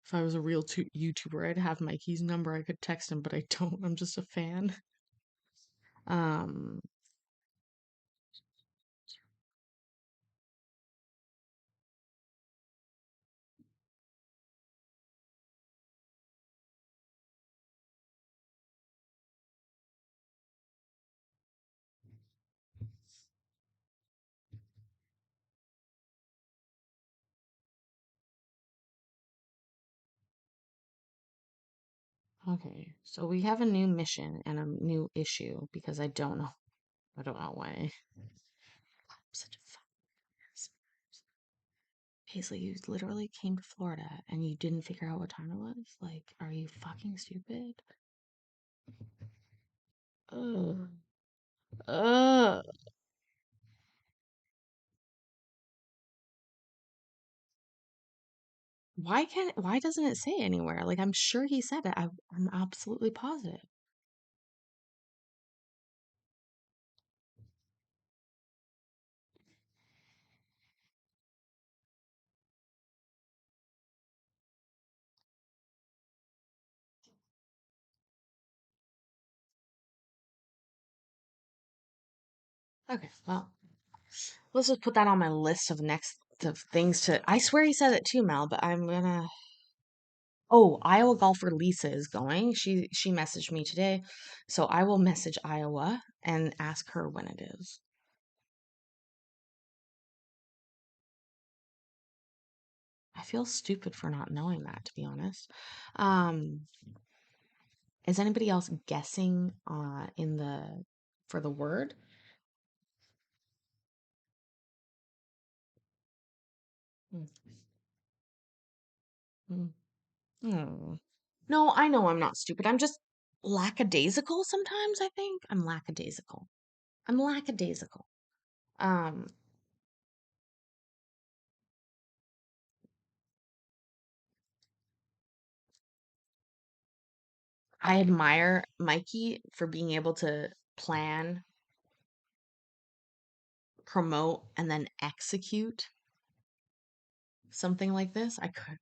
If I was a real YouTuber, I'd have Mikey's number. I could text him, but I don't. I'm just a fan. Um, okay. So we have a new mission and a new issue because I don't know. I don't know why. I'm such a fucking ass. Paisley, you literally came to Florida and you didn't figure out what time it was? Like, are you fucking stupid? Ugh. Ugh. Why doesn't it say anywhere? Like, I'm sure he said it. I'm absolutely positive. Okay, well, let's just put that on my list of next of things to. I swear he said it too, Mel, but I'm gonna. Oh, Iowa golfer Lisa is going. She messaged me today, so I will message Iowa and ask her when it is. I feel stupid for not knowing that, to be honest. Um, is anybody else guessing in the for the word? Mm, mm, mm. No, I know I'm not stupid. I'm just lackadaisical sometimes, I think. I'm lackadaisical. I'm lackadaisical. Um, I admire Mikey for being able to plan, promote, and then execute something like this. I couldn't.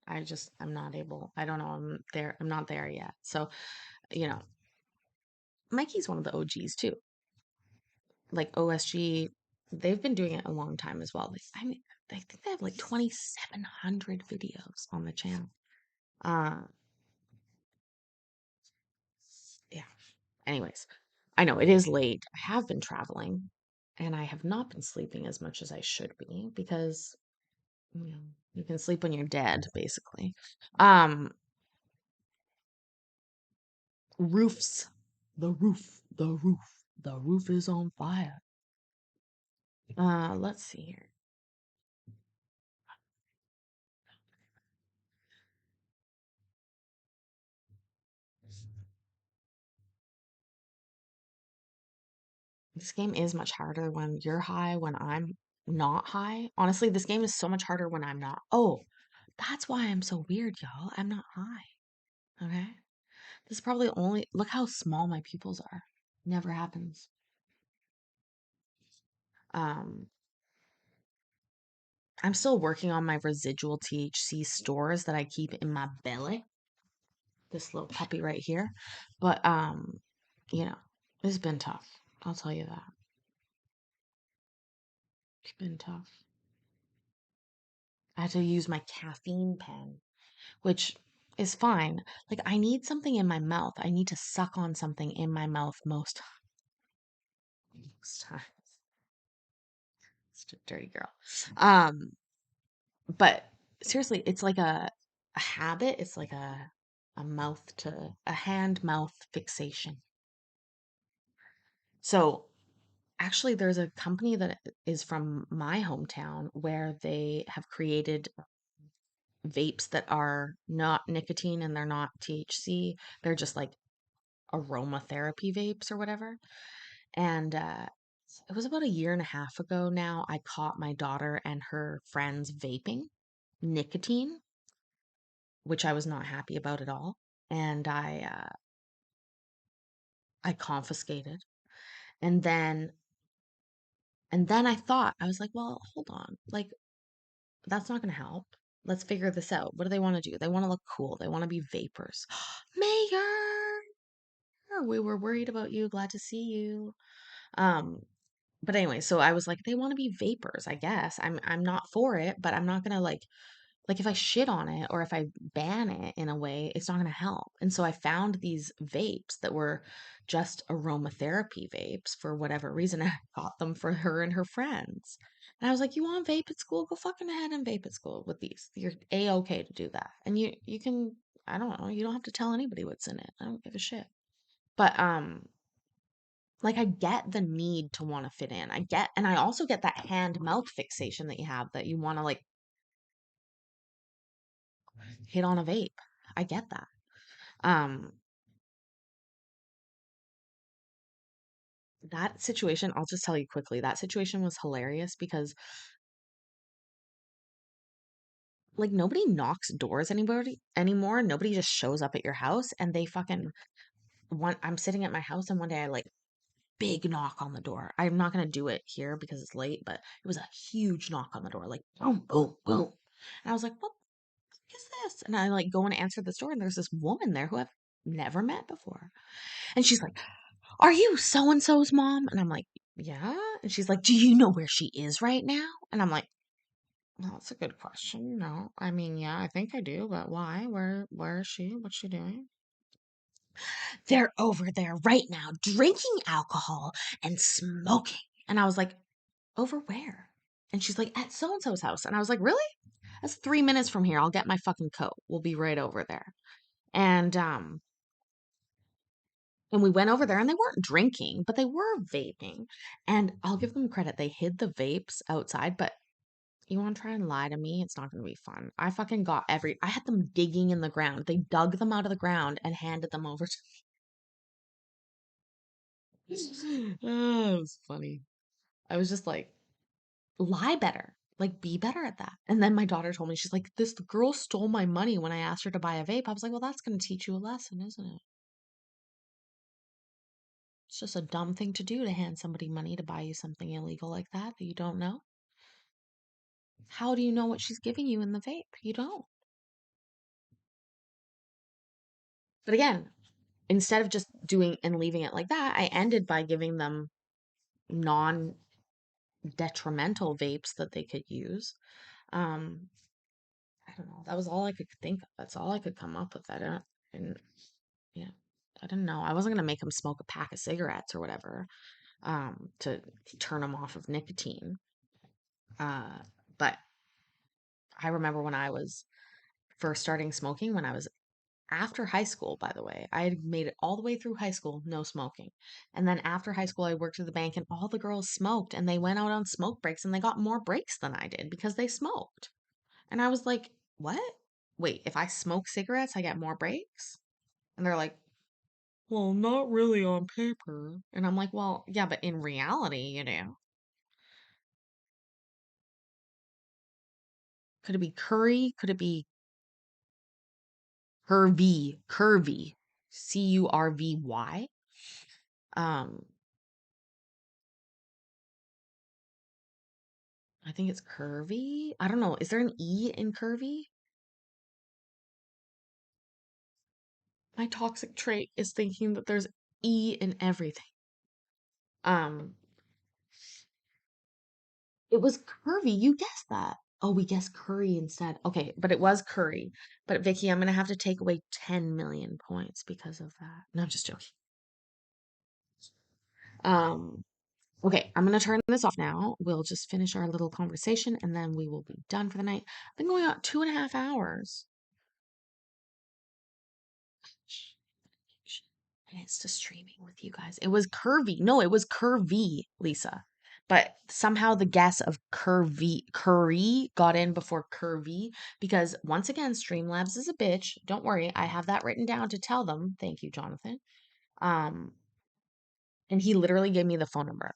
I'm not able. I don't know. I'm not there yet. So, you know, Mikey's one of the OGs too. Like OSG, they've been doing it a long time as well. Like, I mean, I think they have like 2,700 videos on the channel. Uh, yeah. Anyways, I know it is late. I have been traveling and I have not been sleeping as much as I should be because, you know, you can sleep when you're dead, basically. Um, roofs. The roof is on fire. Let's see here. This game is much harder when you're high, when I'm not high. Honestly, this game is so much harder when I'm not. Oh, that's why I'm so weird, y'all. I'm not high. Okay? This is probably only look how small my pupils are. Never happens. Um, I'm still working on my residual THC stores that I keep in my belly. This little puppy right here. But you know, it's been tough. I'll tell you that. It's been tough. I had to use my caffeine pen, which is fine. Like I need something in my mouth. I need to suck on something in my mouth most times. It's a dirty girl. Um, but seriously, it's like a habit. It's like a mouth to a hand mouth fixation. So actually, there's a company that is from my hometown where they have created vapes that are not nicotine and they're not THC. They're just like aromatherapy vapes or whatever. And it was about a year and a half ago now. I caught my daughter and her friends vaping nicotine, which I was not happy about at all. And I confiscated. And then I thought I was like, well, hold on, like that's not going to help. Let's figure this out. What do they want to do? They want to look cool. They want to be vapors. Mayor, we were worried about you. Glad to see you. Um, but anyway, so I was like, they want to be vapors, I guess. I'm not for it, but I'm not gonna like if I shit on it or if I ban it in a way, it's not gonna help. And so I found these vapes that were just aromatherapy vapes for whatever reason. I got them for her and her friends. And I was like, you want vape at school? Go fucking ahead and vape at school with these. You're a-okay to do that. And you can I don't know, you don't have to tell anybody what's in it. I don't give a shit. But Like, I get the need to want to fit in. And I also get that hand mouth fixation that you have, that you want to like hit on a vape. I get that. Um, that situation, I'll just tell you quickly, that situation was hilarious because like nobody knocks doors anymore. Nobody just shows up at your house and they fucking I'm sitting at my house and one day I like big knock on the door. I'm not gonna do it here because it's late, but it was a huge knock on the door, like boom, boom, boom. And I was like, what the fuck is this? And I like go and answer this door, and there's this woman there who I've never met before. And she's like, are you so and so's mom? And I'm like, yeah. And she's like, do you know where she is right now? And I'm like, well, that's a good question. No. I mean, yeah, I think I do, but why? Where is she? What's she doing? They're over there right now drinking alcohol and smoking. And I was like, over where? And she's like, at so and so's house. And I was like, really? That's 3 minutes from here. I'll get my fucking coat. We'll be right over there. And and we went over there and they weren't drinking, but they were vaping. And I'll give them credit. They hid the vapes outside, but you want to try and lie to me? It's not going to be fun. I fucking got I had them digging in the ground. They dug them out of the ground and handed them over to me. Oh, it was funny. I was just like, lie better. Like, be better at that. And then my daughter told me, she's like, this girl stole my money when I asked her to buy a vape. I was like, well, that's going to teach you a lesson, isn't it? It's just a dumb thing to do to hand somebody money to buy you something illegal like that you don't know. How do you know what she's giving you in the vape? You don't. But again, instead of just doing and leaving it like that, I ended by giving them non detrimental vapes that they could use. Um, I don't know. That was all I could think of. That's all I could come up with. And yeah, I didn't know. I wasn't gonna make them smoke a pack of cigarettes or whatever, to turn them off of nicotine. Uh, but I remember when I was first starting smoking, when I was after high school, by the way, I had made it all the way through high school, no smoking. And then after high school, I worked at the bank and all the girls smoked and they went out on smoke breaks and they got more breaks than I did because they smoked. And I was like, what? Wait, if I smoke cigarettes, I get more breaks? And they're like, well, not really on paper. And I'm like, well, yeah, but in reality, you know. Could it be curry? Could it be curvy? Curvy. Curvy. Um, I think it's curvy. I don't know. Is there an E in curvy? My toxic trait is thinking that there's E in everything. Um, it was curvy. You guessed that. Oh, we guessed curry instead. Okay, but it was curry. But Vicky, I'm gonna have to take away 10 million points because of that. No, I'm just joking. Um, okay, I'm gonna turn this off now. We'll just finish our little conversation and then we will be done for the night. I've been going on 2.5 hours. And it's to streaming with you guys. It was curvy. No, it was curvy, Lisa. But somehow the guess of curry got in before curvy because once again, Streamlabs is a bitch. Don't worry, I have that written down to tell them. Thank you, Jonathan. Um, and he literally gave me the phone number.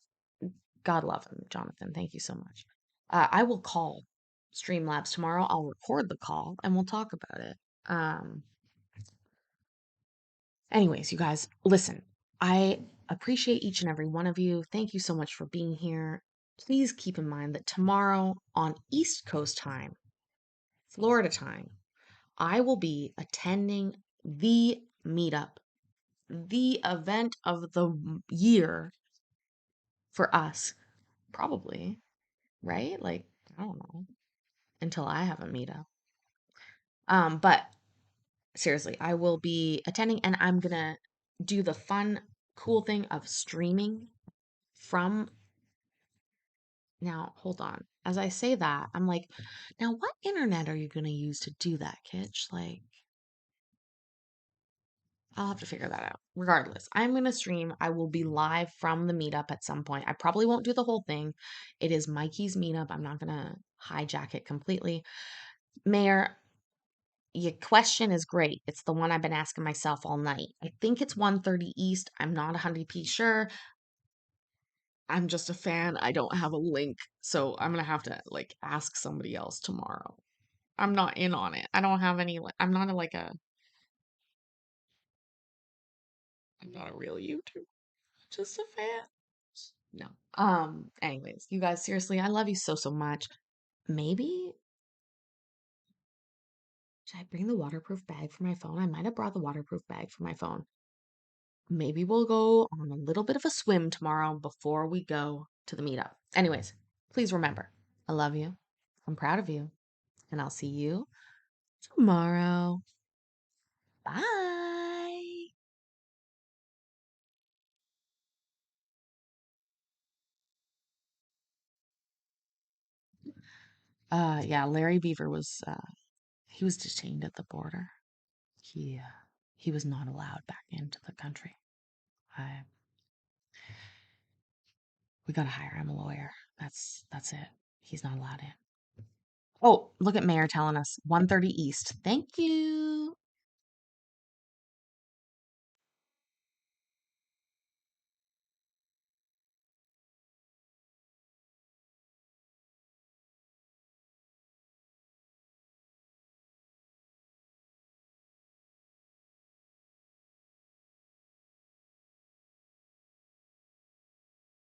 God love him, Jonathan. Thank you so much. I will call Streamlabs tomorrow. I'll record the call and we'll talk about it. Um, Anyways, you guys, listen, I appreciate each and every one of you. Thank you so much for being here. Please keep in mind that tomorrow on East Coast time, Florida time, I will be attending the meetup, the event of the year for us, probably, right? Like, I don't know, until I have a meetup. But seriously, I will be attending and I'm gonna do the fun, cool thing of streaming from now. Hold on. As I say that, I'm like, now what internet are you gonna use to do that, Kitch? Like, I'll have to figure that out. Regardless, I'm going to stream. I will be live from the meetup at some point. I probably won't do the whole thing. It is Mikey's meetup. I'm not going to hijack it completely. Mayor, your question is great. It's the one I've been asking myself all night. I think it's 1:30 East. I'm not 100p sure. I'm just a fan. I don't have a link. So I'm going to have to like ask somebody else tomorrow. I'm not in on it. I don't have any, I'm not I'm not a real YouTuber. Just a fan. No. Anyways, you guys, seriously, I love you so, so much. Maybe should I bring the waterproof bag for my phone? I might have brought the waterproof bag for my phone. Maybe we'll go on a little bit of a swim tomorrow before we go to the meetup. Anyways, please remember, I love you. I'm proud of you. And I'll see you tomorrow. Bye. Yeah, Larry Beaver was he was detained at the border. He was not allowed back into the country. I We gotta hire him a lawyer. That's it. He's not allowed in. Oh, look at Mayor telling us 1:30 East. Thank you.